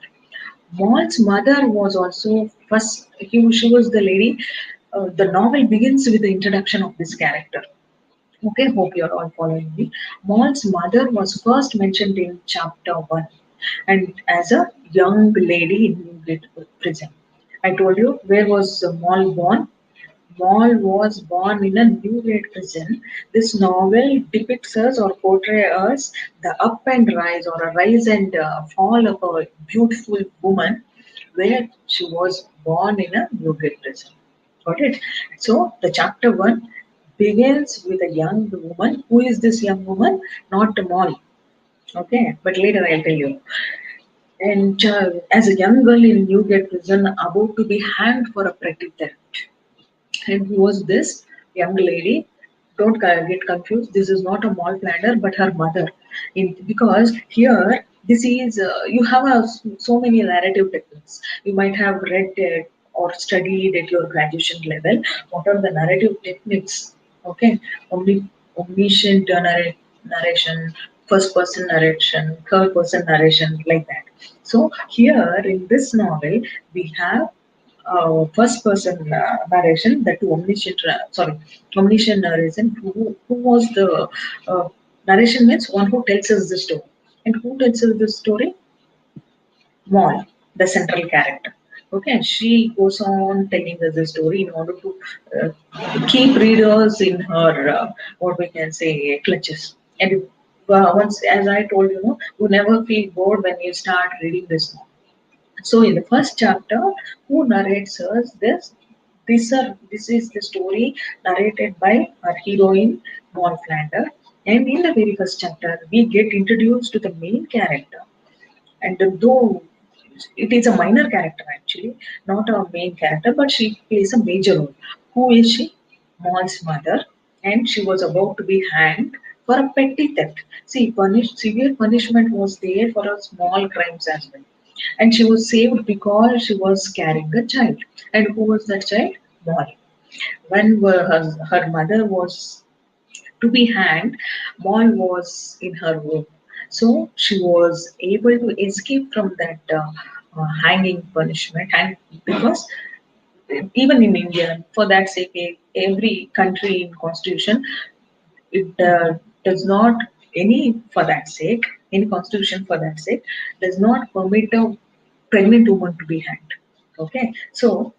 Maul's mother was also first. She was the lady. The novel begins with the introduction of this character. Okay, hope you're all following me. Maul's mother was first mentioned in chapter 1 and as a young lady in Newgate prison. I told you where was Maul born? Maul was born in a Newgate prison. This novel depicts us or portrays us the up and rise or a rise and fall of a beautiful woman where she was born in a Newgate prison. Got it? So the chapter 1 begins with a young woman. Who is this young woman? Not Maul. Okay, but later I'll tell you. And as a young girl in Newgate prison, about to be hanged for a petty theft. And who was this young lady? Don't get confused. This is not a mall planner, but her mother. Because here, this is you have so many narrative techniques. You might have read it or studied at your graduation level. What are the narrative techniques? Okay, omniscient narration, first person narration, third person narration, like that. So here in this novel, we have first person narration, that omniscient, sorry, omniscient narration, who was the uh, Narration means one who tells us the story. And who tells us the story? Maul, the central character. Okay, and she goes on telling us the story in order to keep readers in her, what we can say, clutches. And once, as I told you, know, you never feel bored when you start reading this novel. So in the first chapter, who narrates us this? This is the story narrated by our heroine, Maud Flander. And in the very first chapter, we get introduced to the main character. And though it is a minor character actually, not a main character, but she plays a major role. Who is she? Maul's mother, and she was about to be hanged for a petty theft. See, severe punishment was there for a small crimes as well, and she was saved because she was carrying a child. And who was that child? Maul. When her mother was to be hanged, Maul was in her room. So she was able to escape from that hanging punishment. And because even in India, for that sake, every country in constitution, it does not for that sake, any constitution for that sake, does not permit a pregnant woman to be hanged. Okay, so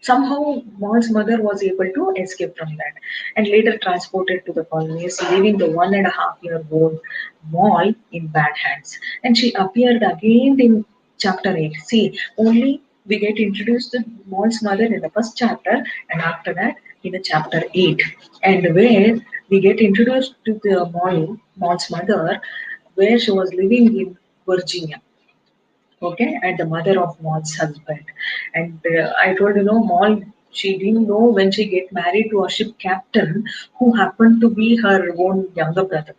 somehow, Maul's mother was able to escape from that and later transported to the colonies, leaving the 1.5-year-old Maul in bad hands. And she appeared again in chapter 8. See, only we get introduced to Maul's mother in the first chapter, and after that, in the chapter 8, and where we get introduced to the Maul's mother, where she was living in Virginia, okay, and the mother of Maul's husband. And I told, Maul, she didn't know when she get married to a ship captain who happened to be her own younger brother.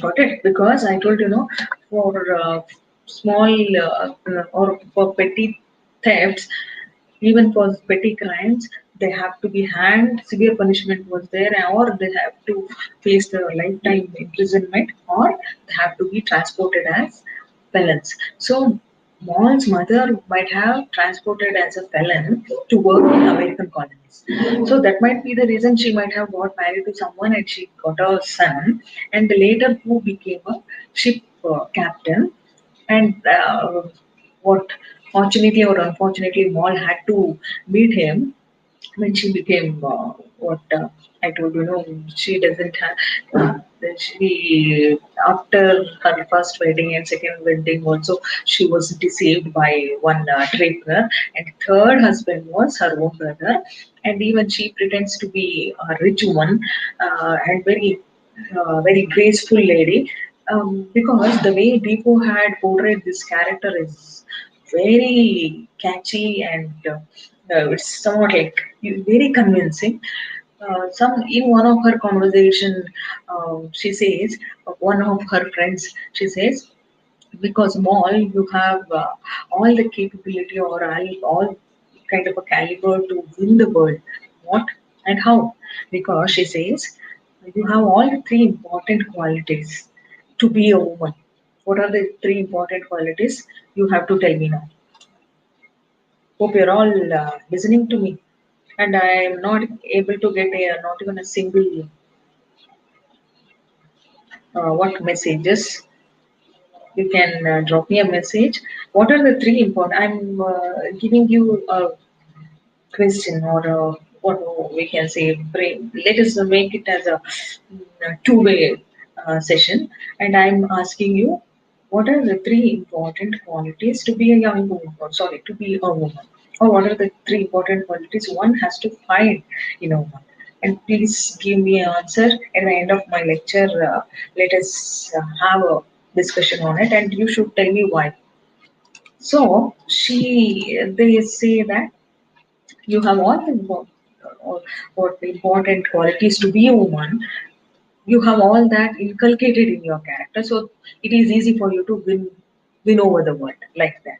Got it? Because I told, for small or for petty thefts, even for petty crimes, they have to be hanged. Severe punishment was there, or they have to face the lifetime imprisonment, or they have to be transported as felons. So Maul's mother might have transported as a felon to work in American colonies. So that might be the reason she might have got married to someone and she got a son, and later who became a ship captain. And what fortunately or unfortunately, Maul had to meet him when she became what I told you, she doesn't have. She after her first wedding and second wedding also she was deceived by one draper, and third husband was her own brother, and even she pretends to be a rich woman and very graceful lady. Because the way Deepo had portrayed this character is very catchy and it's somewhat like very convincing. Some in one of her conversation, she says one of her friends. She says, because Mall, you have all the capability or all kind of a caliber to win the world. What and how? Because she says you have all the three important qualities to be a woman. What are the three important qualities? You have to tell me now. Hope you're all listening to me. And I am not able to get not even a single what messages. You can drop me a message. What are the three important? I'm giving you a question or what we can say. Let us make it as a two-way session, and I'm asking you, what are the three important qualities to be a young woman? Or sorry, to be a woman, or what are the three important qualities one has to find in a woman? And please give me an answer at the end of my lecture. Let us have a discussion on it, and you should tell me why. So they say that you have all the what the important qualities to be a woman. You have all that inculcated in your character, so it is easy for you to win over the world like that.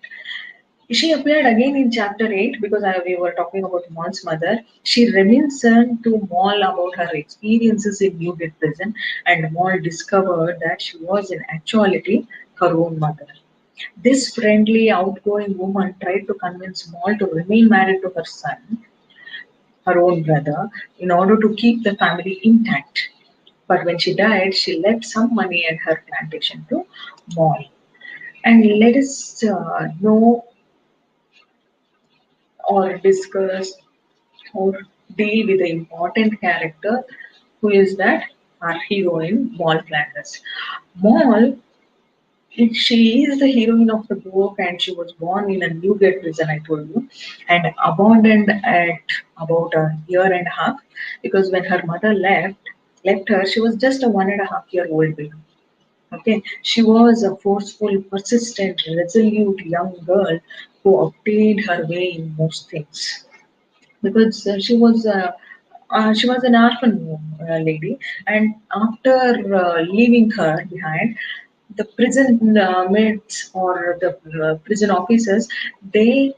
She appeared again in chapter 8 because we were talking about Maul's mother. She reminisced to Maul about her experiences in Newgate prison, and Maul discovered that she was in actuality her own mother. This friendly, outgoing woman tried to convince Maul to remain married to her son, her own brother, in order to keep the family intact. But when she died, she left some money and her plantation to Moll. And let us know or discuss or deal with the important character who is that our heroine, Moll Flanders. Moll, she is the heroine of the book and she was born in a Newgate prison, I told you, and abandoned at about a year and a half because when her mother left her, she was just a 1.5 year old baby. Okay, she was a forceful, persistent, resolute young girl who obtained her way in most things because she was an orphan lady, and after leaving her behind, the prison mates or the prison officers they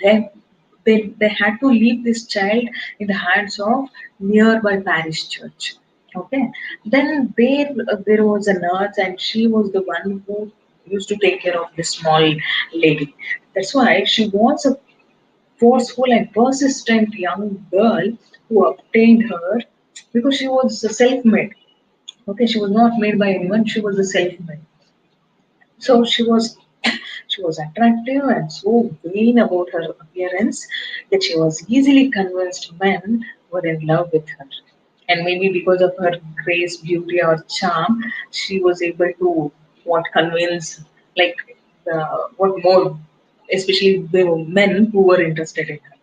left. They had to leave this child in the hands of nearby parish church. Okay, then there was a nurse, and she was the one who used to take care of this small lady. That's why she was a forceful and persistent young girl who obtained her because she was self-made. Okay, she was not made by anyone. She was a self-made. So she was attractive and so vain about her appearance that she was easily convinced men were in love with her. And maybe because of her grace, beauty, or charm, she was able to what convince like what more, especially the men who were interested in her.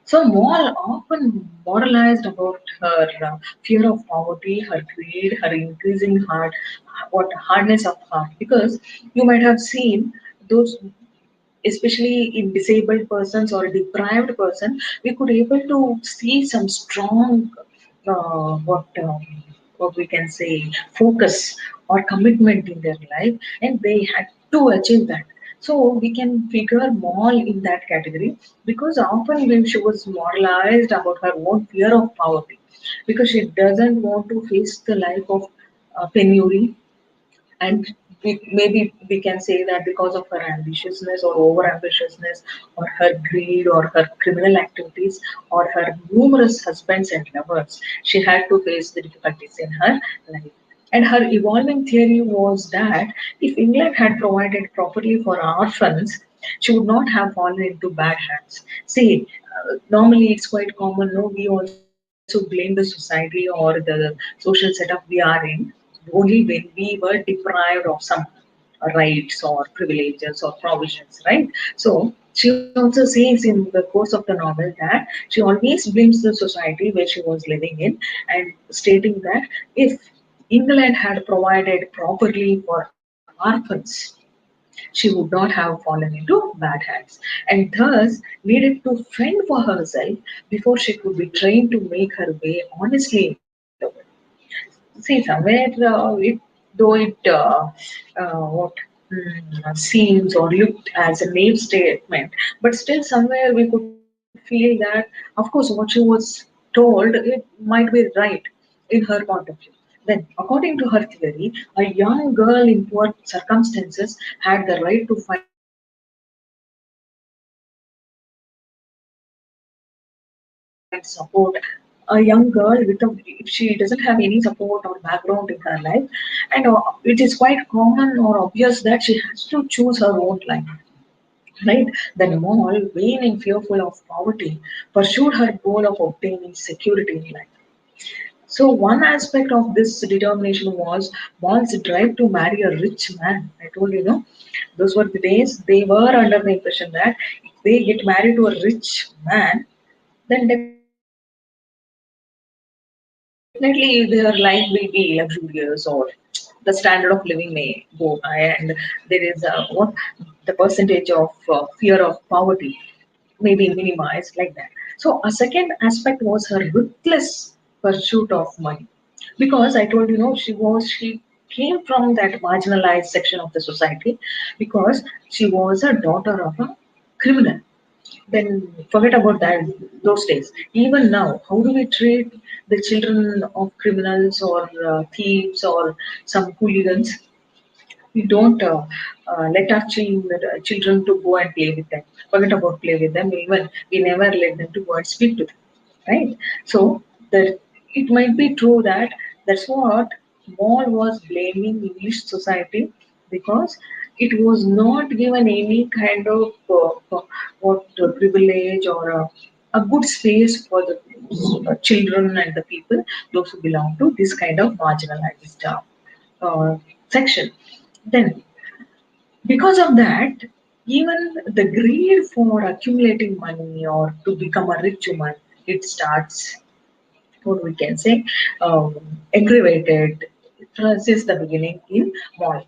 So Moll often moralized about her fear of poverty, her greed, her increasing what hardness of heart. Because you might have seen those, especially in disabled persons or deprived person, we could able to see some strong what we can say focus or commitment in their life, and they had to achieve that. So we can figure Mall in that category because often when she was moralized about her own fear of poverty because she doesn't want to face the life of penury, and maybe we can say that because of her ambitiousness or over ambitiousness or her greed or her criminal activities or her numerous husbands and lovers, she had to face the difficulties in her life. And her evolving theory was that if England had provided properly for orphans, she would not have fallen into bad hands. See, normally it's quite common, no, we also blame the society or the social setup we are in only when we were deprived of some rights or privileges or provisions, right? So she also says in the course of the novel that she always blames the society where she was living in and stating that if England had provided properly for orphans, she would not have fallen into bad hands and thus needed to fend for herself before she could be trained to make her way honestly in the world. See, somewhere though it what seems or looked as a name statement, but still somewhere we could feel that, of course, what she was told it might be right in her point of view. Then, according to her theory, a young girl in poor circumstances had the right to find support and protection from the society. A young girl with if she doesn't have any support or background in her life, and it is quite common or obvious that she has to choose her own life, right? Then Moll, vain and fearful of poverty, pursued her goal of obtaining security in life. So one aspect of this determination was Moll's drive to marry a rich man. I told you, no, those were the days they were under the impression that if they get married to a rich man, then definitely their life will be luxurious or the standard of living may go high, and there is what the percentage of fear of poverty may be minimized like that. So a second aspect was her ruthless pursuit of money. Because I told you, no, she came from that marginalized section of the society because she was a daughter of a criminal. Then forget about that those days. Even now, how do we treat the children of criminals or thieves or some hooligans? We don't let our children to go and play with them. Forget about play with them. Even we never let them to go and speak to them, right? So that it might be true that That's what Moll was blaming English society because it was not given any kind of privilege or a good space for the children and the people, those who belong to this kind of marginalized section. Then, because of that, even the greed for accumulating money or to become a rich woman, it starts, what we can say, um, aggravated since the beginning in Mall.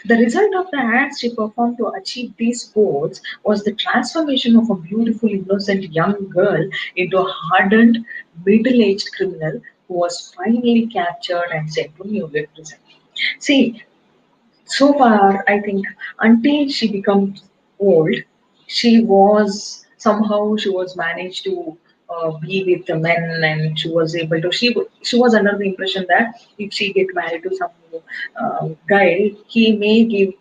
The result of the acts she performed to achieve these goals was the transformation of a beautiful, innocent young girl into a hardened, middle aged criminal who was finally captured and sent to New York prison. See, so far I think until she becomes old, she was managed to be with the men, and she was able to she was under the impression that if she get married to some guy, he may give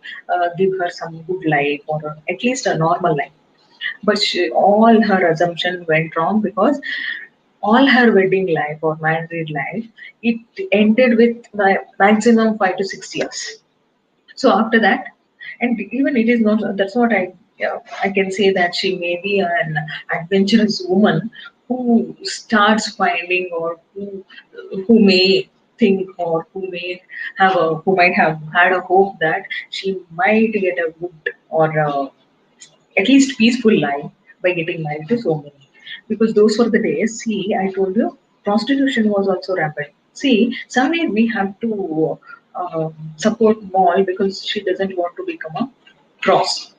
her some good life or at least a normal life. But all her assumption went wrong because all her wedding life or married life, it ended with maximum 5 to 6 years. So after that, and even it is not, that's what I can say, that she may be an adventurous woman who starts finding, or who may think, or who might have had a hope that she might get a good or at least peaceful life by getting married to so many. Because those were the days. See, I told you, prostitution was also rampant. See, somewhere we have to support Mall because she doesn't want to become a cross.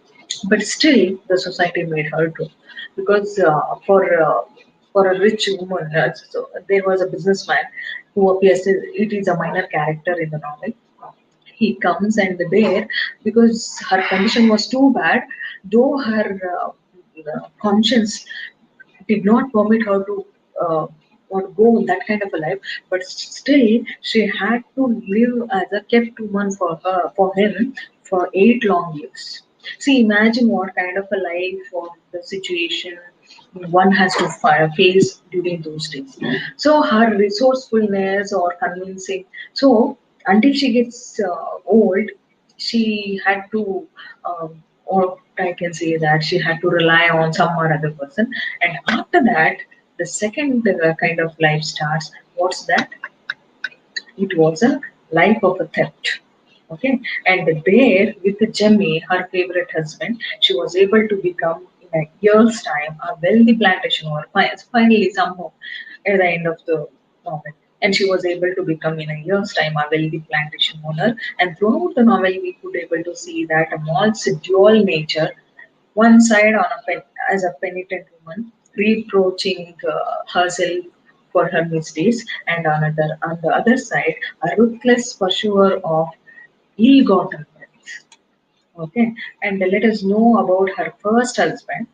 But still, the society made her to, because for a rich woman, so there was a businessman who appears. It is a minor character in the novel. He comes, and there, because her condition was too bad, though her conscience did not permit her to or go in that kind of a life, but still she had to live as a kept woman for him for 8 long years. See, imagine what kind of a life or the situation one has to face during those days. So her resourcefulness or convincing. So until she gets old, she had to, or I can say that she had to rely on some or other person. And after that, the second kind of life starts. What's that? It was a life of a theft. Okay, and there with Jemmy, her favorite husband, she was able to become in a year's time a wealthy plantation owner. Finally, somehow, at the end of the novel, and she was able to become in a year's time a wealthy plantation owner. And throughout the novel, we could able to see that a Maud's dual nature, one side as a penitent woman, reproaching herself for her misdeeds, and on the other side, a ruthless pursuer of ill-gotten wealth. Okay, and let us know about her first husband.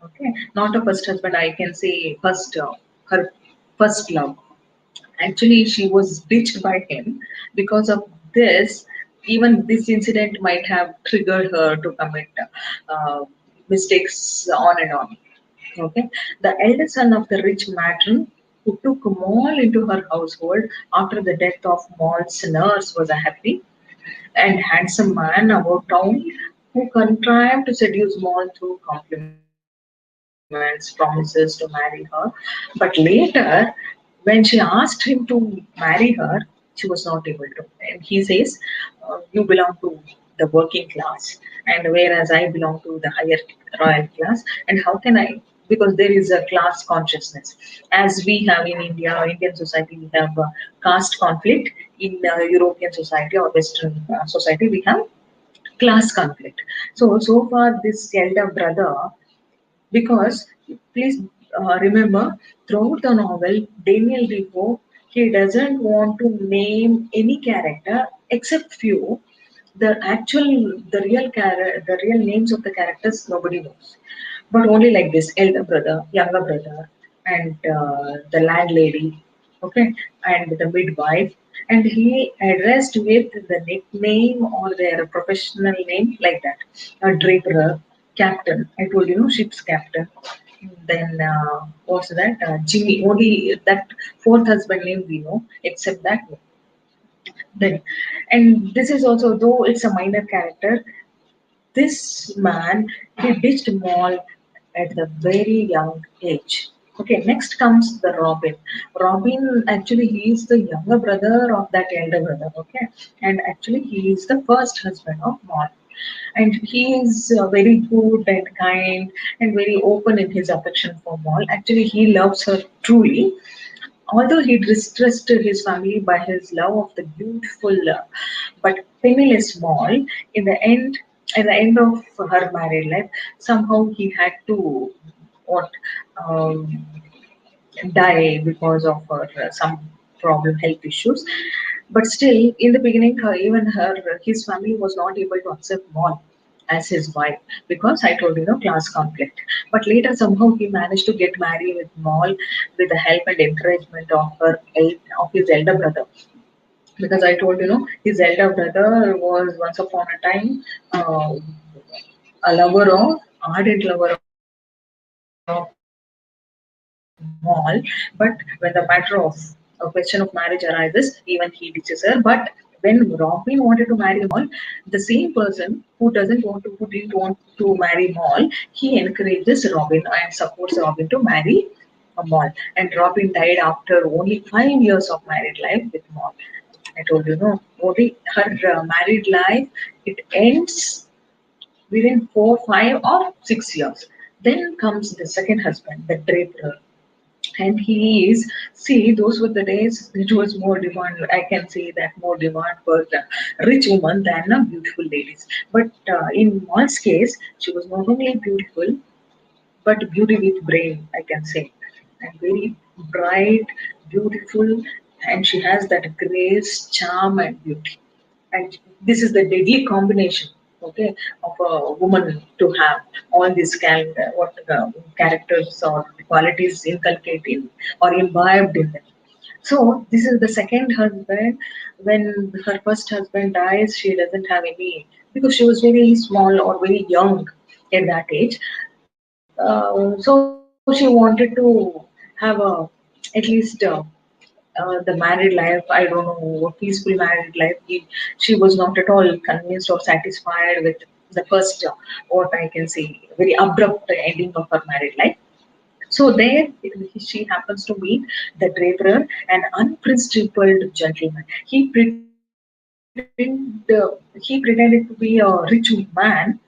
Okay, not a first husband, I can say her first love. Actually, she was ditched by him. Because of this, even this incident might have triggered her to commit uh, mistakes on and on. Okay, the eldest son of the rich matron who took Moll into her household after the death of Moll's nurse was a happy and handsome man about town who contrived to seduce Moll through compliments, promises to marry her. But later, when she asked him to marry her, she was not able to. And he says, "You belong to the working class, and whereas I belong to the higher royal class, and how can I?" Because there is a class consciousness, as we have in India, Indian society, we have caste conflict. In European society or Western society, we have class conflict. So far, this elder brother, because please remember, throughout the novel, Daniel Defoe, he doesn't want to name any character except few. The real names of the characters nobody knows, but only like this: elder brother, younger brother, and the landlady, okay, and the midwife. And he addressed with the nickname or their professional name like that. A draper, captain. I told you, no, ship's captain. Then what's that? Jimmy. Only that fourth husband name we know, except that then. And this is also, though it's a minor character, this man, he ditched Maul at the very young age. Okay, next comes the Robin. Robin, actually he is the younger brother of that elder brother. Okay, and actually he is the first husband of Maul, and he is very good and kind and very open in his affection for Maul. Actually, he loves her truly, although he distressed his family by his love of the beautiful but penniless Maul. In the end, at the end of her married life, somehow he had to what um, die because of her some problem health issues. But still, in the beginning, even his family was not able to accept Maul as his wife because I told you, class conflict. But later, somehow he managed to get married with Maul with the help and encouragement of of his elder brother. Because I told his elder brother was once upon a time uh, a lover of ardent lover of Maul, but when the matter of a question of marriage arises, even he ditches her. But when Robin wanted to marry Maul, the same person who didn't want to marry Maul, he encourages Robin and supports Robin to marry Maul. And Robin died after only 5 years of married life with Maul. I told only her married life, it ends within 4, 5, or 6 years. Then comes the second husband, the draper. And he is, see, those were the days it was more demand. I can say that more demand for the rich woman than a beautiful ladies. But in Maud's case, she was not only beautiful, but beauty with brain, I can say. And very bright, beautiful, and she has that grace, charm, and beauty. And this is the deadly combination, okay, of a woman to have all these characters or qualities inculcated in or imbibed in them. So this is the second husband. When her first husband dies, she doesn't have any, because she was very small or very young at that age. So she wanted to have at least the married life. I don't know, a peaceful married life. She was not at all convinced or satisfied with the first, what I can say, very abrupt ending of her married life. So there she happens to meet the draper, an unprincipled gentleman. He pretended to be a rich man.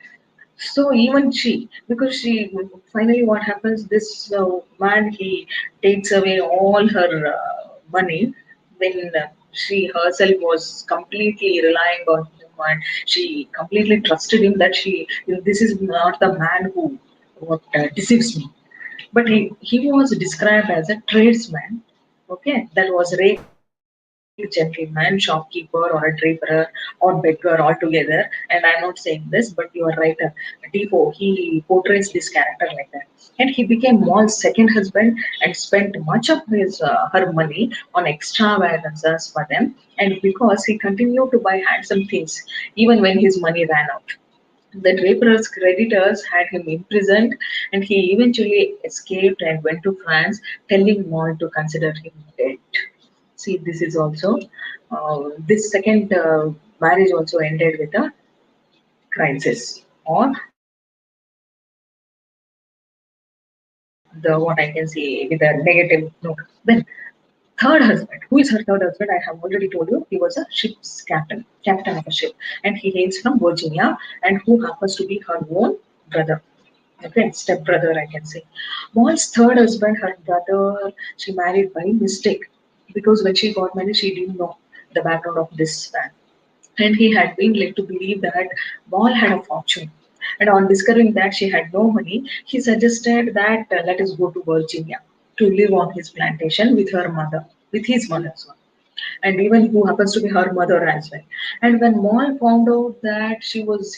So even because finally what happens, this man, he takes away all her money when she herself was completely relying on him, and she completely trusted him that this is not the man who deceives me. But he was described as a tradesman, okay, that was rake gentleman, shopkeeper, or a draper, or beggar altogether. And I'm not saying this, but you are right. Defoe, he portrays this character like that. And he became Maul's second husband and spent much of her money on extravagances for them. And because he continued to buy handsome things even when his money ran out. The draper's creditors had him imprisoned, and he eventually escaped and went to France, telling Maul to consider him dead. See, this is also this second marriage also ended with a crisis, or the what I can say with a negative note. Then third husband. Who is her third husband? I have already told you he was a ship's captain of a ship, and he hails from Virginia, and who happens to be her own brother. Okay, stepbrother, I can say. Maul's third husband, her brother, she married by mistake, because when she got married, she didn't know the background of this man, and he had been led to believe that Maul had a fortune. And on discovering that she had no money, he suggested that let us go to Virginia to live on his plantation with her mother, with his mother, sorry, and even who happens to be her mother as well. And when Maul found out that he was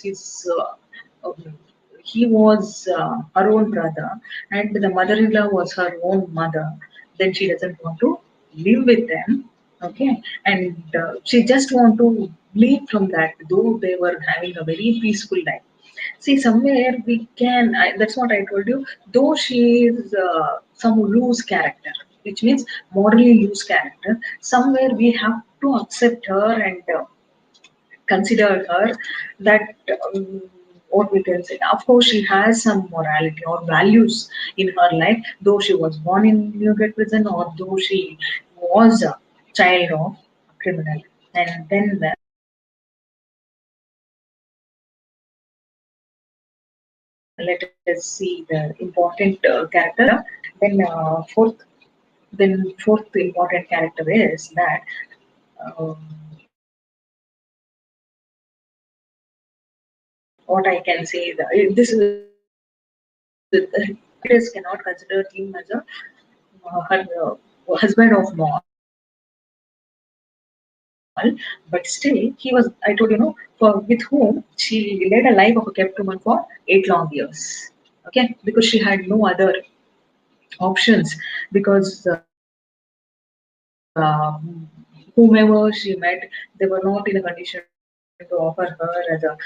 her own brother, and the mother-in-law was her own mother, then she doesn't want to live with them. Okay, and she just want to leave from that, though they were having a very peaceful life. See, somewhere we can, that's what I told you, though she is some loose character, which means morally loose character, somewhere we have to accept her and consider her that what we can say. Of course, she has some morality or values in her life, though she was born in Newgate prison or though she was a child of a criminal. And then let us see the important character. Then fourth important character is that um, what I can say that this is writers cannot consider him as a her husband of Maul, but still he was. I told for with whom she led a life of a kept woman for 8 long years. Okay, because she had no other options because whomever she met, they were not in a condition to offer her as a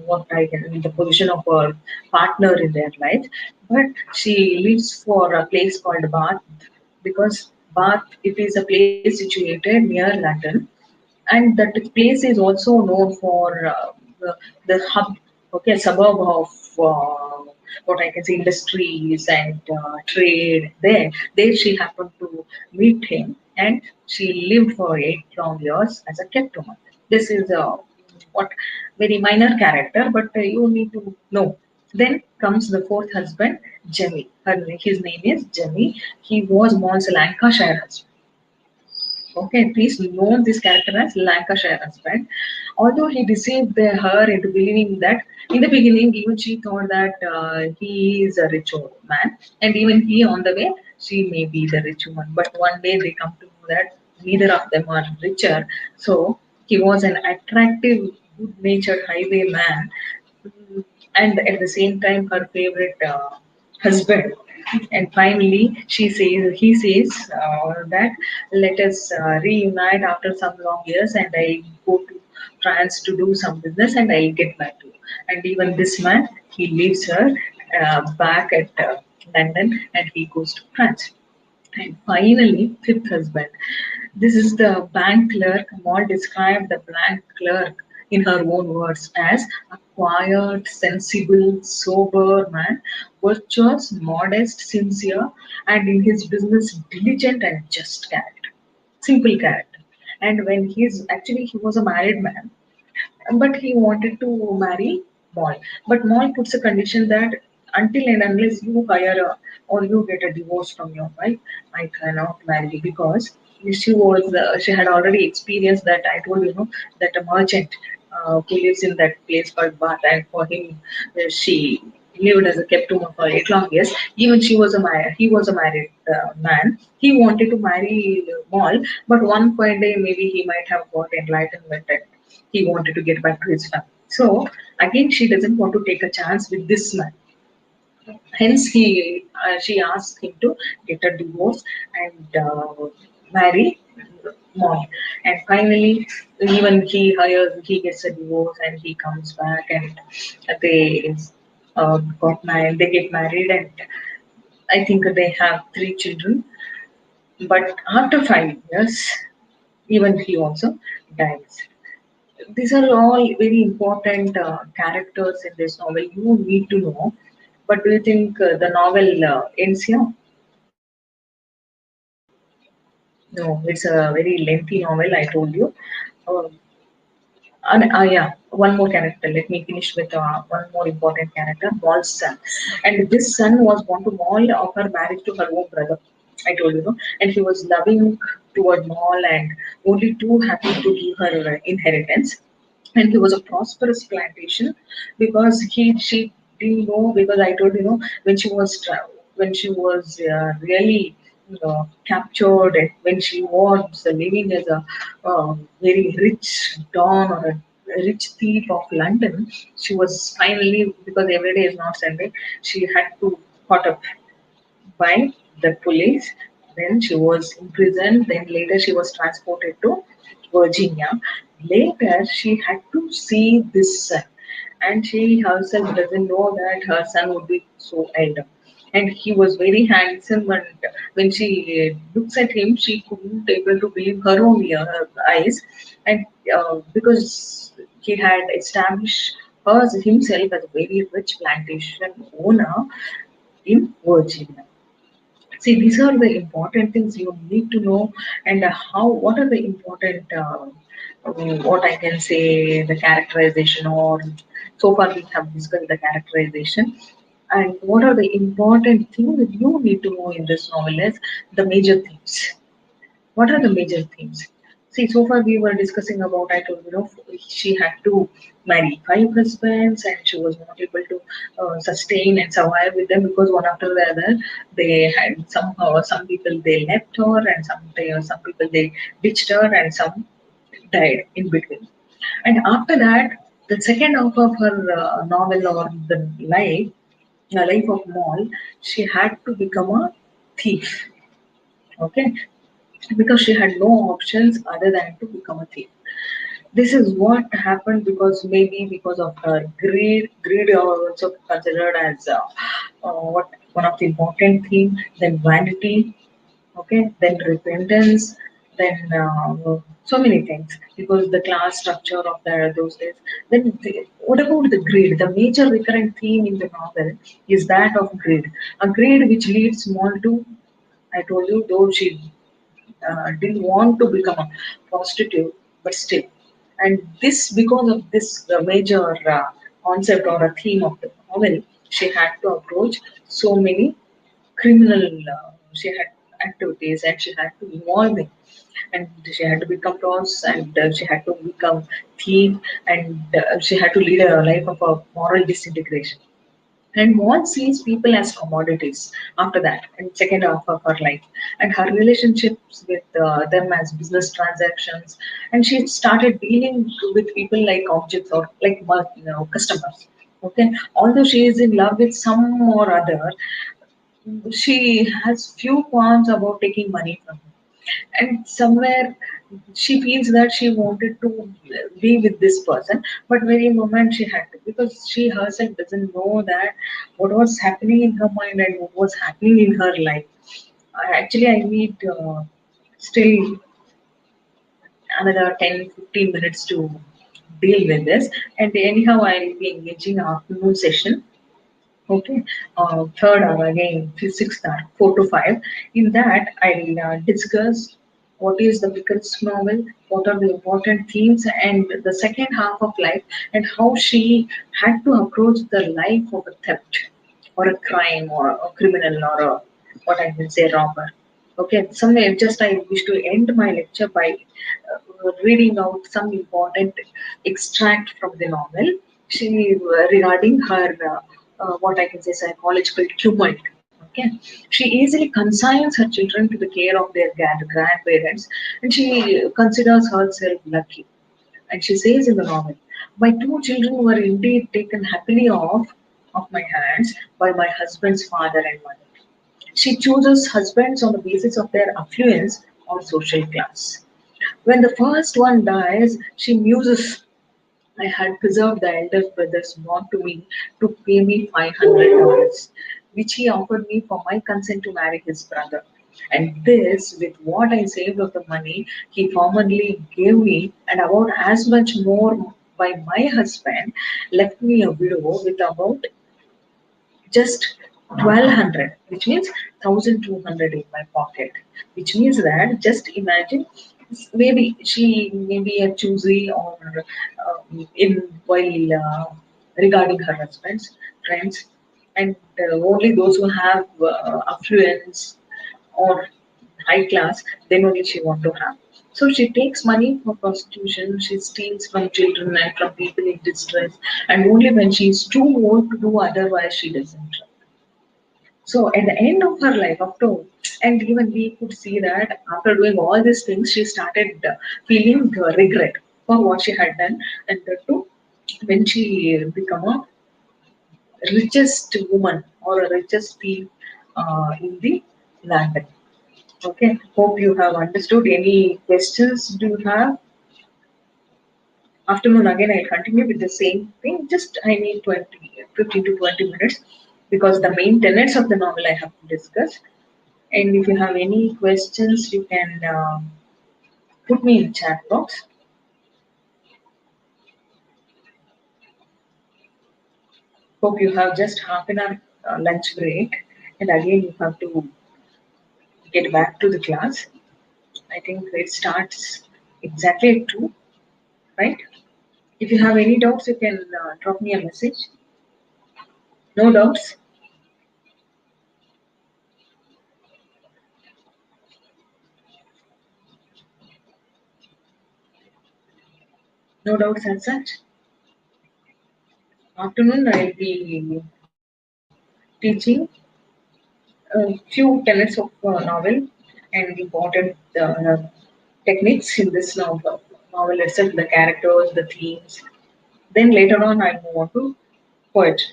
what I can in the position of a partner in their life. But she lives for a place called Bath because Bath it is a place situated near London, and that place is also known for the hub, okay, suburb of what I can say industries and trade. There she happened to meet him, and she lived for 8 long years as a kept woman. This is what very minor character, but you need to know. Then comes the fourth husband, Jemmy. His name is Jemmy. He was Maul's Lancashire husband. Okay, please know this character as Lancashire husband. Although he deceived her into believing that in the beginning, even she thought that he is a rich old man, and even he on the way, she may be the rich woman. But one day they come to know that neither of them are richer. So he was an attractive, good-natured highwayman, and at the same time her favorite husband. And finally he says that let us reunite after some long years, and I go to France to do some business, and I'll get back to you. And even this man, he leaves her back at London, and he goes to France. And finally, fifth husband. This is the bank clerk. Maul described the bank clerk in her own words as a quiet, sensible, sober man, virtuous, modest, sincere, and in his business diligent and just character. Simple character. And when he was a married man, but he wanted to marry Maul. But Maul puts a condition that until and unless you hire or you get a divorce from your wife, I cannot marry you because she had already experienced that. I told that a merchant who lives in that place called Bath, and for him she lived as a kept woman for 8 long years. Even he was a married man. He wanted to marry Maul, but one fine day maybe he might have got enlightenment and he wanted to get back to his family. So again, she doesn't want to take a chance with this man. Hence, she asked him to get a divorce and marry Moy. And finally, even he gets a divorce and he comes back and they got married. They get married, and I think they have 3 children. But after 5 years, even he also dies. These are all very important characters in this novel. You need to know. But do you think the novel ends here? No, it's a very lengthy novel. I told you. Uh, yeah, one more character. Let me finish with one more important character, Maul's son. And this son was born to Maul of her marriage to her own brother. I told you, no? And he was loving toward Maul and only too happy to give her inheritance. And he was a prosperous plantation because she didn't know, because I told when she was really captured, and when she was living as a very rich don or a rich thief of London. She was finally, because every day is not Sunday, she had to caught up by the police. Then she was imprisoned. Then later she was transported to Virginia. Later she had to see this son. and she herself doesn't know that her son would be so elder. And he was very handsome, and when she looks at him, she couldn't able to believe her own her eyes, and because he had established himself as a very rich plantation owner in Virginia. See, these are the important things you need to know, and how. What are the important? What I can say, the characterization, or so far we have discussed the characterization, and what are the important things that you need to know in this novel is the major themes. What are the major themes? See, so far we were discussing about, I told she had to marry five husbands and she was not able to sustain and survive with them because one after the other they had somehow some people they left her and some people they ditched her and some died in between. And after that, the second half of her novel or the life of Moll, she had to become a thief. Okay, because she had no options other than to become a thief. This is what happened because maybe because of her greed. Greed are also considered as what one of the important thing. Then vanity, okay. Then repentance. Then so many things because the class structure of those days. Then what about the greed? The major recurrent theme in the novel is that of greed. A greed which leads small to, I told you, though she didn't want to become a prostitute, but still. And this, because of this major concept or a theme of the novel, she had to approach so many criminal, she had activities and she had to involve in. And she had to become boss and she had to become thief and she had to lead a life of a moral disintegration. And Maud sees people as commodities after that, in second half of her life, and her relationships with them as business transactions. And she started dealing with people like objects or like customers. Okay, although she is in love with some or other, she has few qualms about taking money from him. And somewhere she feels that she wanted to be with this person, but very moment she had to, because she herself doesn't know that what was happening in her mind and what was happening in her life. Actually, I need still another 10-15 minutes to deal with this, and anyhow I'll be engaging afternoon session. Okay, third hour again, sixth hour, 4 to 5. In that, I'll discuss what is the Pickles novel, what are the important themes, and the second half of life, and how she had to approach the life of a theft, or a crime, or a criminal, or a, what I can say, robber. Okay, somewhere just I wish to end my lecture by reading out some important extract from the novel. She regarding her what I can say psychological tumult. Okay, she easily consigns her children to the care of their grandparents, and she considers herself lucky. And she says in the novel, "My two children were indeed taken happily off of my hands by my husband's father and mother." She chooses husbands on the basis of their affluence or social class. When the first one dies, she muses, "I had preserved the elder brother's bond to me to pay me $500, which he offered me for my consent to marry his brother. And this, with what I saved of the money he formerly gave me, and about as much more by my husband, left me a widow with about just 1200, which means 1200 in my pocket, which means that just imagine, maybe she may be a choosy or in while regarding her husband's friends, and only those who have affluence or high class, then only she want to have. So she takes money for prostitution, she steals from children and from people in distress, and only when she is too old to do otherwise, she doesn't. So at the end of her life, after, and even we could see that after doing all these things, she started feeling regret for what she had done, and that too when she become a richest woman or a richest thief in the London. Okay, hope you have understood. Any questions do you have? Afternoon again, I'll continue with the same thing. Just I need 15 to 20 minutes because the main tenets of the novel I have to discuss. And if you have any questions, you can put me in chat box. Hope you have just half an hour lunch break, and again you have to get back to the class. I think it starts exactly at 2, right? If you have any doubts, you can drop me a message. No doubts? No doubts as such? Afternoon, I'll be teaching a few tenets of novel and important techniques in this novel itself, the characters, the themes. Then later on, I move on to poetry.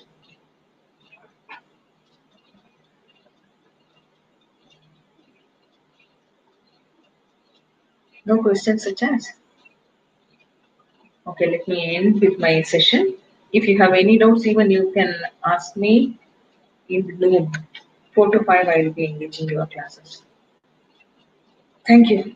No questions such as? Okay, let me end with my session. If you have any doubts, even you can ask me in noon. 4 to 5, I will be engaging your classes. Thank you.